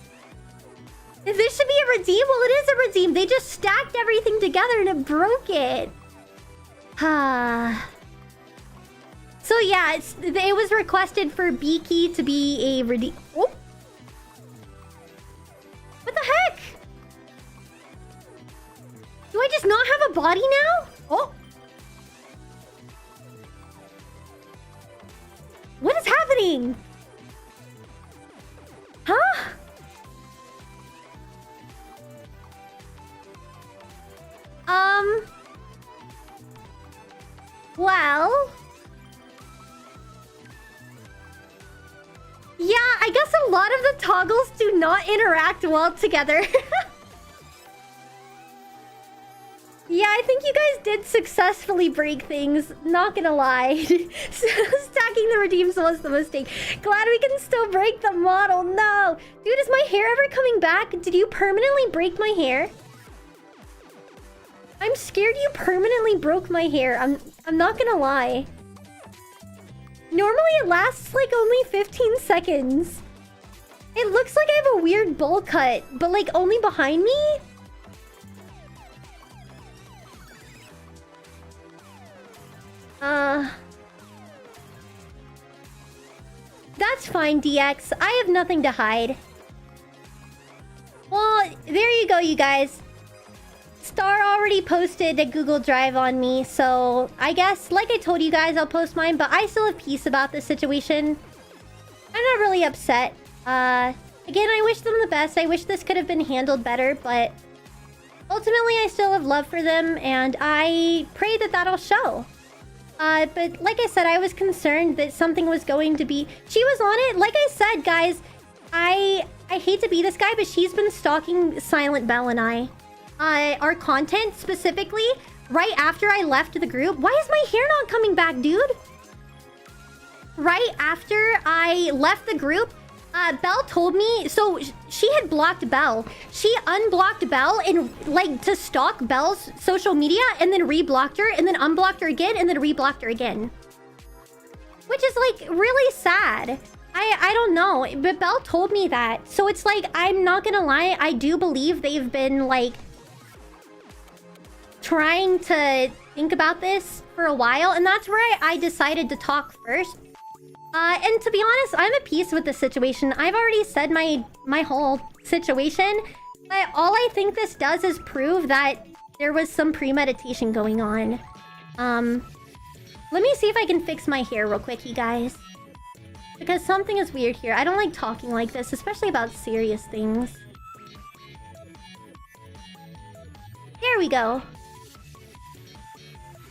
This should be a redeem? Well, it is a redeem. They just stacked everything together and it broke it. So yeah, it was requested for Miki to be a redeem. Oh. What the heck? Do I just not have a body now? Oh. What is happening? Huh? Well... Yeah, I guess a lot of the toggles do not interact well together. Yeah, I think you guys did successfully break things. Not gonna lie. Stacking the redeems was the mistake. Glad we can still break the model. No! Dude, is my hair ever coming back? Did you permanently break my hair? I'm scared you permanently broke my hair. I'm not gonna lie. Normally it lasts like only 15 seconds. It looks like I have a weird bowl cut, but like only behind me? That's fine, DX. I have nothing to hide. Well, there you go, you guys. Star already posted a Google Drive on me, so I guess, like I told you guys, I'll post mine, but I still have peace about this situation. I'm not really upset. Again, I wish them the best. I wish this could have been handled better, but ultimately I still have love for them, and I pray that that'll show. But like I said, I was concerned that something was going to be... She was on it. Like I said, guys, I hate to be this guy, but she's been stalking Silent Bell and I. Our content specifically, right after I left the group. Why is my hair not coming back, dude? Right after I left the group, Belle told me... So, she had blocked Belle. She unblocked Belle and, like, to stalk Belle's social media, and then reblocked her, and then unblocked her again, and then reblocked her again. Which is, like, really sad. I don't know, but Belle told me that. So it's like, I'm not gonna lie, I do believe they've been, like, trying to think about this for a while, and that's where I decided to talk first. And to be honest, I'm at peace with the situation. I've already said my whole situation, but all I think this does is prove that there was some premeditation going on. Let me see if I can fix my hair real quick, you guys. Because something is weird here. I don't like talking like this, especially about serious things. There we go.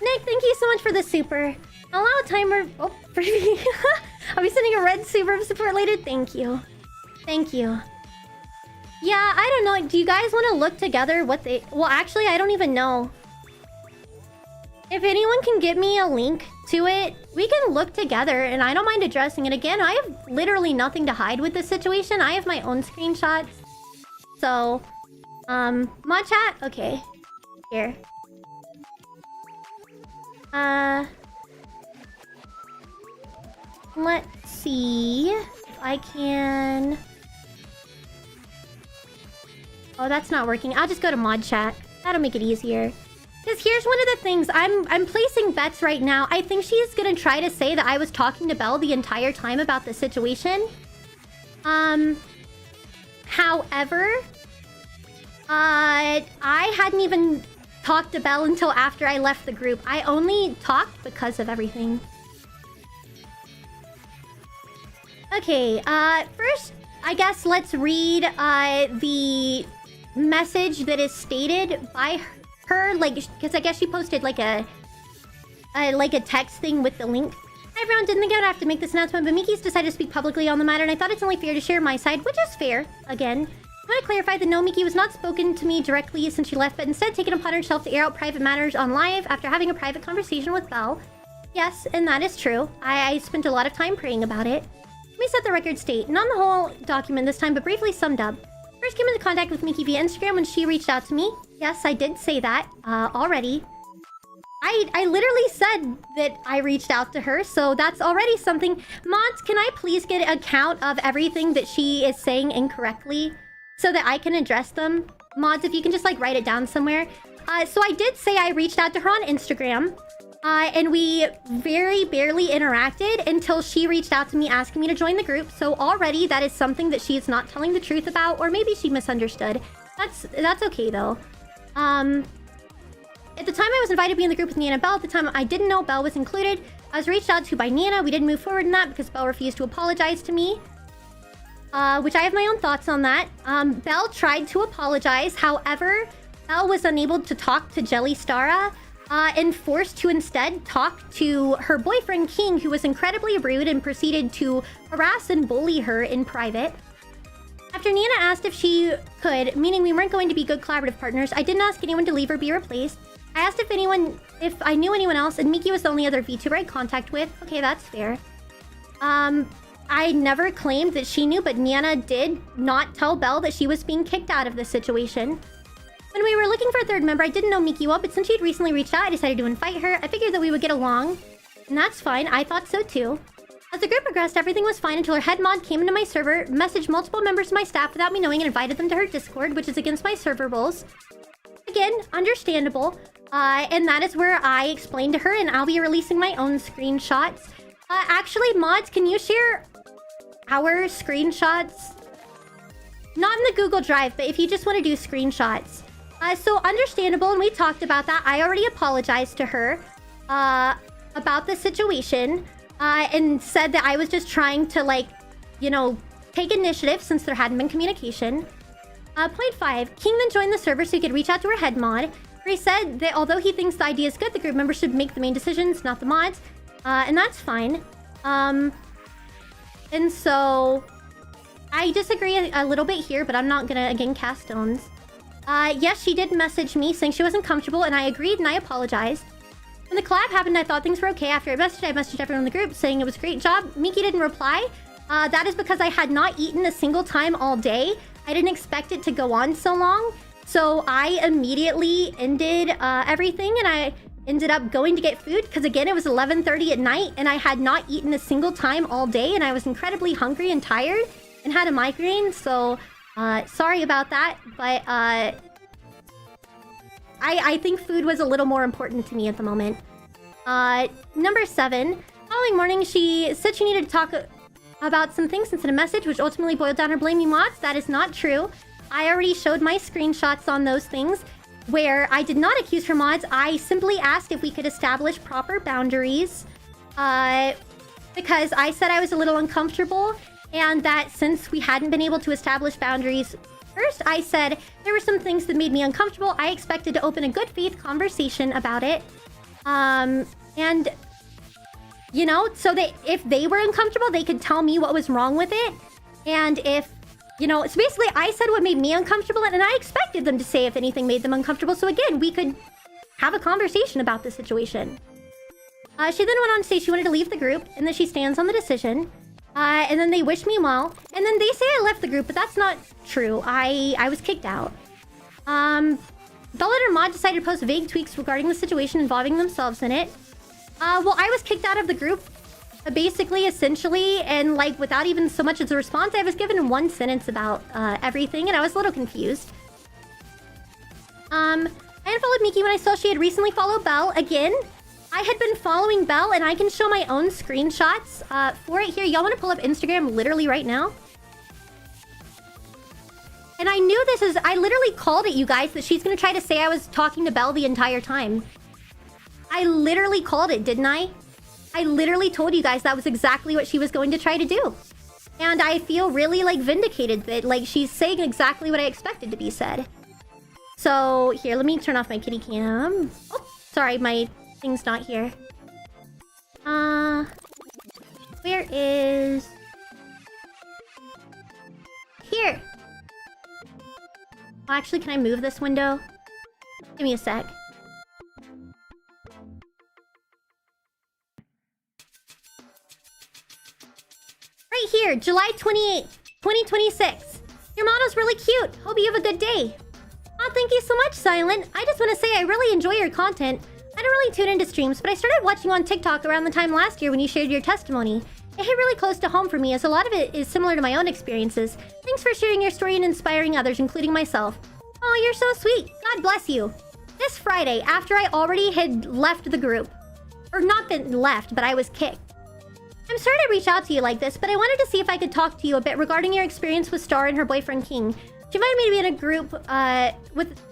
Nick, thank you so much for the super. Allow a timer... Oh, for me. I'll be sending a red super of support later. Thank you. Thank you. Yeah, I don't know. Do you guys want to look together what they... Well, actually, I don't even know. If anyone can give me a link to it, we can look together, and I don't mind addressing it again. I have literally nothing to hide with this situation. I have my own screenshots. So, mod chat? Okay. Here. Let's see if I can... Oh, that's not working. I'll just go to mod chat. That'll make it easier. Because here's one of the things. I'm placing bets right now. I think she's gonna try to say that I was talking to Belle the entire time about the situation. However, I hadn't even talked to Belle until after I left the group. I only talked because of everything. Okay, first, I guess let's read the message that is stated by her, like, because I guess she posted like a text thing with the link. Hi everyone, didn't think I would have to make this announcement, but Miki's decided to speak publicly on the matter, and I thought it's only fair to share my side, which is fair. Again, I want to clarify that no, Miki was not spoken to me directly since she left, but instead taken upon herself to air out private matters on live after having a private conversation with Belle. Yes, and that is true. I spent a lot of time praying about it. Let me set the record straight. Not the whole document this time, but briefly summed up. First came into contact with Miki via Instagram when she reached out to me. Yes, I did say that already. I literally said that I reached out to her, so that's already something. Mods, can I please get a count of everything that she is saying incorrectly so that I can address them? Mods, if you can just like write it down somewhere. So I did say I reached out to her on Instagram. And we very barely interacted until she reached out to me asking me to join the group. So already that is something that she is not telling the truth about, or maybe she misunderstood. That's okay though. At the time I was invited to be in the group with Nana Belle. At the time I didn't know Belle was included. I was reached out to by Nana. We didn't move forward in that because Belle refused to apologize to me. Which I have my own thoughts on that. Belle tried to apologize. However, Belle was unable to talk to Jelly Stara. And forced to instead talk to her boyfriend King, who was incredibly rude and proceeded to harass and bully her in private. After Nina asked if she could, meaning we weren't going to be good collaborative partners, I didn't ask anyone to leave or be replaced. I asked if I knew anyone else, and Miki was the only other VTuber I had contact with. Okay, that's fair. I never claimed that she knew, but Nana did not tell Belle that she was being kicked out of the situation. When we were looking for a third member, I didn't know Miki well, but since she'd recently reached out, I decided to invite her. I figured that we would get along. And that's fine, I thought so too. As the group progressed, everything was fine until her head mod came into my server, messaged multiple members of my staff without me knowing, and invited them to her Discord, which is against my server rules. Again, understandable. And that is where I explained to her, and I'll be releasing my own screenshots. Actually, mods, can you share our screenshots? Not in the Google Drive, but if you just want to do screenshots. So understandable, and we talked about that. I already apologized to her about the situation and said that I was just trying to, like, you know, take initiative since there hadn't been communication. Point 5. King then joined the server so he could reach out to her head mod, where he said that although he thinks the idea is good, the group members should make the main decisions, not the mods. And that's fine. And so I disagree a little bit here, but I'm not gonna, again, cast stones. Yes, she did message me saying she wasn't comfortable, and I agreed and I apologized. When the collab happened, I thought things were okay. After I messaged everyone in the group saying it was a great job. Miki didn't reply. That is because I had not eaten a single time all day. I didn't expect it to go on so long. So I immediately ended everything, and I ended up going to get food because, again, it was 11:30 at night, and I had not eaten a single time all day, and I was incredibly hungry and tired and had a migraine, so... sorry about that, but I think food was a little more important to me at the moment. Number 7. Following morning, she said she needed to talk about some things and sent a message, which ultimately boiled down her blaming mods. That is not true. I already showed my screenshots on those things, where I did not accuse her mods. I simply asked if we could establish proper boundaries, because I said I was a little uncomfortable. And that since we hadn't been able to establish boundaries first, I said there were some things that made me uncomfortable. I expected to open a good faith conversation about it. And, you know, so that if they were uncomfortable, they could tell me what was wrong with it. And if, you know, so basically I said what made me uncomfortable, and I expected them to say if anything made them uncomfortable. So again, we could have a conversation about the situation. She then went on to say she wanted to leave the group and that she stands on the decision. And then they wished me well. And then they say I left the group, but that's not true. I was kicked out. Bella and her mod decided to post vague tweaks regarding the situation involving themselves in it. Well, I was kicked out of the group, basically, essentially, and like without even so much as a response. I was given one sentence about everything, and I was a little confused. I unfollowed Miki when I saw she had recently followed Belle again. I had been following Belle, and I can show my own screenshots for it here. Y'all want to pull up Instagram literally right now? And I knew this is... I literally called it, you guys, that she's going to try to say I was talking to Belle the entire time. I literally called it, didn't I? I literally told you guys that was exactly what she was going to try to do. And I feel really, like, vindicated that, like, she's saying exactly what I expected to be said. So, here, let me turn off my kitty cam. Oh, sorry, my... thing's not here. Where is... Here! Oh, actually, can I move this window? Give me a sec. Right here, July 28th, 2026. Your model's really cute. Hope you have a good day. Oh, thank you so much, Silent. I just want to say I really enjoy your content. I don't really tune into streams, but I started watching you on TikTok around the time last year when you shared your testimony. It hit really close to home for me, as a lot of it is similar to my own experiences. Thanks for sharing your story and inspiring others, including myself. Oh, you're so sweet. God bless you. This Friday, after I already had left the group, or not been left, but I was kicked. I'm sorry to reach out to you like this, but I wanted to see if I could talk to you a bit regarding your experience with Star and her boyfriend King. She invited me to be in a group,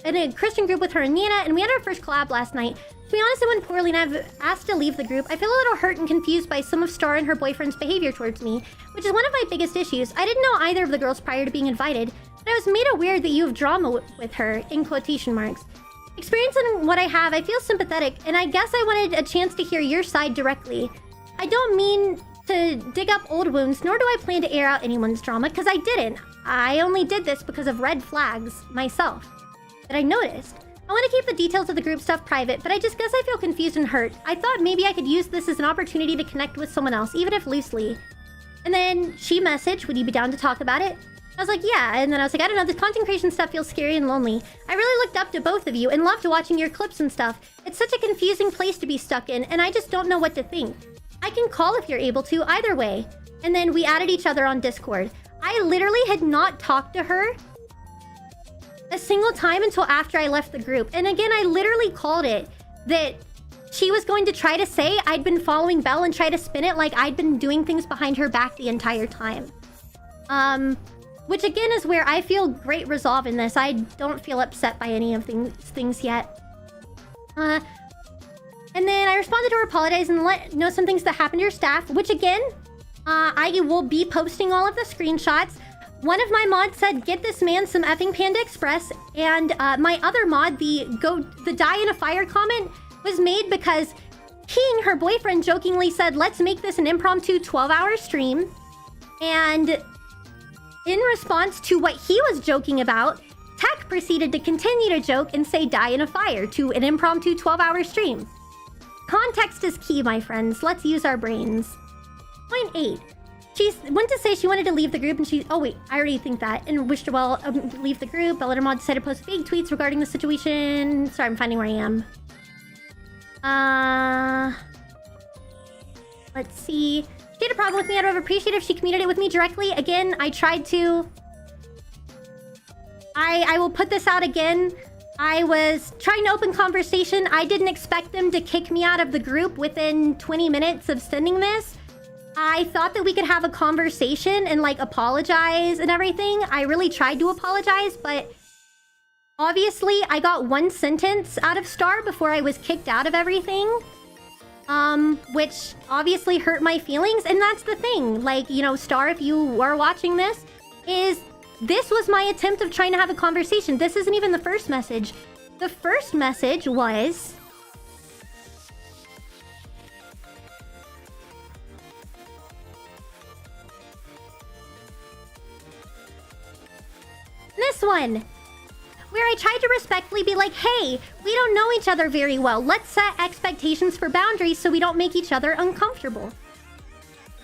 in a Christian group with her and Nina, and we had our first collab last night. To be honest, it went poorly, and I've asked to leave the group. I feel a little hurt and confused by some of Star and her boyfriend's behavior towards me, which is one of my biggest issues. I didn't know either of the girls prior to being invited, but I was made aware that you have drama with her, in quotation marks. Experiencing what I have, I feel sympathetic, and I guess I wanted a chance to hear your side directly. I don't mean to dig up old wounds, nor do I plan to air out anyone's drama, because I didn't. I only did this because of red flags myself that I noticed. I want to keep the details of the group stuff private, but I just guess I feel confused and hurt. I thought maybe I could use this as an opportunity to connect with someone else, even if loosely. And then she messaged, would you be down to talk about it? I was like, yeah. And then I was like, I don't know, this content creation stuff feels scary and lonely. I really looked up to both of you and loved watching your clips and stuff. It's such a confusing place to be stuck in, and I just don't know what to think. I can call if you're able to, either way. And then we added each other on Discord. I literally had not talked to her a single time until after I left the group. And again, I literally called it that she was going to try to say I'd been following Belle and try to spin it like I'd been doing things behind her back the entire time. Which again is where I feel great resolve in this. I don't feel upset by any of these things yet. And then I responded to her, apologize, and let know some things that happened to your staff, which again, I will be posting all of the screenshots. One of my mods said, get this man some effing Panda Express, and my other mod, the die in a fire comment, was made because King, her boyfriend, jokingly said, let's make this an impromptu 12-hour stream. And in response to what he was joking about, Tech proceeded to continue to joke and say die in a fire to an impromptu 12-hour stream. Context is key, my friends. Let's use our brains. Point 8. She went to say she wanted to leave the group, and she... Oh, wait. I already think that. And wished to leave the group. Bella Mod decided to post fake tweets regarding the situation. Sorry, I'm finding where I am. Let's see. She had a problem with me. I'd have appreciated if she communicated with me directly. Again, I tried to... I will put this out again. I was trying to open conversation. I didn't expect them to kick me out of the group within 20 minutes of sending this. I thought that we could have a conversation and, like, apologize and everything. I really tried to apologize, but obviously I got one sentence out of Star before I was kicked out of everything. Which obviously hurt my feelings, and that's the thing. Like, you know, Star, if you are watching this, this was my attempt of trying to have a conversation. This isn't even the first message. The first message was... this one, where I tried to respectfully be like, hey, we don't know each other very well. Let's set expectations for boundaries so we don't make each other uncomfortable.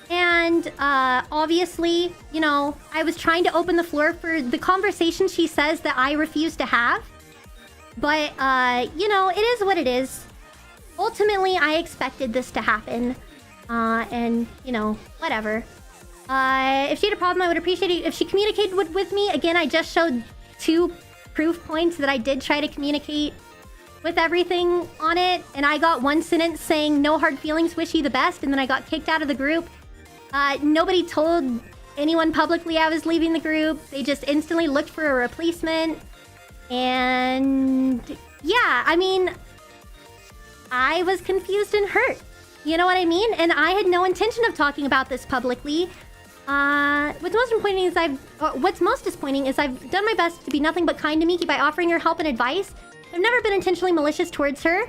And obviously, you know, I was trying to open the floor for the conversation she says that I refuse to have. But, you know, it is what it is. Ultimately, I expected this to happen. And, you know, whatever. If she had a problem, I would appreciate it if she communicated with me. Again, I just showed 2 proof points that I did try to communicate with everything on it. And I got one sentence saying, no hard feelings, wish you the best. And then I got kicked out of the group. Nobody told anyone publicly I was leaving the group. They just instantly looked for a replacement. And yeah, I mean, I was confused and hurt. You know what I mean? And I had no intention of talking about this publicly. What's most disappointing is I've done my best to be nothing but kind to Miki by offering her help and advice. I've never been intentionally malicious towards her.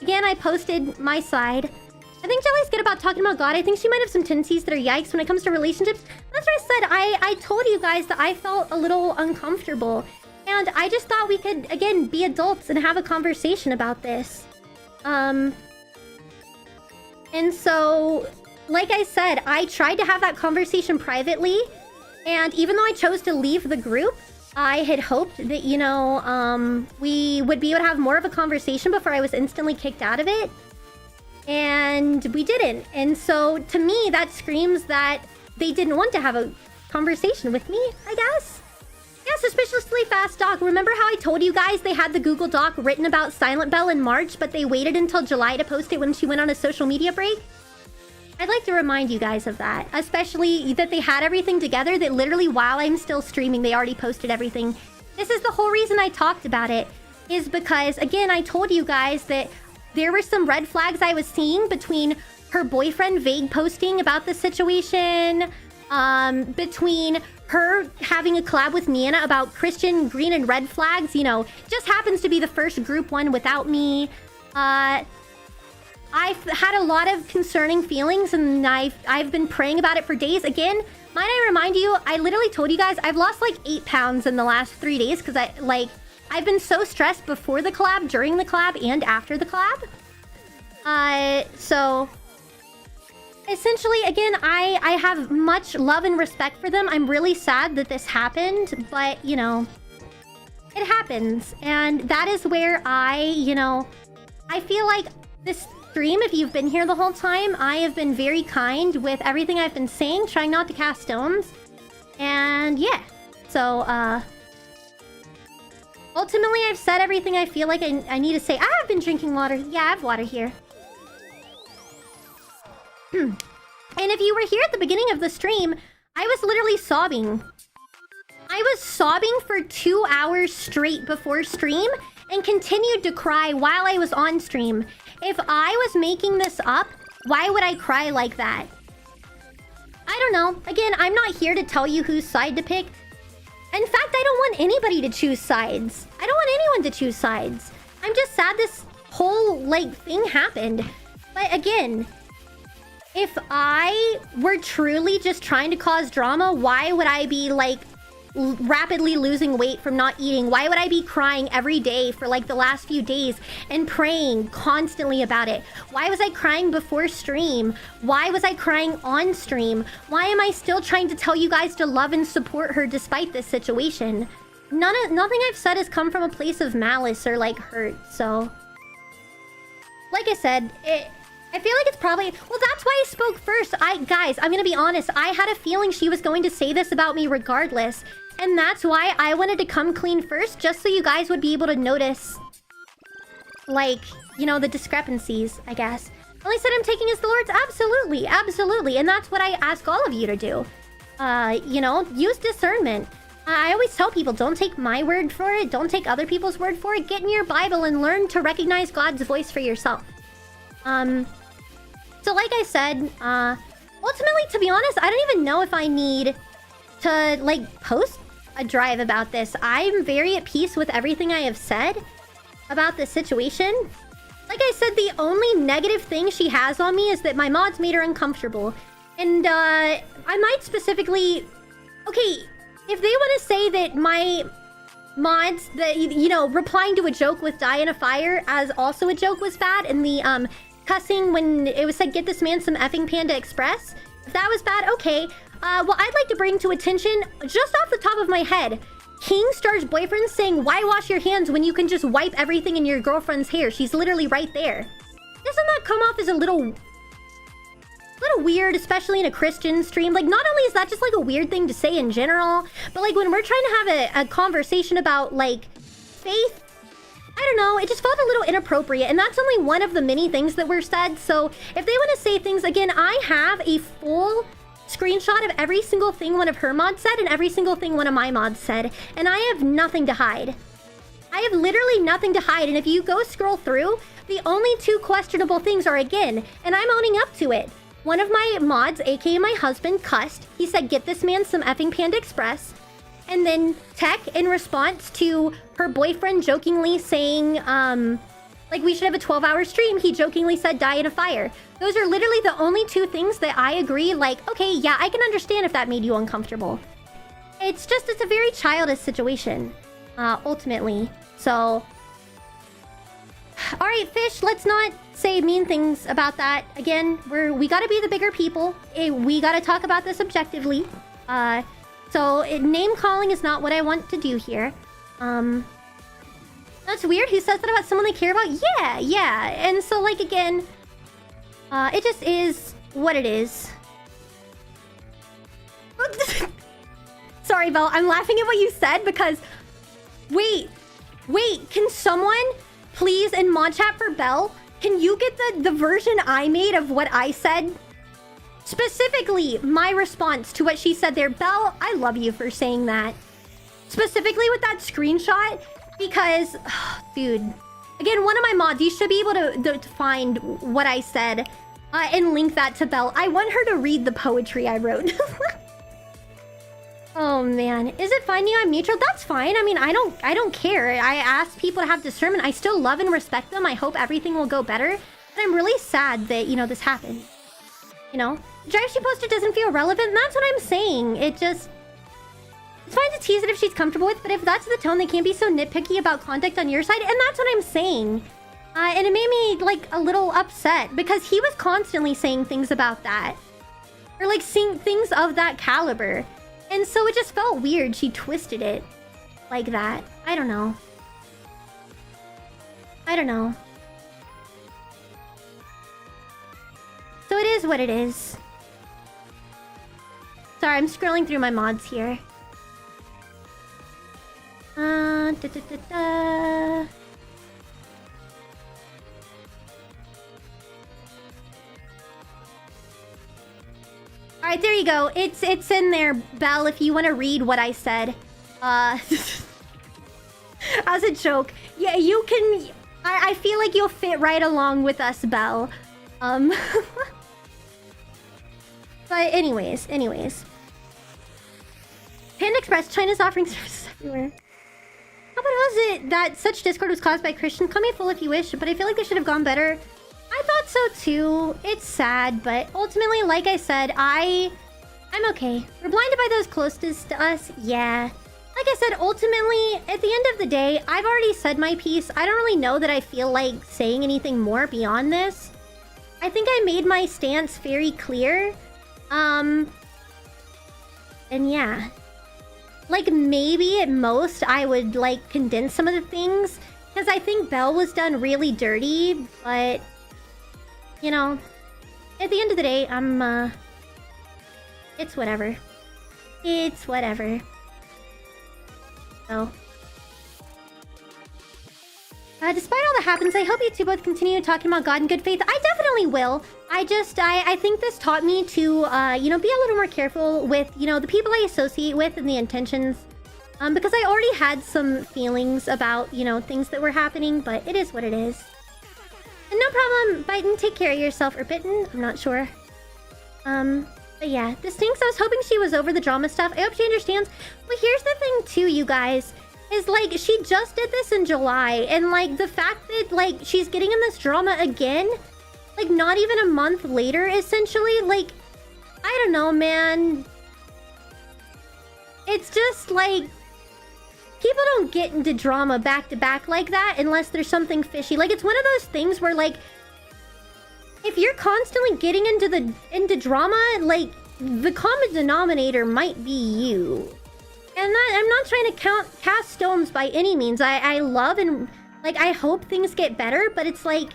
Again, I posted my side. I think Jelly's good about talking about God. I think she might have some tendencies that are yikes when it comes to relationships. That's what I said. I told you guys that I felt a little uncomfortable. And I just thought we could, again, be adults and have a conversation about this. And so, like I said, I tried to have that conversation privately. And even though I chose to leave the group, I had hoped that, you know, we would be able to have more of a conversation before I was instantly kicked out of it. And we didn't. And so, to me, that screams that they didn't want to have a conversation with me, I guess. Yeah, suspiciously fast doc. Remember how I told you guys they had the Google Doc written about Silent Bell in March, but they waited until July to post it when she went on a social media break? I'd like to remind you guys of that. Especially that they had everything together, that literally while I'm still streaming, they already posted everything. This is the whole reason I talked about it. Is because, again, I told you guys that there were some red flags I was seeing between her boyfriend vague posting about the situation, between her having a collab with Niana about Christian green and red flags, you know, just happens to be the first group one without me. I've had a lot of concerning feelings, and I've been praying about it for days. Again, might I remind you, I literally told you guys I've lost like 8 pounds in the last 3 days because I've been so stressed before the collab, during the collab, and after the collab. So essentially, again, I have much love and respect for them. I'm really sad that this happened, but, you know, it happens. And that is where you know, I feel like this stream, if you've been here the whole time, I have been very kind with everything I've been saying, trying not to cast stones. And yeah, so, ultimately, I've said everything I feel like I need to say. I have been drinking water. Yeah, I have water here. And if you were here at the beginning of the stream, I was literally sobbing. I was sobbing for 2 hours straight before stream and continued to cry while I was on stream. If I was making this up, why would I cry like that? I don't know. Again, I'm not here to tell you whose side to pick. In fact, I don't want anybody to choose sides. I don't want anyone to choose sides. I'm just sad this whole, like, thing happened. But again, if I were truly just trying to cause drama, why would I be, like, rapidly losing weight from not eating? Why would I be crying every day for, like, the last few days and praying constantly about it? Why was I crying before stream? Why was I crying on stream? Why am I still trying to tell you guys to love and support her despite this situation? Nothing I've said has come from a place of malice or, like, hurt, so... Like I said, I feel like it's probably... Well, that's why I spoke first. Guys, I'm gonna be honest. I had a feeling she was going to say this about me regardless. And that's why I wanted to come clean first, just so you guys would be able to notice, like, you know, the discrepancies, I guess. Ellie said I'm taking as the Lord's. Absolutely, absolutely. And that's what I ask all of you to do. You know, use discernment. I always tell people, don't take my word for it. Don't take other people's word for it. Get in your Bible and learn to recognize God's voice for yourself. So like I said, ultimately, to be honest, I don't even know if I need to, like, post a drive about this. I'm very at peace with everything I have said about this situation. Like I said, the only negative thing she has on me is that my mods made her uncomfortable. And, I might specifically... Okay, if they want to say that my mods, that, you know, replying to a joke with Die in a Fire as also a joke was bad, and the, cussing when it was said, get this man some effing Panda Express. If that was bad, okay. Well, I'd like to bring to attention, just off the top of my head, Kingstar's boyfriend saying, why wash your hands when you can just wipe everything in your girlfriend's hair? She's literally right there. Doesn't that come off as a little weird, especially in a Christian stream? Like, not only is that just, like, a weird thing to say in general, but, like, when we're trying to have a conversation about, like, faith, I don't know, it just felt a little inappropriate, and that's only one of the many things that were said. So if they want to say things, again, I have a full screenshot of every single thing one of her mods said and every single thing one of my mods said, and I have nothing to hide. I have literally nothing to hide, and if you go scroll through, the only 2 questionable things are, again, and I'm owning up to it. One of my mods, aka my husband, cussed. He said, get this man some effing Panda Express. And then Tech, in response to her boyfriend jokingly saying, Like, we should have a 12-hour stream. He jokingly said die in a fire. Those are literally the only two things that I agree, like, okay, yeah, I can understand if that made you uncomfortable. It's just, it's a very childish situation, ultimately. So, alright, Fish, let's not say mean things about that. Again, we gotta be the bigger people. We gotta talk about this objectively. So, name calling is not what I want to do here. That's weird. He says that about someone they care about? Yeah. And so, like, again, it just is what it is. Sorry, Belle. I'm laughing at what you said because... Wait. Can someone, please, in mod chat for Belle, can you get the version I made of what I said? Specifically, my response to what she said there. Belle, I love you for saying that. Specifically with that screenshot. Because, dude, again, one of my mods, you should be able to find what I said and link that to Belle. I want her to read the poetry I wrote. Oh, man. Is it fine I'm neutral? That's fine. I mean, I don't care. I ask people to have discernment. I still love and respect them. I hope everything will go better. But I'm really sad that, you know, this happened. You know? The drive she posted doesn't feel relevant. And that's what I'm saying. It just... It's fine to tease it if she's comfortable with, but if that's the tone, they can't be so nitpicky about contact on your side. And that's what I'm saying. And it made me, like, a little upset. Because he was constantly saying things about that. Or, like, saying things of that caliber. And so it just felt weird. She twisted it like that. I don't know. So it is what it is. Sorry, I'm scrolling through my mods here. Alright, there you go. It's in there, Belle, if you want to read what I said. As a joke. Yeah, you can... I feel like you'll fit right along with us, Belle. But anyways. Panda Express, China's offering services everywhere. How bad was it that such discord was caused by Christian? Call me a fool if you wish, but I feel like they should have gone better. I thought so too. It's sad, but ultimately, like I said, I'm okay. We're blinded by those closest to us. Yeah. Like I said, ultimately, at the end of the day, I've already said my piece. I don't really know that I feel like saying anything more beyond this. I think I made my stance very clear. And yeah. Like, maybe at most I would, like, condense some of the things. Because I think Belle was done really dirty, but... You know, at the end of the day, it's whatever. It's whatever. So... despite all that happens, I hope you two both continue talking about God in good faith. I definitely will. I think this taught me to, you know, be a little more careful with, you know, the people I associate with and the intentions. Because I already had some feelings about, you know, things that were happening, but it is what it is. And no problem, Biden. Take care of yourself. Or Bitten, I'm not sure. But yeah, this stinks. I was hoping she was over the drama stuff. I hope she understands. But here's the thing too, you guys. Is, like, she just did this in July. And, like, the fact that, like, she's getting in this drama again, like, not even a month later, essentially, like, I don't know, man. It's just, like, people don't get into drama back-to-back like that unless there's something fishy. Like, it's one of those things where, like, if you're constantly getting into drama, like, the common denominator might be you. And I'm not trying to cast stones by any means. I love and, like, I hope things get better, but it's like...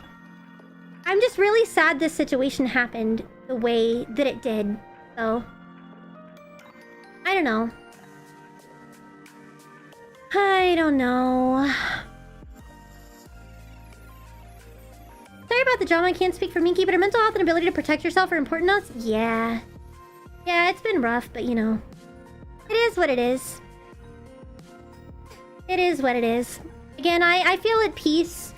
I'm just really sad this situation happened the way that it did. So... I don't know. I don't know. Sorry about the drama, I can't speak for Miki, but her mental health and ability to protect yourself are important to us? Yeah. Yeah, it's been rough, but you know... It is what it is. It is what it is. Again, I feel at peace.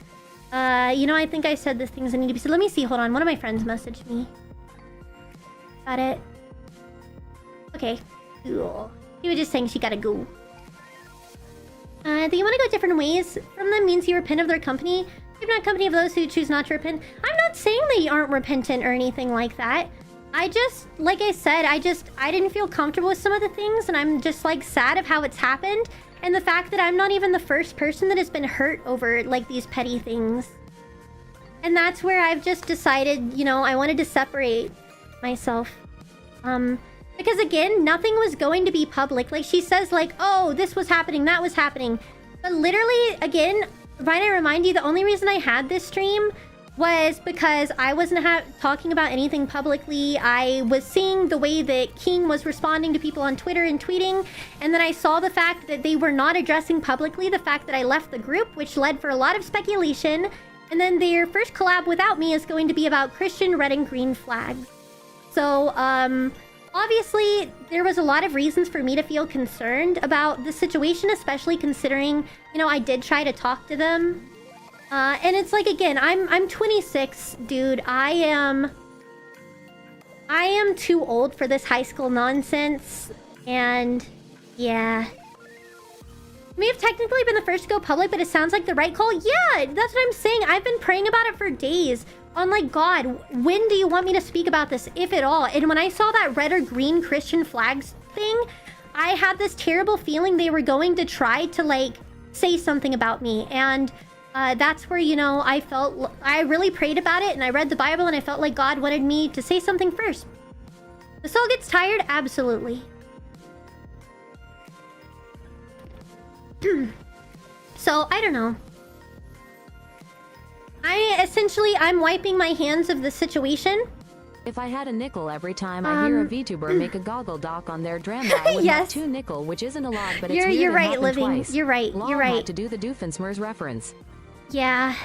You know, I think I said the things that need to be said. Let me see, hold on. One of my friends messaged me. Got it. Okay. Cool. He was just saying she gotta go. Do you want to go different ways from them means you repent of their company? Keep not company of those who choose not to repent. I'm not saying they aren't repentant or anything like that. I just, like I said, I didn't feel comfortable with some of the things, and I'm just like sad of how it's happened, and the fact that I'm not even the first person that has been hurt over like these petty things. And that's where I've just decided, you know, I wanted to separate myself. Because again, nothing was going to be public. Like she says like, oh, this was happening, that was happening. But literally, again, might I remind you, the only reason I had this stream was because I wasn't talking about anything publicly. I was seeing the way that King was responding to people on Twitter and tweeting, and then I saw the fact that they were not addressing publicly the fact that I left the group, which led for a lot of speculation. And then their first collab without me is going to be about Christian red and green flags. So, obviously, there was a lot of reasons for me to feel concerned about the situation, especially considering, you know, I did try to talk to them. And it's like, again, I'm 26, dude. I am too old for this high school nonsense. And yeah. May have technically been the first to go public, but it sounds like the right call. Yeah, that's what I'm saying. I've been praying about it for days. On like, God, when do you want me to speak about this, if at all? And when I saw that red or green Christian flags thing, I had this terrible feeling they were going to try to like say something about me. And that's where, you know, I really prayed about it, and I read the Bible, and I felt like God wanted me to say something first. The soul gets tired? Absolutely. So, I don't know. I'm wiping my hands of the situation. If I had a nickel every time I hear a VTuber make a goggle dock on their drama, I would yes. have 2 nickel, which isn't a lot, but it's weird you're and right, happened Living. twice. You're right. Long You're right. had to do the Doofenshmirtz reference. Yeah.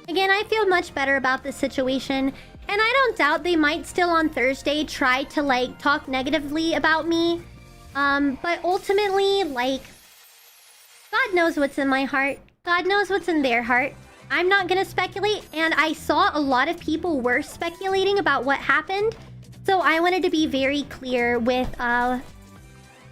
Again, I feel much better about this situation. And I don't doubt they might still on Thursday try to, like, talk negatively about me. But ultimately, like, God knows what's in my heart. God knows what's in their heart. I'm not gonna speculate, and I saw a lot of people were speculating about what happened. So I wanted to be very clear with, what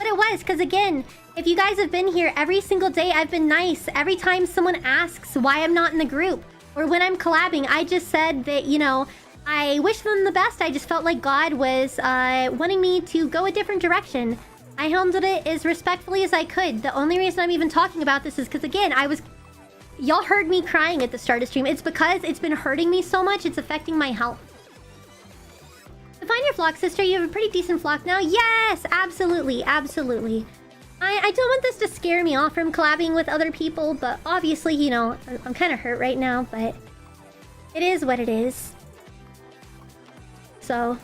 it was. Because again, if you guys have been here every single day, I've been nice. Every time someone asks why I'm not in the group, or when I'm collabing, I just said that, you know, I wish them the best. I just felt like God was wanting me to go a different direction. I handled it as respectfully as I could. The only reason I'm even talking about this is because, again, y'all heard me crying at the start of stream. It's because it's been hurting me so much, it's affecting my health. Define your flock, sister. You have a pretty decent flock now. Yes, absolutely, absolutely. I don't want this to scare me off from collabing with other people, but obviously, you know, I'm kind of hurt right now, but it is what it is. So,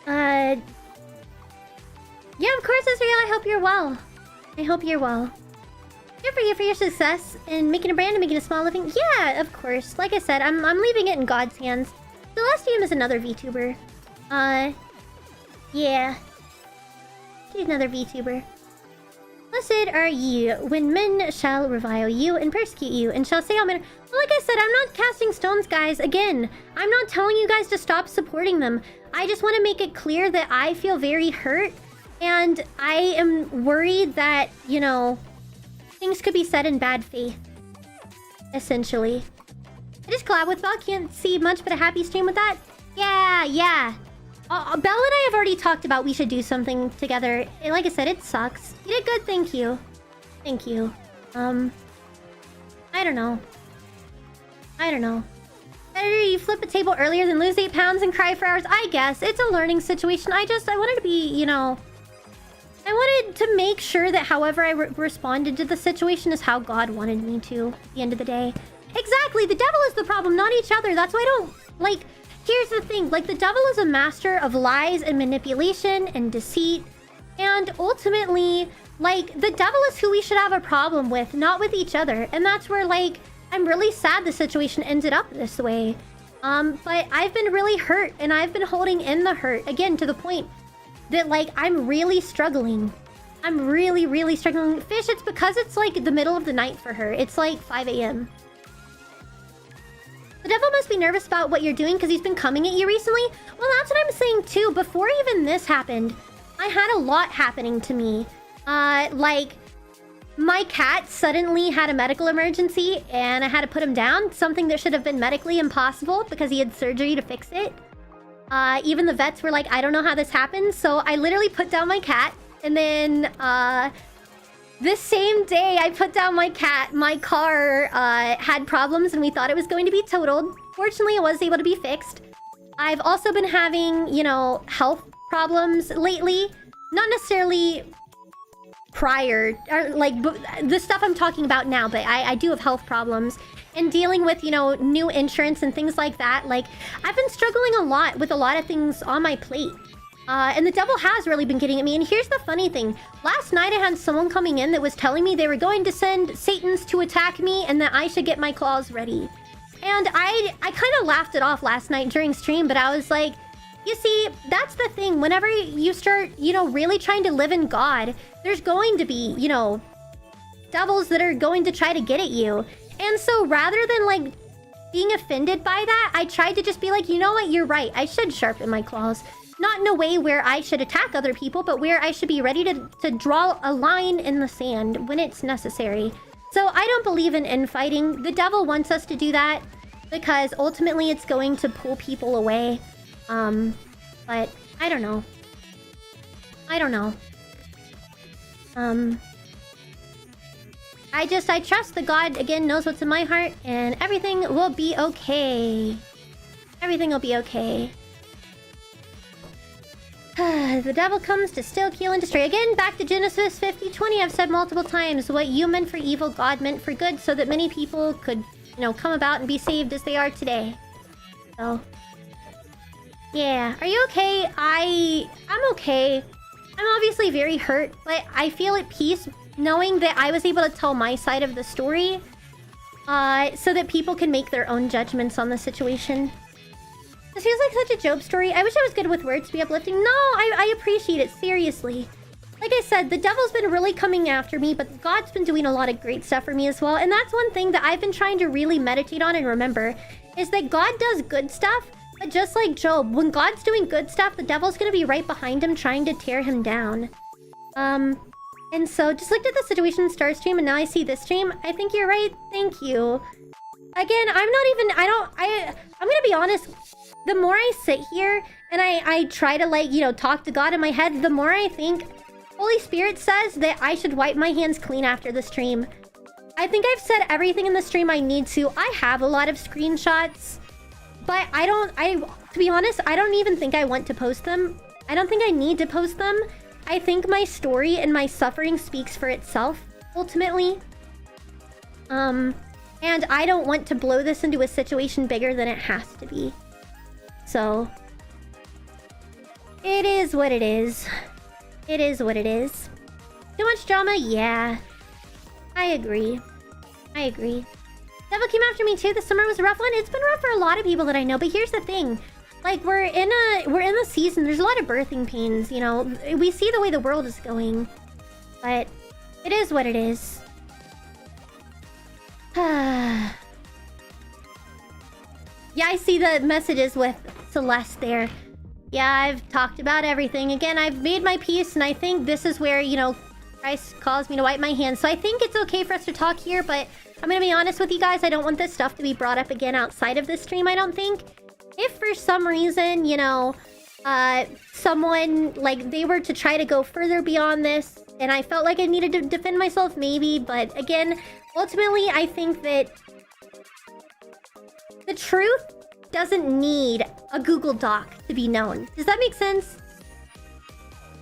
yeah, of course, Israel, I hope you're well. I hope you're well. Good for you for your success in making a brand and making a small living. Yeah, of course. Like I said, I'm leaving it in God's hands. Celestium is another VTuber. Yeah. She's another VTuber. Blessed are you when men shall revile you and persecute you and shall say all manner. Well, like I said, I'm not casting stones, guys. Again, I'm not telling you guys to stop supporting them. I just want to make it clear that I feel very hurt, and I am worried that, you know, things could be said in bad faith. Essentially. I just collab with Belle. Can't see much but a happy stream with that. Yeah. Belle and I have already talked about we should do something together. And like I said, it sucks. You did good, thank you. Thank you. I don't know. Better you flip a table earlier than lose 8 pounds and cry for hours. I guess. It's a learning situation. I wanted to be, you know... I wanted to make sure that however I responded to the situation is how God wanted me to at the end of the day. Exactly! The devil is the problem, not each other. That's why I don't... Like... Here's the thing, like, the devil is a master of lies and manipulation and deceit. And ultimately, like, the devil is who we should have a problem with, not with each other. And that's where, like, I'm really sad the situation ended up this way. But I've been really hurt, and I've been holding in the hurt, again, to the point that, like, I'm really struggling. I'm really, really struggling. Fish, it's because it's, like, the middle of the night for her. It's, like, 5 a.m. The devil must be nervous about what you're doing because he's been coming at you recently. Well, that's what I'm saying too. Before even this happened, I had a lot happening to me. Like, my cat suddenly had a medical emergency and I had to put him down. Something that should have been medically impossible because he had surgery to fix it. Even the vets were like, I don't know how this happened. So I literally put down my cat. And then, this same day I put down my cat, my car, had problems and we thought it was going to be totaled. Fortunately, it was able to be fixed. I've also been having, you know, health problems lately. Not necessarily prior, or like the stuff I'm talking about now, but I do have health problems. And dealing with, you know, new insurance and things like that. Like, I've been struggling a lot with a lot of things on my plate. And the devil has really been getting at me. And here's the funny thing. Last night I had someone coming in that was telling me they were going to send Satans to attack me and that I should get my claws ready. And I kind of laughed it off last night during stream, but I was like, you see, that's the thing. Whenever you start, you know, really trying to live in God, there's going to be, you know, devils that are going to try to get at you. And so rather than like being offended by that, I tried to just be like, you know what, you're right. I should sharpen my claws. Not in a way where I should attack other people, but where I should be ready to draw a line in the sand when it's necessary. So I don't believe in infighting. The devil wants us to do that because ultimately it's going to pull people away. But I don't know. I don't know. I trust that God, again, knows what's in my heart and everything will be okay. Everything will be okay. The devil comes to steal, kill, and destroy. Again, back to Genesis 50:20. I've said multiple times, what you meant for evil, God meant for good, so that many people could, you know, come about and be saved as they are today. So, yeah. Are you okay? I'm okay. I'm obviously very hurt, but I feel at peace knowing that I was able to tell my side of the story, so that people can make their own judgments on the situation. This feels like such a Job story. I wish I was good with words to be uplifting. No, I appreciate it, seriously. Like I said, the devil's been really coming after me, but God's been doing a lot of great stuff for me as well. And that's one thing that I've been trying to really meditate on and remember, is that God does good stuff, but just like Job, when God's doing good stuff, the devil's gonna be right behind him trying to tear him down. And so, just looked at the situation in Starstream, and now I see this stream. I think you're right. Thank you. Again, I'm gonna be honest. The more I sit here and I try to, like, you know, talk to God in my head, the more I think Holy Spirit says that I should wipe my hands clean after the stream. I think I've said everything in the stream I need to. I have a lot of screenshots, but to be honest, I don't even think I want to post them. I don't think I need to post them. I think my story and my suffering speaks for itself, ultimately. And I don't want to blow this into a situation bigger than it has to be. So, it is what it is. It is what it is. Too much drama? Yeah. I agree. I agree. Devil came after me too. The summer was a rough one. It's been rough for a lot of people that I know, but here's the thing. Like, we're in the season. There's a lot of birthing pains, you know. We see the way the world is going. But it is what it is. Yeah, I see the messages with Celeste there. Yeah, I've talked about everything. Again, I've made my peace, and I think this is where, you know, Christ calls me to wipe my hands. So I think it's okay for us to talk here, but I'm gonna be honest with you guys. I don't want this stuff to be brought up again outside of this stream, I don't think. If for some reason, you know, someone, like, they were to try to go further beyond this, and I felt like I needed to defend myself, maybe. But again, ultimately, I think that the truth doesn't need a Google Doc to be known. Does that make sense?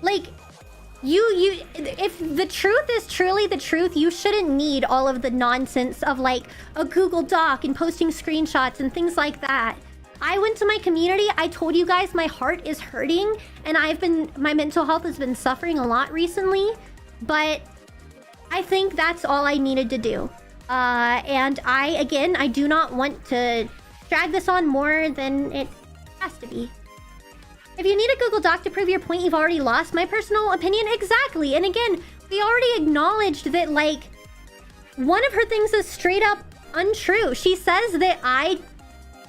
Like, if the truth is truly the truth, you shouldn't need all of the nonsense of, like, a Google Doc and posting screenshots and things like that. I went to my community. I told you guys my heart is hurting, and my mental health has been suffering a lot recently. But I think that's all I needed to do. And I do not want to drag this on more than it has to be. If you need a Google Doc to prove your point, you've already lost. My personal opinion, exactly. And again, we already acknowledged that, like, one of her things is straight up untrue. She says that I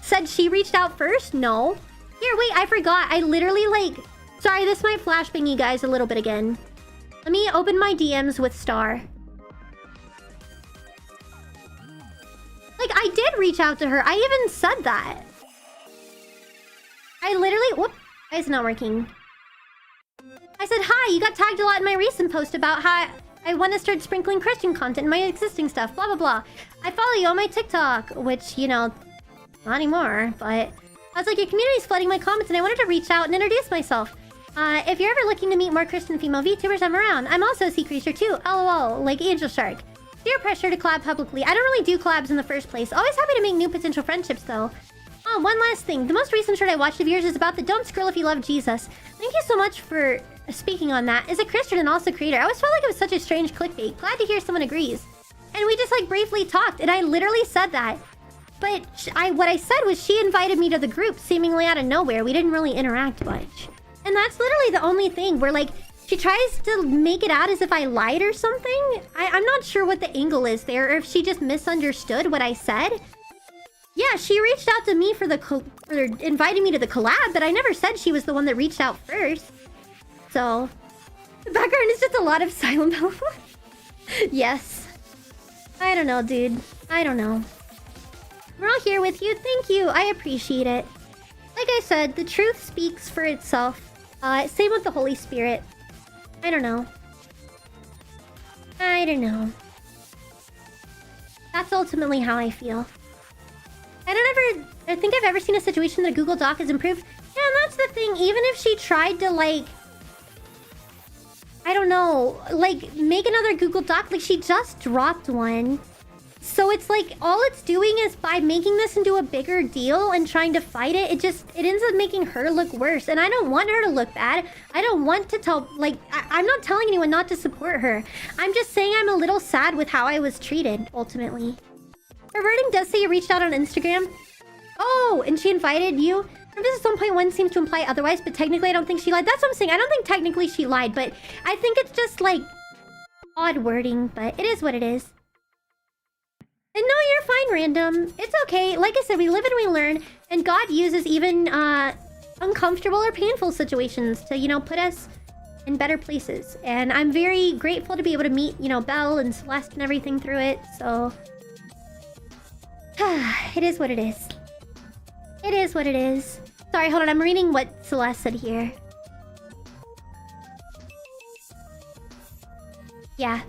said she reached out first. No. Here, wait, I forgot. I literally, like, Sorry, this might flashbang you guys a little bit again. Let me open my DMs with Star. Like, I did reach out to her. I even said that. I literally... Whoop. Why is it not working? I said, hi, you got tagged a lot in my recent post about how I want to start sprinkling Christian content in my existing stuff, blah, blah, blah. I follow you on my TikTok, which, you know, not anymore, but... I was like, your community's flooding my comments, and I wanted to reach out and introduce myself. If you're ever looking to meet more Christian female VTubers, I'm around. I'm also a sea creature too, lol, like Angel Shark. Peer pressure to collab publicly. I don't really do collabs in the first place. Always happy to make new potential friendships, though. Oh, one last thing. The most recent short I watched of yours is about the Don't Scroll If You Love Jesus. Thank you so much for speaking on that. As a Christian and also creator, I always felt like it was such a strange clickbait. Glad to hear someone agrees. And we just, like, briefly talked, and I literally said that. But what I said was she invited me to the group, seemingly out of nowhere. We didn't really interact much. And that's literally the only thing where, like, she tries to make it out as if I lied or something. I'm not sure what the angle is there, or if she just misunderstood what I said. Yeah, she reached out to me for inviting me to the collab, but I never said she was the one that reached out first. So, the background is just a lot of silent Yes. I don't know, dude. I don't know. We're all here with you. Thank you. I appreciate it. Like I said, the truth speaks for itself. Same with the Holy Spirit. I don't know. I don't know. That's ultimately how I feel. I think I've ever seen a situation that a Google Doc has improved. Yeah, and that's the thing. Even if she tried to, like... I don't know. Like, make another Google Doc. Like, she just dropped one. So it's like, all it's doing is by making this into a bigger deal and trying to fight it, it ends up making her look worse. And I don't want her to look bad. I don't want to tell, like, I'm not telling anyone not to support her. I'm just saying I'm a little sad with how I was treated, ultimately. Her wording does say you reached out on Instagram. Oh, and she invited you? This at 1.1 seems to imply otherwise, but technically I don't think she lied. That's what I'm saying. I don't think technically she lied, but I think it's just, like, odd wording, but it is what it is. And no, you're fine, Random. It's okay. Like I said, we live and we learn. And God uses even uncomfortable or painful situations to, you know, put us in better places. And I'm very grateful to be able to meet, you know, Belle and Celeste and everything through it. So, it is what it is. It is what it is. Sorry, hold on. I'm reading what Celeste said here. Yeah.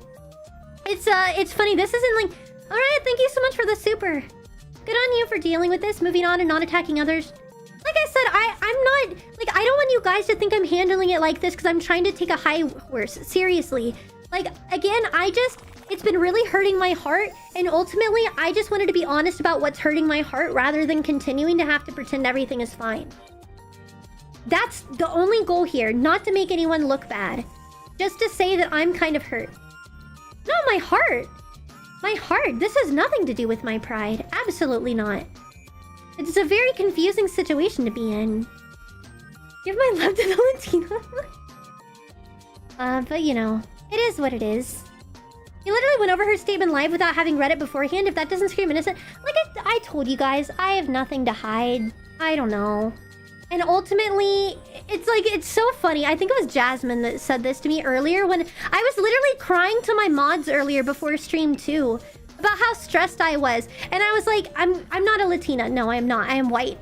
It's funny. This isn't like... Alright, thank you so much for the super. Good on you for dealing with this, moving on and not attacking others. Like I said, I'm not... Like, I don't want you guys to think I'm handling it like this because I'm trying to take a high horse. Seriously. Like, again, it's been really hurting my heart, and ultimately, I just wanted to be honest about what's hurting my heart rather than continuing to have to pretend everything is fine. That's the only goal here, not to make anyone look bad. Just to say that I'm kind of hurt. No, my heart! My heart! This has nothing to do with my pride. Absolutely not. It's a very confusing situation to be in. Give my love to Valentina. But you know, it is what it is. He literally went over her statement live without having read it beforehand. If that doesn't scream innocent... Like I told you guys, I have nothing to hide. I don't know. And ultimately, it's so funny. I think it was Jasmine that said this to me earlier when I was literally crying to my mods earlier before stream too about how stressed I was. And I was like, I'm not a Latina. No, I am not. I am white.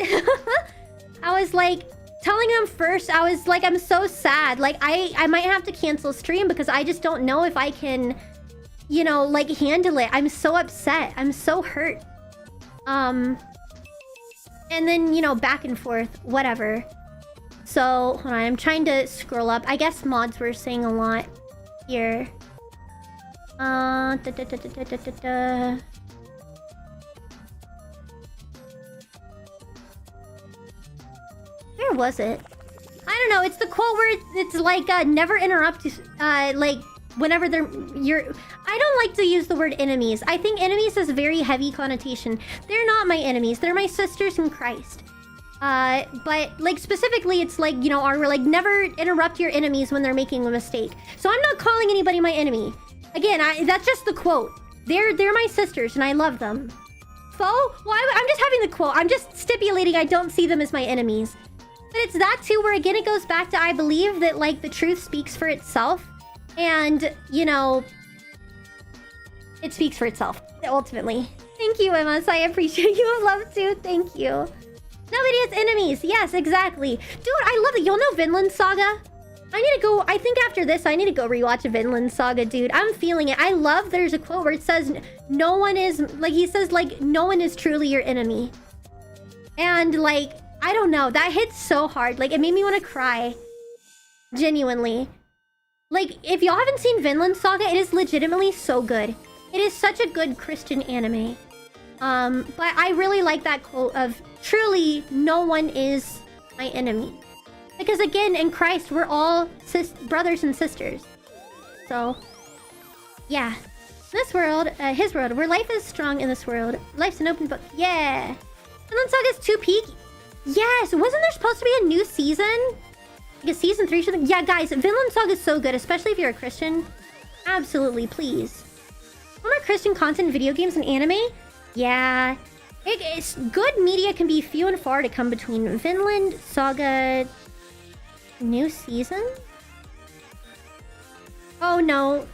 I was like, telling them first, I was like, I'm so sad. Like, I might have to cancel stream because I just don't know if I can, you know, like, handle it. I'm so upset. I'm so hurt. And then, you know, back and forth, whatever. So, hold on, I'm trying to scroll up. I guess mods were saying a lot here. Where was it? I don't know, it's the quote where it's like, never interrupt, like, whenever I don't like to use the word enemies. I think enemies has a very heavy connotation. They're not my enemies. They're my sisters in Christ. But, like, specifically, it's like, you know, we're like, never interrupt your enemies when they're making a mistake. So I'm not calling anybody my enemy. Again, that's just the quote. They're my sisters, and I love them. Foe? Well, I'm just having the quote. I'm just stipulating I don't see them as my enemies. But it's that too, where again, it goes back to, I believe that, like, the truth speaks for itself. And, you know, it speaks for itself, ultimately. Thank you, Emma. I appreciate you. Love too. Thank you. Nobody has enemies. Yes, exactly. Dude, I love it. Y'all know Vinland Saga? I need to go... I think after this, I need to go rewatch Vinland Saga, dude. I'm feeling it. I love... There's a quote where it says, no one is... Like, he says, like, no one is truly your enemy. And, like, I don't know. That hits so hard. Like, it made me want to cry. Genuinely. Like, if y'all haven't seen Vinland Saga, it is legitimately so good. It is such a good Christian anime. But I really like that quote of, truly, no one is my enemy. Because again, in Christ, we're all brothers and sisters. So, yeah. This world, his world, where life is strong in this world. Life's an open book. Yeah. Vinland Saga's 2 peak. Yes. Wasn't there supposed to be a new season? Like a season 3 or something? Yeah, guys, Vinland Saga is so good, especially if you're a Christian. Absolutely, please. More Christian content, video games, and anime? Yeah. It's good media can be few and far to come between. Vinland Saga... New season? Oh no.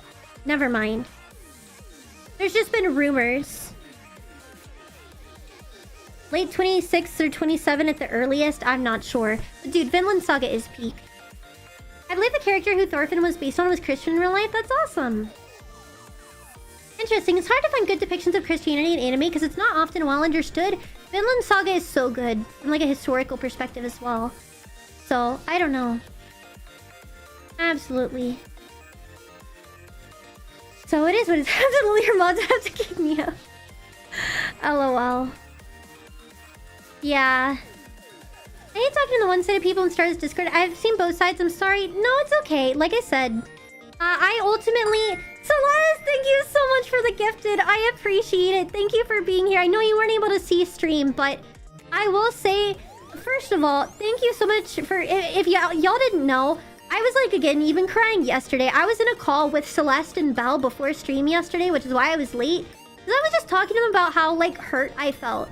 Never mind. There's just been rumors. Late 26 or 27 at the earliest, I'm not sure. But dude, Vinland Saga is peak. I believe the character who Thorfinn was based on was Christian in real life. That's awesome. Interesting. It's hard to find good depictions of Christianity in anime because it's not often well understood. Vinland Saga is so good from like a historical perspective as well. So, I don't know. Absolutely. So it is what it's absolutely your mods have to kick me out. LOL. Yeah. I hate talking to the one-sided people in Star's Discord. I've seen both sides. I'm sorry. No, it's okay. Like I said, I ultimately... Celeste, thank you so much for the gifted. I appreciate it. Thank you for being here. I know you weren't able to see stream, but I will say, first of all, thank you so much for... If y'all didn't know, I was like, again, even crying yesterday. I was in a call with Celeste and Belle before stream yesterday, which is why I was late. Because I was just talking to them about how, like, hurt I felt.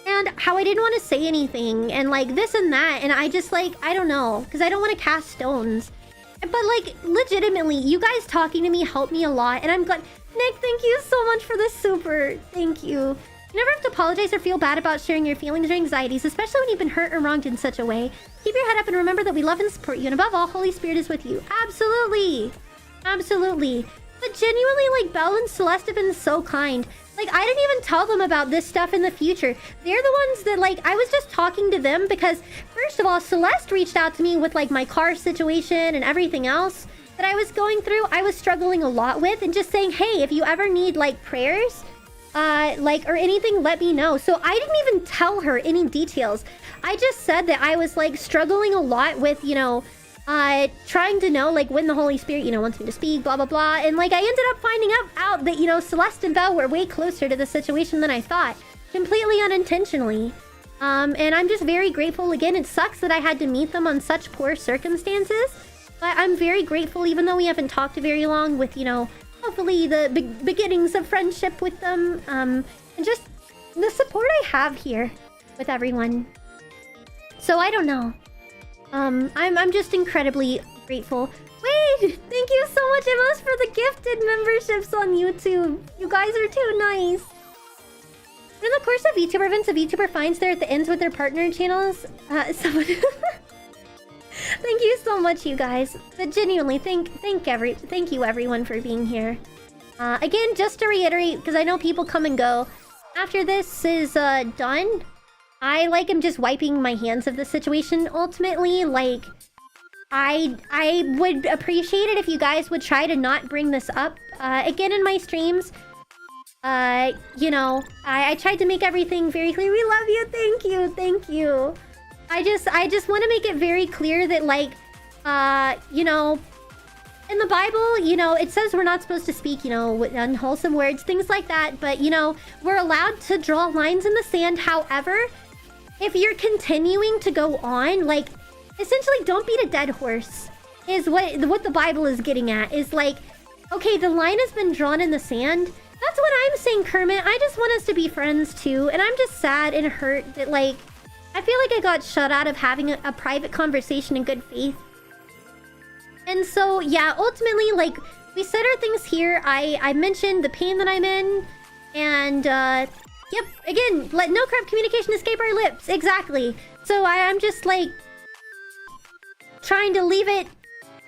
And how I didn't want to say anything. And, like, this and that. And I just, like, I don't know. Because I don't want to cast stones. But, like, legitimately, you guys talking to me helped me a lot. And I'm glad... Nick, thank you so much for the super. Thank you. You never have to apologize or feel bad about sharing your feelings or anxieties, especially when you've been hurt or wronged in such a way. Keep your head up and remember that we love and support you. And above all, Holy Spirit is with you. Absolutely. Absolutely. But genuinely, like, Belle and Celeste have been so kind. Like, I didn't even tell them about this stuff in the future. They're the ones that, like, I was just talking to them because, first of all, Celeste reached out to me with, like, my car situation and everything else that I was going through. I was struggling a lot with, and just saying, hey, if you ever need, like, prayers, like, or anything, let me know. So I didn't even tell her any details. I just said that I was, like, struggling a lot with, you know, trying to know, like, when the Holy Spirit, you know, wants me to speak, blah, blah, blah. And, like, I ended up finding out that, you know, Celeste and Belle were way closer to the situation than I thought. Completely unintentionally. And I'm just very grateful. Again, it sucks that I had to meet them on such poor circumstances. But I'm very grateful, even though we haven't talked very long, with, you know, hopefully the beginnings of friendship with them. And just the support I have here with everyone. So, I don't know. I'm just incredibly grateful. Wait, thank you so much, Emos, for the gifted memberships on YouTube. You guys are too nice. In the course of VTuber events, a VTuber finds they're at the ends with their partner channels. Someone... Thank you so much, you guys. But genuinely, thank you everyone for being here. Again, just to reiterate, because I know people come and go. After this is done, I am just wiping my hands of the situation. Ultimately, like, I would appreciate it if you guys would try to not bring this up again in my streams. You know, I tried to make everything very clear. We love you. Thank you. I just want to make it very clear that, like, you know, in the Bible, you know, it says we're not supposed to speak, you know, with unwholesome words, things like that. But, you know, we're allowed to draw lines in the sand. However, if you're continuing to go on, like, essentially don't beat a dead horse is what the Bible is getting at. Is like, okay, the line has been drawn in the sand. That's what I'm saying, Kermit. I just want us to be friends too. And I'm just sad and hurt that, like, I feel like I got shut out of having a private conversation in good faith. And so, yeah, ultimately, like, we said our things here. I mentioned the pain that I'm in. And, yep, again, let no corrupt communication escape our lips. Exactly. So I'm just, like, trying to leave it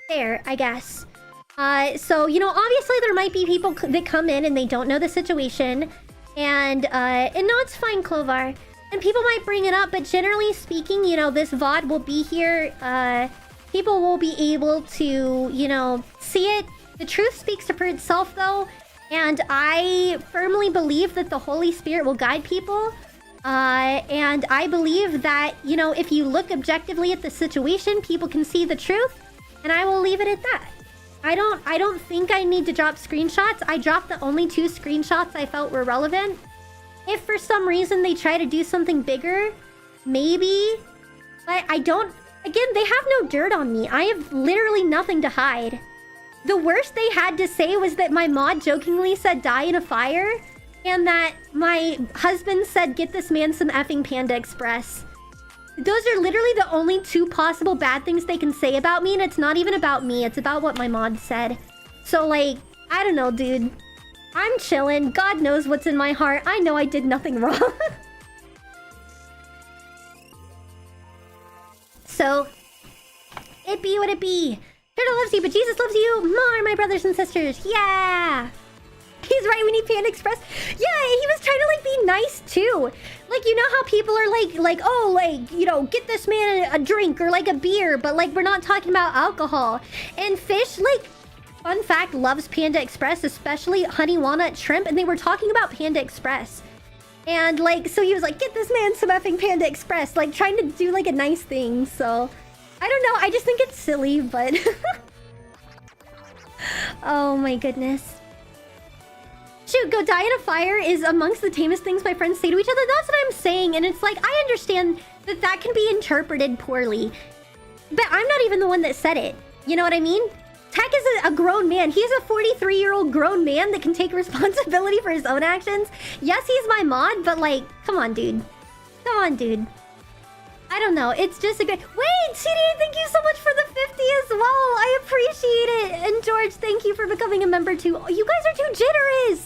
there, I guess. So, you know, obviously there might be people that come in and they don't know the situation. And no, it's fine, Clovar. And people might bring it up, but generally speaking, you know, this VOD will be here. People will be able to, you know, see it. The truth speaks for itself, though. And I firmly believe that the Holy Spirit will guide people. And I believe that, you know, if you look objectively at the situation, people can see the truth. And I will leave it at that. I don't think I need to drop screenshots. I dropped the only 2 screenshots I felt were relevant. If for some reason they try to do something bigger, maybe. But I don't... Again, they have no dirt on me. I have literally nothing to hide. The worst they had to say was that my mod jokingly said die in a fire. And that my husband said get this man some effing Panda Express. Those are literally the only 2 possible bad things they can say about me. And it's not even about me. It's about what my mod said. So like, I don't know, dude. I'm chilling. God knows what's in my heart. I know I did nothing wrong. So, it be what it be. Turtle loves you, but Jesus loves you more, my brothers and sisters. Yeah! He's right, we need Panda Express. Yeah, he was trying to, like, be nice, too. Like, you know how people are, like, oh, like, you know, get this man a drink or, like, a beer. But, like, we're not talking about alcohol. And Fish, like, fun fact, loves Panda Express, especially honey walnut shrimp. And they were talking about Panda Express. And, like, so he was like, get this man some effing Panda Express. Like, trying to do, like, a nice thing. So, I don't know. I just think it's silly, but... Oh, my goodness. Shoot, go die in a fire is amongst the tamest things my friends say to each other. That's what I'm saying. And it's like, I understand that that can be interpreted poorly. But I'm not even the one that said it. You know what I mean? Tech is a grown man. He's a 43-year-old grown man that can take responsibility for his own actions. Yes, he's my mod, but like, come on, dude. Come on, dude. I don't know. It's just a great... Wait, CDA, thank you so much for the 50 as well. I appreciate it. And George, thank you for becoming a member too. Oh, you guys are too generous.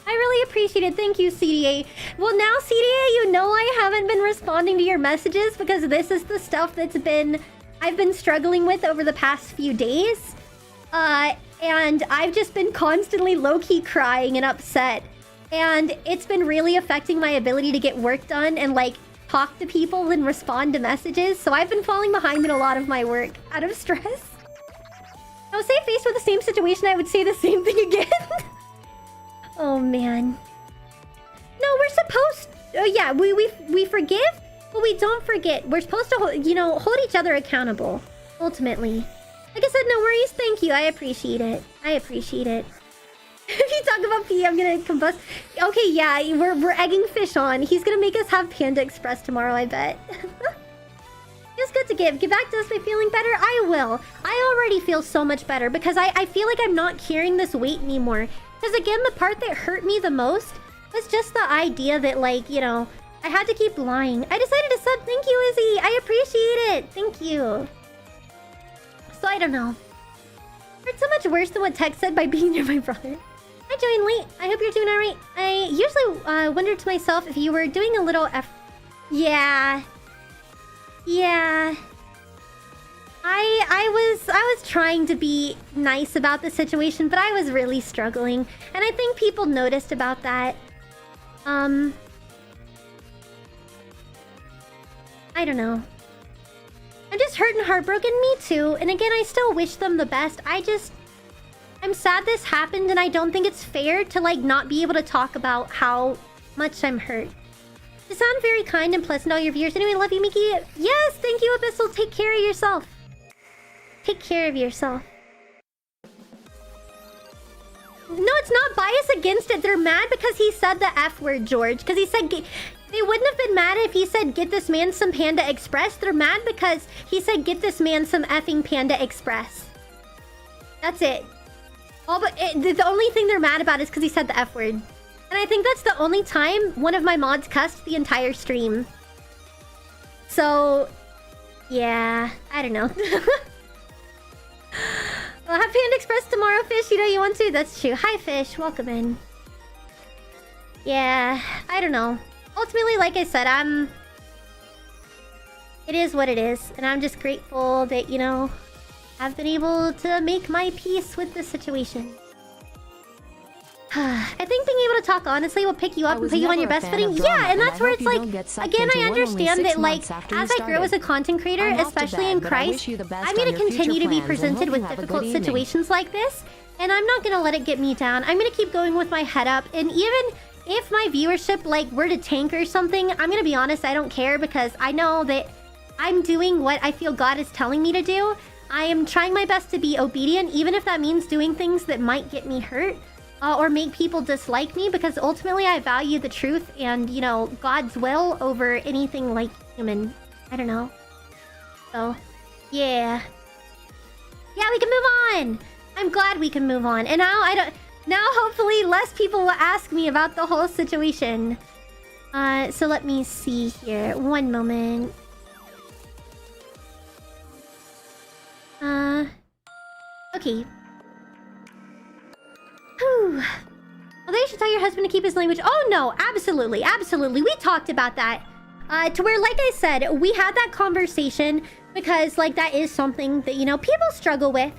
I really appreciate it. Thank you, CDA. Well, now, CDA, you know I haven't been responding to your messages because this is the stuff that's been... I've been struggling with over the past few days. And I've just been constantly low-key crying and upset. And it's been really affecting my ability to get work done and, like, talk to people and respond to messages. So I've been falling behind in a lot of my work out of stress. I would say faced with the same situation, I would say the same thing again. Oh, man. No, we're supposed... yeah, we forgive, but we don't forget. We're supposed to, you know, hold each other accountable, ultimately. Like I said, no worries. Thank you. I appreciate it. I appreciate it. If you talk about pee, I'm gonna combust. Okay, yeah, we're egging Fish on. He's gonna make us have Panda Express tomorrow, I bet. It's good to give. Give back to us by feeling better? I will. I already feel so much better because I feel like I'm not carrying this weight anymore. Because again, the part that hurt me the most was just the idea that, like, you know, I had to keep lying. I decided to sub. Thank you, Izzy. I appreciate it. Thank you. So I don't know. It's so much worse than what Tech said by being near my brother. I joined late. I hope you're doing alright. I usually wonder to myself if you were doing a little Yeah. Yeah. I was trying to be nice about the situation, but I was really struggling. And I think people noticed about that. I don't know. I'm just hurt and heartbroken. Me too. And again, I still wish them the best. I'm sad this happened, and I don't think it's fair to, like, not be able to talk about how much I'm hurt. You sound very kind and pleasant to all your viewers. Anyway, love you, Miki. Yes, thank you, Abyssal. Take care of yourself. Take care of yourself. No, it's not bias against it. They're mad because he said the F word, George. Because he said... They wouldn't have been mad if he said, get this man some Panda Express. They're mad because he said, get this man some effing Panda Express. That's it. The only thing they're mad about is because he said the F word. And I think that's the only time one of my mods cussed the entire stream. So, yeah, I don't know. Well, have Panda Express tomorrow, Fish. You know you want to? That's true. Hi, Fish. Welcome in. Yeah, I don't know. Ultimately, like I said, it is what it is. And I'm just grateful that, you know, I've been able to make my peace with the situation. I think being able to talk honestly will pick you up and put you on your best footing. Yeah, and that's where it's like, again, I understand that, like, as I grow as a content creator, especially in Christ, I'm going to continue to be presented with difficult situations like this, and I'm not going to let it get me down. I'm going to keep going with my head up, and even if my viewership, like, were to tank or something, I'm going to be honest, I don't care, because I know that I'm doing what I feel God is telling me to do. I am trying my best to be obedient, even if that means doing things that might get me hurt. Or make people dislike me, because ultimately I value the truth and, you know, God's will over anything like human. I don't know. So, yeah. Yeah, we can move on! I'm glad we can move on. And now now hopefully less people will ask me about the whole situation. So let me see here. One moment. Okay. Whew. Well, they should tell your husband to keep his language. Oh no, absolutely, absolutely. We talked about that. To where, like I said, we had that conversation because, like, that is something that, you know, people struggle with.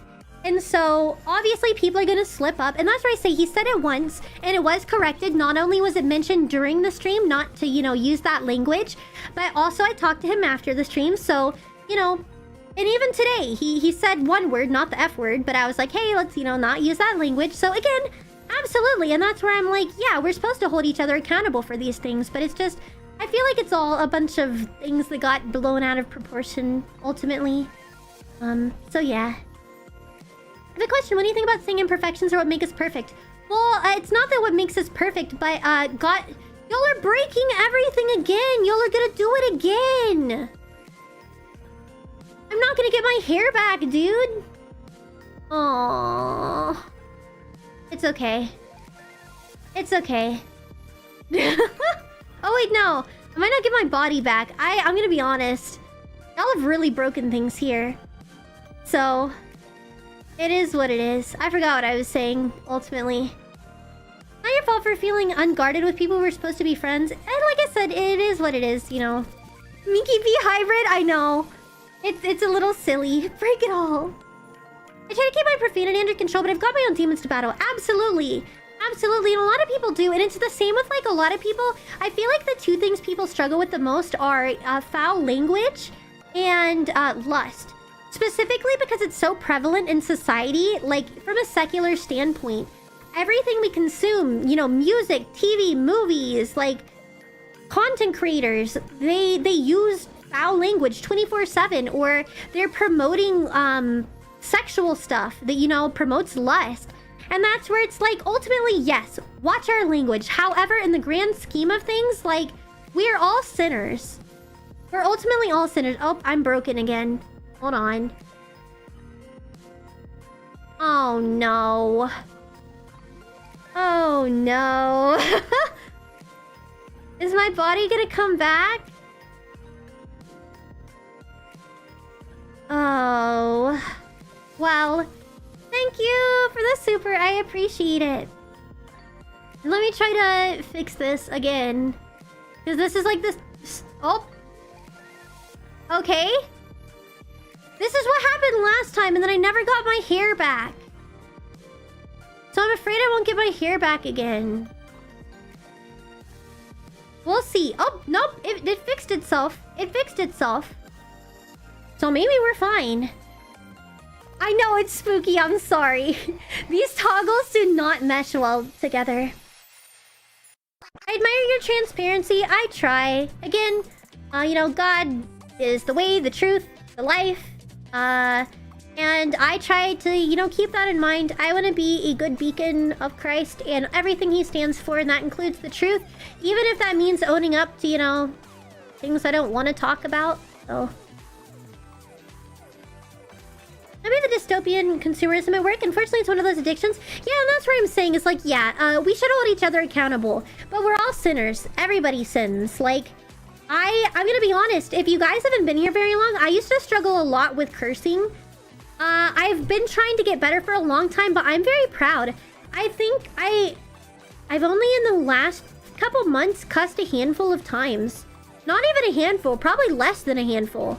And so, obviously, people are gonna slip up. And that's why I say he said it once, and it was corrected. Not only was it mentioned during the stream, not to, you know, use that language, but also I talked to him after the stream. So, you know, and even today, he said one word, not the F word, but I was like, hey, let's, you know, not use that language. So again, absolutely. And that's where I'm like, yeah, we're supposed to hold each other accountable for these things. But it's just, I feel like it's all a bunch of things that got blown out of proportion, ultimately. So yeah. I have a question. What do you think about saying imperfections are what make us perfect? Well, it's not that what makes us perfect, but, God, y'all are breaking everything again. Y'all are gonna do it again. I'm not gonna get my hair back, dude. Aww. It's okay. It's okay. Oh wait, no. I might not get my body back. I'm gonna be honest. Y'all have really broken things here. So, it is what it is. I forgot what I was saying, ultimately. Not your fault for feeling unguarded with people who are supposed to be friends. And like I said, it is what it is, you know. Miki B hybrid, I know. It's a little silly. Break it all. I try to keep my profanity under control, but I've got my own demons to battle. Absolutely. Absolutely. And a lot of people do. And it's the same with, like, a lot of people. I feel like the two things people struggle with the most are foul language and lust. Specifically because it's so prevalent in society, like, from a secular standpoint. Everything we consume, you know, music, TV, movies, like, content creators, they use foul language 24/7, or they're promoting sexual stuff that, you know, promotes lust. And that's where it's like, ultimately, yes, watch our language. However, in the grand scheme of things, like, we are all sinners. We're ultimately all sinners. Oh, I'm broken again. Hold on. Oh no. Oh no. Is my body gonna come back? Oh. Well, thank you for the super. I appreciate it. Let me try to fix this again. Because this is like this... Oh. Okay. This is what happened last time, and then I never got my hair back. So I'm afraid I won't get my hair back again. We'll see. Oh, nope. It fixed itself. It fixed itself. So maybe we're fine. I know it's spooky. I'm sorry. These toggles do not mesh well together. I admire your transparency. I try. Again, you know, God is the way, the truth, the life. And I try to, you know, keep that in mind. I want to be a good beacon of Christ and everything he stands for, and that includes the truth. Even if that means owning up to, you know, things I don't want to talk about. So... maybe the dystopian consumerism at work. Unfortunately, it's one of those addictions. Yeah, and that's what I'm saying. It's like, yeah, we should hold each other accountable. But we're all sinners. Everybody sins. Like, I'm gonna be honest. If you guys haven't been here very long, I used to struggle a lot with cursing. I've been trying to get better for a long time, but I'm very proud. I think I've only in the last couple months cussed a handful of times. Not even a handful, probably less than a handful.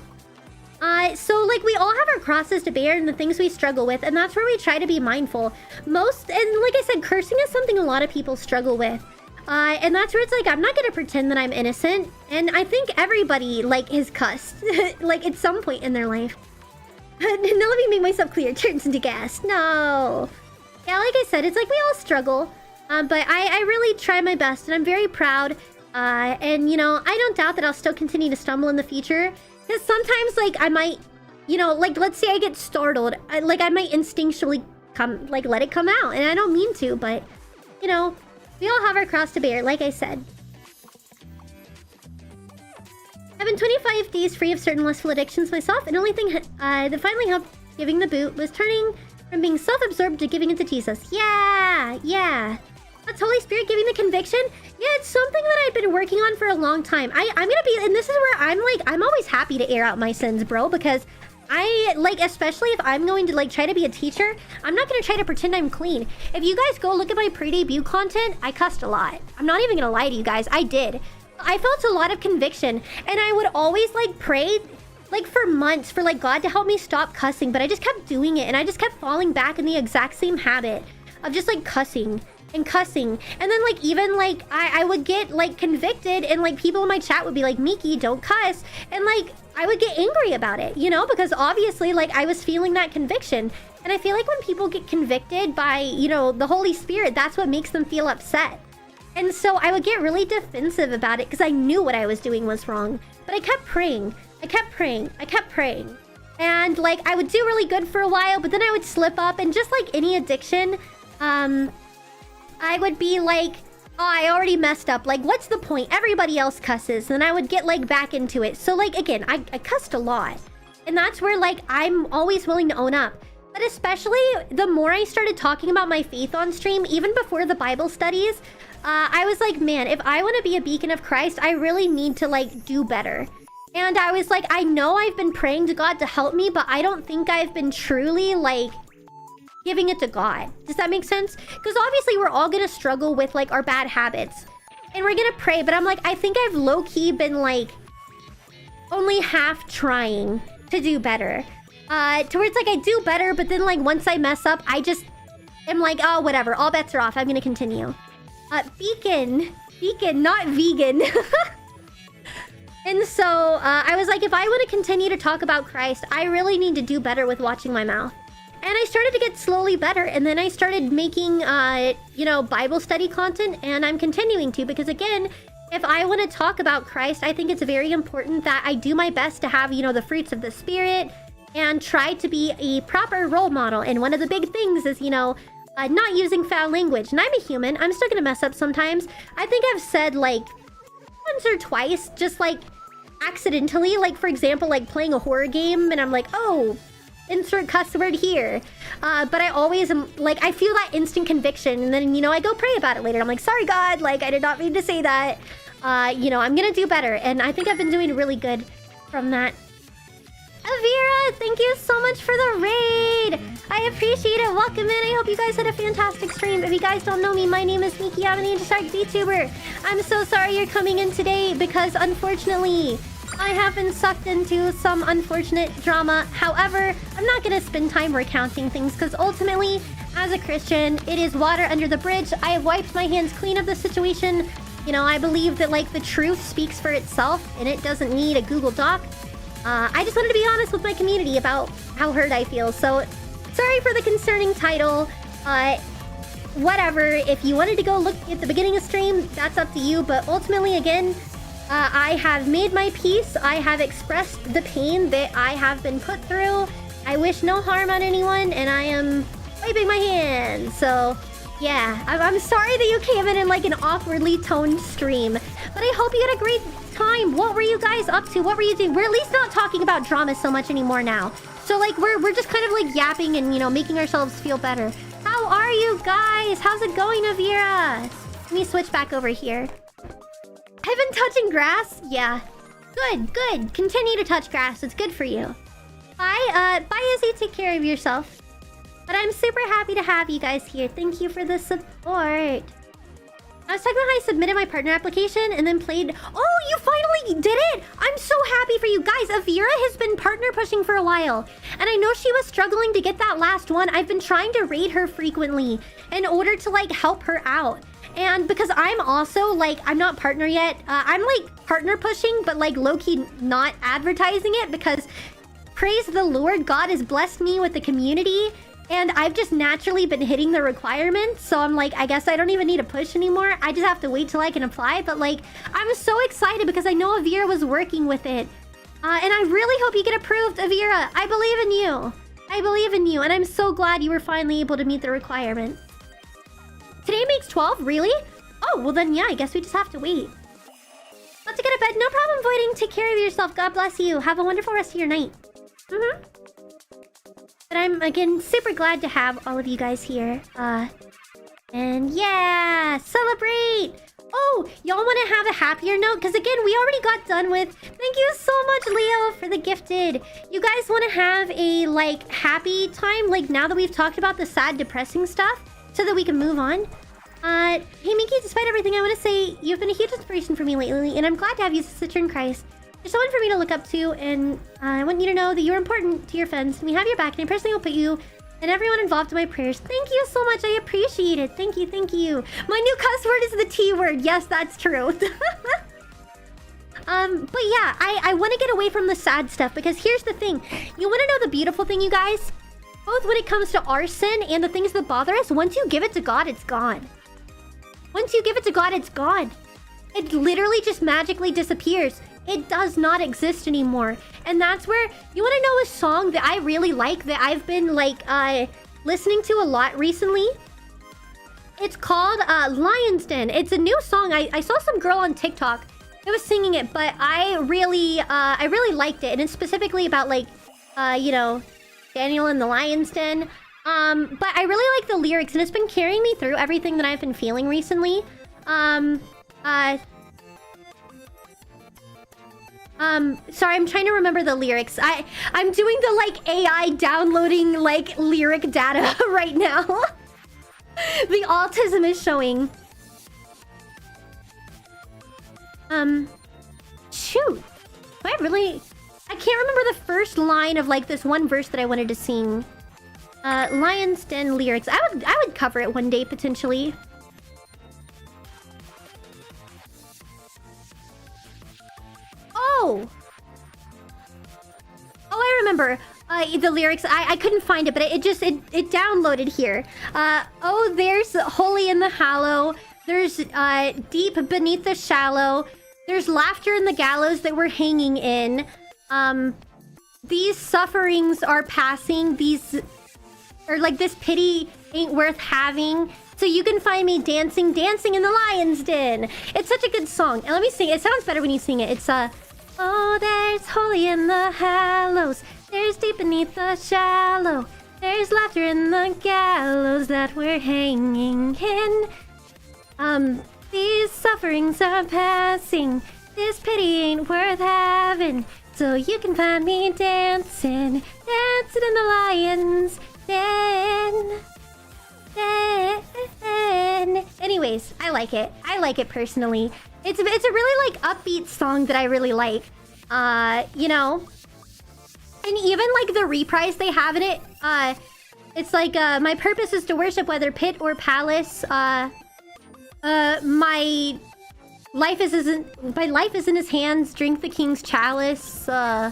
So like we all have our crosses to bear and the things we struggle with, and that's where we try to be mindful. And like I said, cursing is something a lot of people struggle with. And that's where it's like, I'm not gonna pretend that I'm innocent. And I think everybody, like, has cussed. like, at some point in their life. Now let me make myself clear. Turns into gas. No. Yeah, like I said, it's like we all struggle. But I really try my best, and I'm very proud. And, you know, I don't doubt that I'll still continue to stumble in the future. Because sometimes, like, I might, you know, like, let's say I get startled. I might instinctually let it come out. And I don't mean to, but, you know, we all have our cross to bear, like I said. I've been 25 days free of certain lustful addictions myself, and the only thing that finally helped giving the boot was turning from being self-absorbed to giving it to Jesus. Yeah. That's Holy Spirit giving the conviction? Yeah, it's something that I've been working on for a long time. I'm gonna be, and this is where I'm always happy to air out my sins, bro, because especially if I'm going to, try to be a teacher, I'm not going to try to pretend I'm clean. If you guys go look at my pre-debut content, I cussed a lot. I'm not even going to lie to you guys. I did. I felt a lot of conviction, and I would always, pray, for months for, God to help me stop cussing, but I just kept doing it, and I just kept falling back in the exact same habit of just, cussing. And cussing. And then, I would get, convicted, and, people in my chat would be like, Miki, don't cuss. And, I would get angry about it, you know? Because obviously, I was feeling that conviction. And I feel like when people get convicted by, you know, the Holy Spirit, that's what makes them feel upset. And so I would get really defensive about it because I knew what I was doing was wrong. But I kept praying. I kept praying. And, I would do really good for a while, but then I would slip up. And just like any addiction, I would be like, oh, I already messed up. What's the point? Everybody else cusses. And I would get, back into it. So, again, I cussed a lot. And that's where, I'm always willing to own up. But especially, the more I started talking about my faith on stream, even before the Bible studies, I was like, man, if I want to be a beacon of Christ, I really need to, do better. And I was like, I know I've been praying to God to help me, but I don't think I've been truly, giving it to God. Does that make sense? Because obviously we're all gonna struggle with our bad habits. And we're gonna pray, but I'm like, I think I've low-key been only half trying to do better. To where it's I do better, but then once I mess up, I just am like, oh, whatever, all bets are off, I'm gonna continue. Beacon, not vegan. And so, I was like, if I want to continue to talk about Christ, I really need to do better with watching my mouth. And I started to get slowly better, and then I started making, you know, Bible study content, and I'm continuing to, because again, if I want to talk about Christ, I think it's very important that I do my best to have, you know, the fruits of the Spirit, and try to be a proper role model. And one of the big things is, you know, not using foul language. And I'm a human, I'm still gonna mess up sometimes. I think I've said, once or twice, just, accidentally, for example, playing a horror game, and I'm like, oh, insert cuss word here. But I always am, I feel that instant conviction, and then, you know, I go pray about it later. I'm like, sorry, God, I did not mean to say that. You know, I'm gonna do better, and I think I've been doing really good from that. Avira, thank you so much for the raid. I appreciate it. Welcome in. I hope you guys had a fantastic stream. If you guys don't know me, my name is Miki. I'm an ancient vtuber. I'm so sorry you're coming in today because, unfortunately, I have been sucked into some unfortunate drama. However, I'm not going to spend time recounting things because ultimately, as a Christian, it is water under the bridge. I have wiped my hands clean of the situation. You know, I believe that, the truth speaks for itself and it doesn't need a Google Doc. I just wanted to be honest with my community about how hurt I feel. So, sorry for the concerning title. Whatever. If you wanted to go look at the beginning of stream, that's up to you. But ultimately, again, I have made my peace. I have expressed the pain that I have been put through. I wish no harm on anyone, and I am wiping my hands. So, yeah. I'm sorry that you came in an awkwardly toned stream. But I hope you had a great time. What were you guys up to? What were you doing? We're at least not talking about drama so much anymore now. So, we're just kind of, yapping and, you know, making ourselves feel better. How are you guys? How's it going, Avira? Let me switch back over here. I've been touching grass? Yeah. Good, good. Continue to touch grass. It's good for you. Bye, Izzy. Take care of yourself. But I'm super happy to have you guys here. Thank you for the support. I was talking about how I submitted my partner application and then played... Oh, you finally did it! I'm so happy for you. Guys, Avira has been partner pushing for a while. And I know she was struggling to get that last one. I've been trying to raid her frequently in order to, like, help her out. And because I'm also, like, I'm not partner yet. I'm, like, partner pushing, but, like, low-key not advertising it because... Praise the Lord, God has blessed me with the community. And I've just naturally been hitting the requirements. So I'm like, I guess I don't even need to push anymore. I just have to wait till I can apply. But like, I'm so excited because I know Avira was working with it. And I really hope you get approved, Avira. I believe in you. I believe in you. And I'm so glad you were finally able to meet the requirements. Today makes 12? Really? Oh, well then, yeah, I guess we just have to wait. Let's get to bed. No problem, Voiding. Take care of yourself. God bless you. Have a wonderful rest of your night. But I'm, again, super glad to have all of you guys here. And yeah, celebrate! Oh, y'all want to have a happier note? Because again, we already got done with... Thank you so much, Leo, for the gifted. You guys want to have a, like, happy time? Like, now that we've talked about the sad, depressing stuff? So that we can move on? Hey, Miki, despite everything, I want to say you've been a huge inspiration for me lately. And I'm glad to have you as a sister in Christ. You're someone for me to look up to, and I want you to know that you're important to your friends. And we have your back, and I personally will put you and everyone involved in my prayers. Thank you so much. I appreciate it. Thank you, thank you. My new cuss word is the T word. Yes, that's true. But yeah, I want to get away from the sad stuff, because here's the thing. You want to know the beautiful thing, you guys? Both when it comes to our sin and the things that bother us, once you give it to God, it's gone. Once you give it to God, it's gone. It literally just magically disappears. It does not exist anymore. And that's where... You want to know a song that I really like, that I've been, like, listening to a lot recently? It's called, Lion's Den. It's a new song. I saw some girl on TikTok that was singing it, but I really liked it. And it's specifically about, like, you know, Daniel and the Lion's Den. But I really like the lyrics, and it's been carrying me through everything that I've been feeling recently. Sorry, I'm trying to remember the lyrics. I'm doing the, like, AI downloading, like, lyric data right now. The autism is showing. Shoot. I can't remember the first line of, like, this one verse that I wanted to sing. Lion's Den lyrics. I would cover it one day, potentially. Oh, I remember the lyrics. I couldn't find it, but it downloaded here. Oh, there's holy in the hollow. There's deep beneath the shallow. There's laughter in the gallows that we're hanging in. These sufferings are passing. This pity ain't worth having. So you can find me dancing in the Lion's Den. It's such a good song. And let me sing it. It sounds better when you sing it. It's oh, there's holy in the hallows. There's deep beneath the shallow. There's laughter in the gallows that we're hanging in. These sufferings are passing. This pity ain't worth having. So you can find me dancing in the Lion's Den. Anyways, I like it. I like it personally. It's a really, like, upbeat song that I really like. You know? And even, like, the reprise they have in it, it's like, my purpose is to worship whether pit or palace. My life is in his hands, drink the king's chalice. I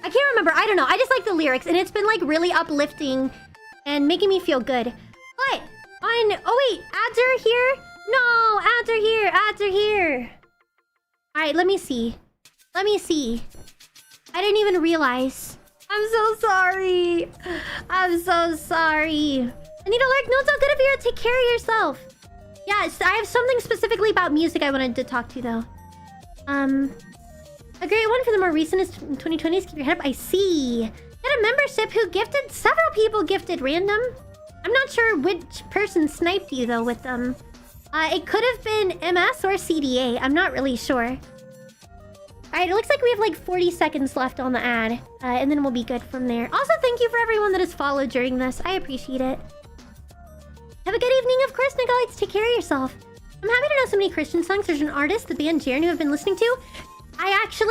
can't remember. I don't know. I just like the lyrics, and it's been, like, really uplifting and making me feel good. But oh wait, ads are here? No, ads are here. Ads are here. All right, let me see. I didn't even realize. I'm so sorry. I'm so sorry. I need to lurk. No, it's all good of you. Take care of yourself. Yes, I have something specifically about music I wanted to talk to you, though. A great one for the more recent is 2020's Keep Your Head Up. I see. Got a membership who gifted. Several people gifted random. I'm not sure which person sniped you, though, with them. It could have been MS or CDA. I'm not really sure. Alright, it looks like we have like 40 seconds left on the ad. And then we'll be good from there. Also, thank you for everyone that has followed during this. I appreciate it. Have a good evening, of course, Nicolites. Take care of yourself. I'm happy to know so many Christian songs. There's an artist, the band Jeremy, I've been listening to.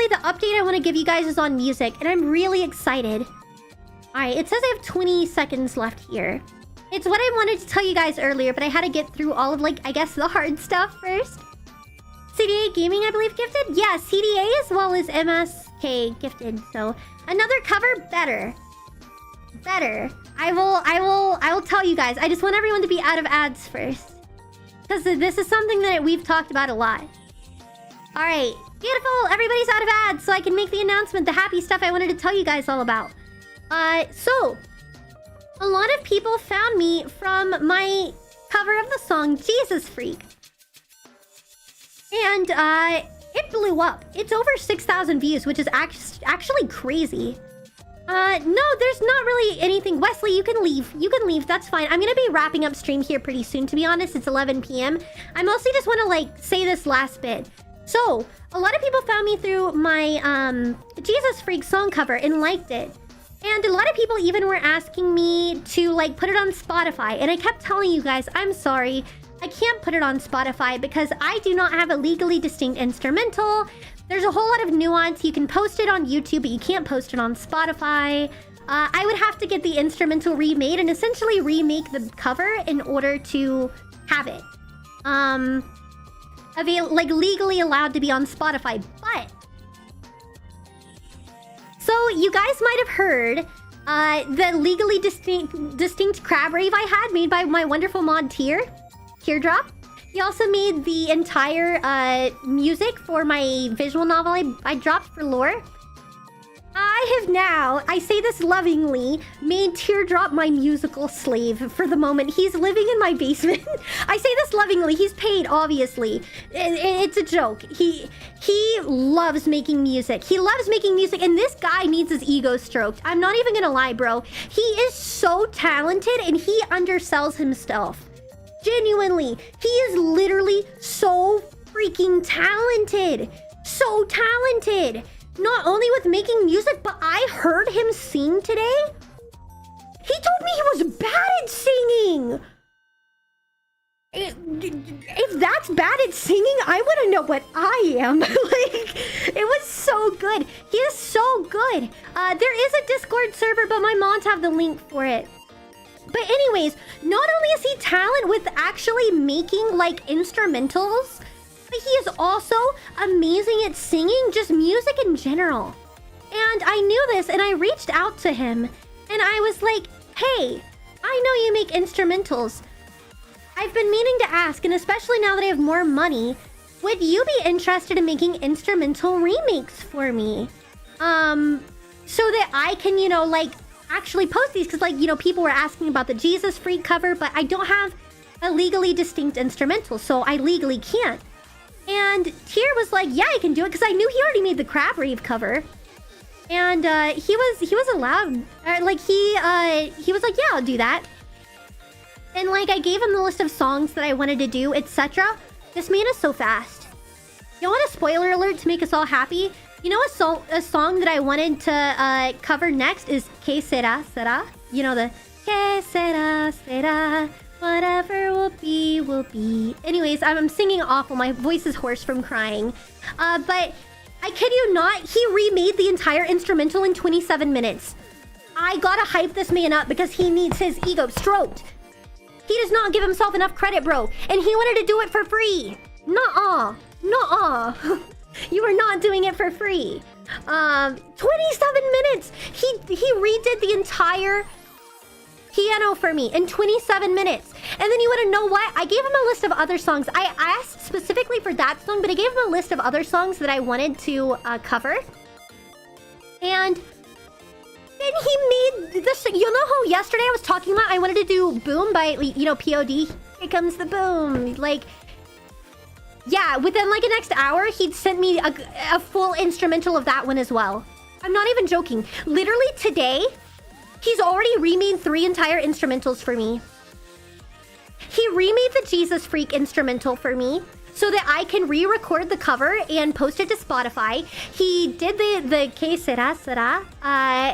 The update I want to give you guys is on music, and I'm really excited. Alright, it says I have 20 seconds left here. It's what I wanted to tell you guys earlier, but I had to get through all of, like, I guess the hard stuff first. CDA Gaming, I believe, gifted? Yeah, CDA as well as MSK gifted. So, another cover, better. Better. I will tell you guys. I just want everyone to be out of ads first. Because this is something that we've talked about a lot. Alright, beautiful. Everybody's out of ads, so I can make the announcement, the happy stuff I wanted to tell you guys all about. So, a lot of people found me from my cover of the song Jesus Freak. And, it blew up. It's over 6,000 views, which is actually crazy. No, there's not really anything. Wesley, you can leave. You can leave. That's fine. I'm gonna be wrapping up stream here pretty soon, to be honest. It's 11 p.m. I mostly just want to, like, say this last bit. So, a lot of people found me through my, Jesus Freak song cover and liked it. And a lot of people even were asking me to, like, put it on Spotify. And I kept telling you guys, I'm sorry, I can't put it on Spotify because I do not have a legally distinct instrumental. There's a whole lot of nuance. You can post it on YouTube, but you can't post it on Spotify. I would have to get the instrumental remade and essentially remake the cover in order to have it. Like, legally allowed to be on Spotify. But so you guys might have heard the legally distinct crab rave I had made by my wonderful mod Teardrop. He also made the entire music for my visual novel I dropped for lore. I have now, I say this lovingly, made Teardrop my musical slave for the moment. He's living in my basement. I say this lovingly. He's paid, obviously. It's a joke. He loves making music. He loves making music, and this guy needs his ego stroked. I'm not even gonna lie, bro. He is so talented, and he undersells himself. Genuinely. He is literally so freaking talented. So talented. Not only with making music, but I heard him sing today. He told me he was bad at singing. If that's bad at singing, I wouldn't know what I am. Like, it was so good. He is so good. There is a Discord server, but my mods have the link for it. But anyways, not only is he talent with actually making, like, instrumentals, but he is also amazing at singing, just music in general. And I knew this, and I reached out to him, and I was like, hey, I know you make instrumentals. I've been meaning to ask, and especially now that I have more money, would you be interested in making instrumental remakes for me? So that I can, you know, like, actually post these, because, like, you know, people were asking about the Jesus Freak cover, but I don't have a legally distinct instrumental, so I legally can't. And Tier was like, yeah, I can do it, because I knew he already made the Crab Rave cover. And he was allowed, he was like, yeah, I'll do that. And, like, I gave him the list of songs that I wanted to do, etc. This man is so fast. You want a spoiler alert to make us all happy? You know, a song that I wanted to cover next is Que Sera, Sera? You know, the Que Sera, Sera, whatever will be, will be. Anyways, I'm singing awful. My voice is hoarse from crying. But I kid you not, he remade the entire instrumental in 27 minutes. I gotta hype this man up because he needs his ego stroked. He does not give himself enough credit, bro. And he wanted to do it for free. Nuh-uh. Nuh-uh. You are not doing it for free. 27 minutes. He redid the entire piano for me in 27 minutes. And then you want to know what? I gave him a list of other songs. I asked specifically for that song, but I gave him a list of other songs that I wanted to cover. And then he made this. You know how yesterday I was talking about I wanted to do Boom by, you know, POD? Here comes the boom. Like, yeah, within like the next hour, he'd sent me a full instrumental of that one as well. I'm not even joking. Literally today, he's already remade 3 entire instrumentals for me. He remade the Jesus Freak instrumental for me. so that I can re-record the cover and post it to Spotify. He did the Que Sera Sera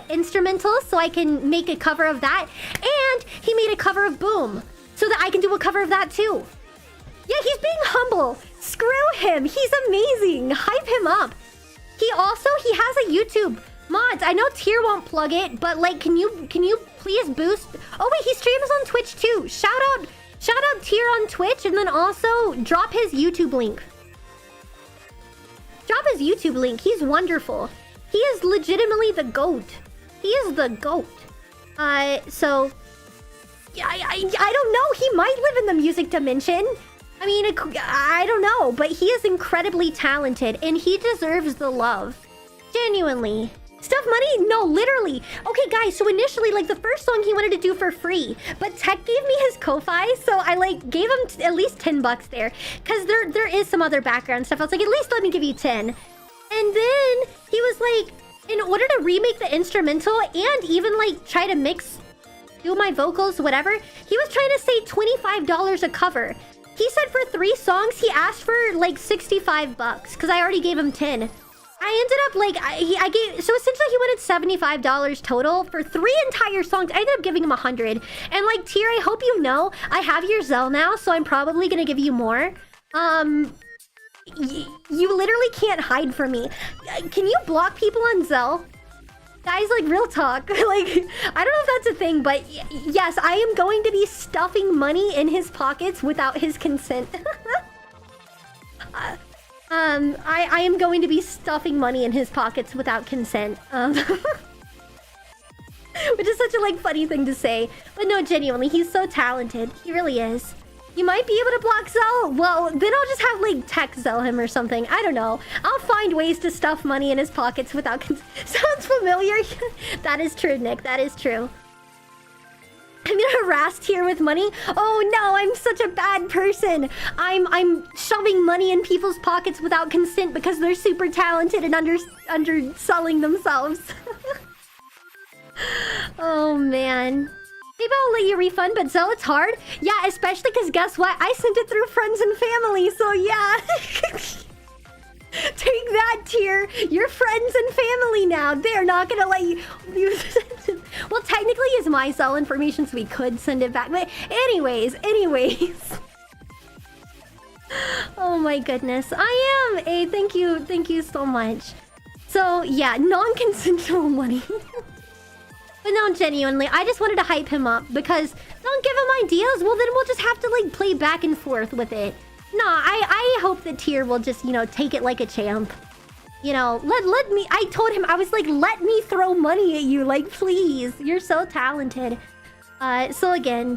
instrumental, so I can make a cover of that. And he made a cover of Boom, so that I can do a cover of that too. Yeah, he's being humble. Screw him. He's amazing. Hype him up. He has a YouTube. Mods, I know Tier won't plug it, but like, can you please boost? Oh wait, he streams on Twitch too. Shout out Tier on Twitch, and then also drop his YouTube link. Drop his YouTube link. He's wonderful. He is legitimately the GOAT. He is the GOAT. So yeah, I don't know. He might live in the music dimension. I mean, I don't know, but he is incredibly talented, and he deserves the love. Genuinely. Stuff money? No, literally. Okay, guys, so initially, like, the first song he wanted to do for free, but Tech gave me his Ko-Fi, so I, like, gave him at least 10 bucks there, because there is some other background stuff. I was like, at least let me give you 10. And then he was like, in order to remake the instrumental and even, like, try to do my vocals, whatever, he was trying to say $25 a cover. He said for 3 songs, he asked for, like, 65 bucks, because I already gave him 10. I ended up, like, so essentially he wanted $75 total for 3 entire songs. I ended up giving him 100. And, like, Tier, I hope you know, I have your Zelle now, so I'm probably gonna give you more. You literally can't hide from me. Can you block people on Zelle? Guys, like, real talk. Like, I don't know if that's a thing, but yes, I am going to be stuffing money in his pockets without his consent. I am going to be stuffing money in his pockets without consent. Which is such a, like, funny thing to say. But no, genuinely, he's so talented. He really is. You might be able to block Zelle. Well, then I'll just have, like, Tech Zelle him or something. I don't know. I'll find ways to stuff money in his pockets without consent. Sounds familiar? That is true, Nick. That is true. I'm gonna harass Tier with money. Oh no, I'm such a bad person. I'm shoving money in people's pockets without consent because they're super talented and underselling themselves. Oh man. Maybe I'll let you refund, but Zelle, it's hard. Yeah, especially because guess what? I sent it through friends and family, so yeah. Take that, Tier. You're friends and family now. They're not gonna let you use it. Well, technically it's my Zelle information, so we could send it back. But anyways. Oh my goodness. I am a thank you so much. So yeah, non-consensual money. But no, genuinely, I just wanted to hype him up because don't give him ideas. Well, then we'll just have to, like, play back and forth with it. No, I hope that Tier will just, you know, take it like a champ. You know, let me... I told him, I was like, let me throw money at you. Like, please. You're so talented. So again,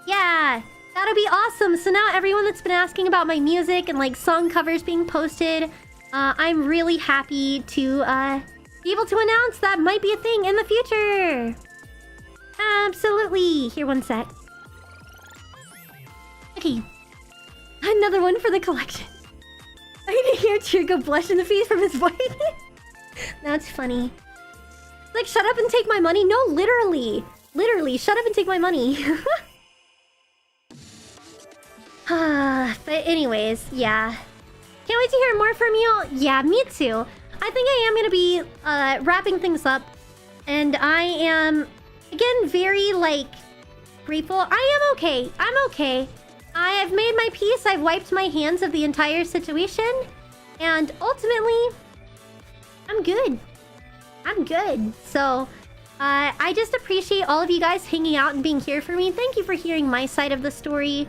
yeah, that'll be awesome. So now everyone that's been asking about my music and, like, song covers being posted, I'm really happy to, be able to announce that might be a thing in the future. Absolutely. Here, one sec. Okay. Another one for the collection. I can hear Tier go blush in the face from his voice. That's funny. Like, shut up and take my money? No, literally. Literally, shut up and take my money. But anyways, yeah. Can't wait to hear more from you. Yeah, me too. I think I am going to be wrapping things up. And I am, again, very, like, grateful. I am okay. I'm okay. I have made my peace. I've wiped my hands of the entire situation. And ultimately, I'm good. I'm good. So, I just appreciate all of you guys hanging out and being here for me. Thank you for hearing my side of the story.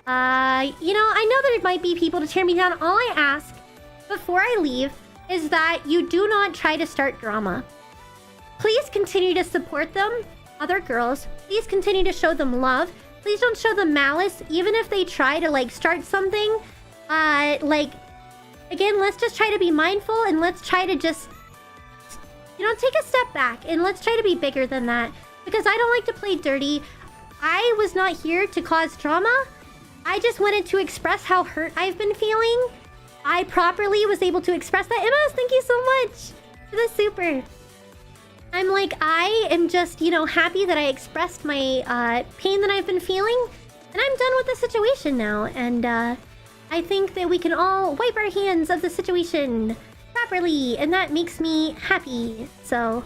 You know, I know there might be people to tear me down. All I ask before I leave is that you do not try to start drama. Please continue to support them, other girls. Please continue to show them love. Please don't show them malice, even if they try to, like, start something. Like, again, let's just try to be mindful and let's try to just, you know, take a step back and let's try to be bigger than that. Because I don't like to play dirty. I was not here to cause drama. I just wanted to express how hurt I've been feeling. I properly was able to express that. Emma, thank you so much for the super. I'm like, I am just, you know, happy that I expressed my pain that I've been feeling. And I'm done with the situation now. And I think that we can all wipe our hands of the situation properly, and that makes me happy. So,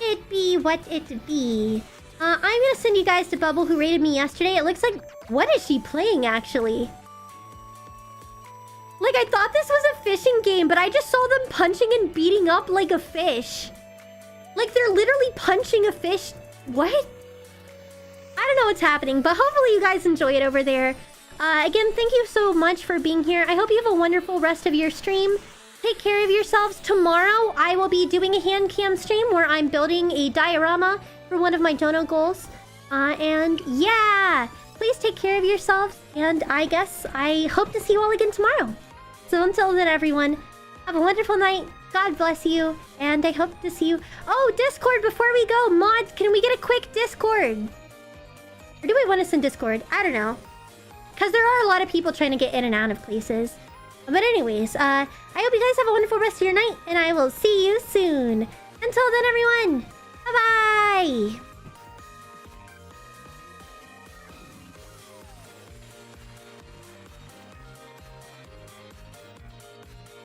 it be what it be. I'm gonna send you guys to Bubble, who rated me yesterday. It looks like... What is she playing, actually? Like, I thought this was a fishing game, but I just saw them punching and beating up like a fish. Like, they're literally punching a fish. What? I don't know what's happening, but hopefully you guys enjoy it over there. Again, thank you so much for being here. I hope you have a wonderful rest of your stream. Take care of yourselves. Tomorrow, I will be doing a hand cam stream where I'm building a diorama for one of my dono goals. And yeah, please take care of yourselves. And I guess I hope to see you all again tomorrow. So until then, everyone, have a wonderful night. God bless you. And I hope to see you. Oh, Discord, before we go. Mods, can we get a quick Discord? Or do we want to send Discord? I don't know. Because there are a lot of people trying to get in and out of places. But anyways, I hope you guys have a wonderful rest of your night. And I will see you soon. Until then, everyone. Bye-bye.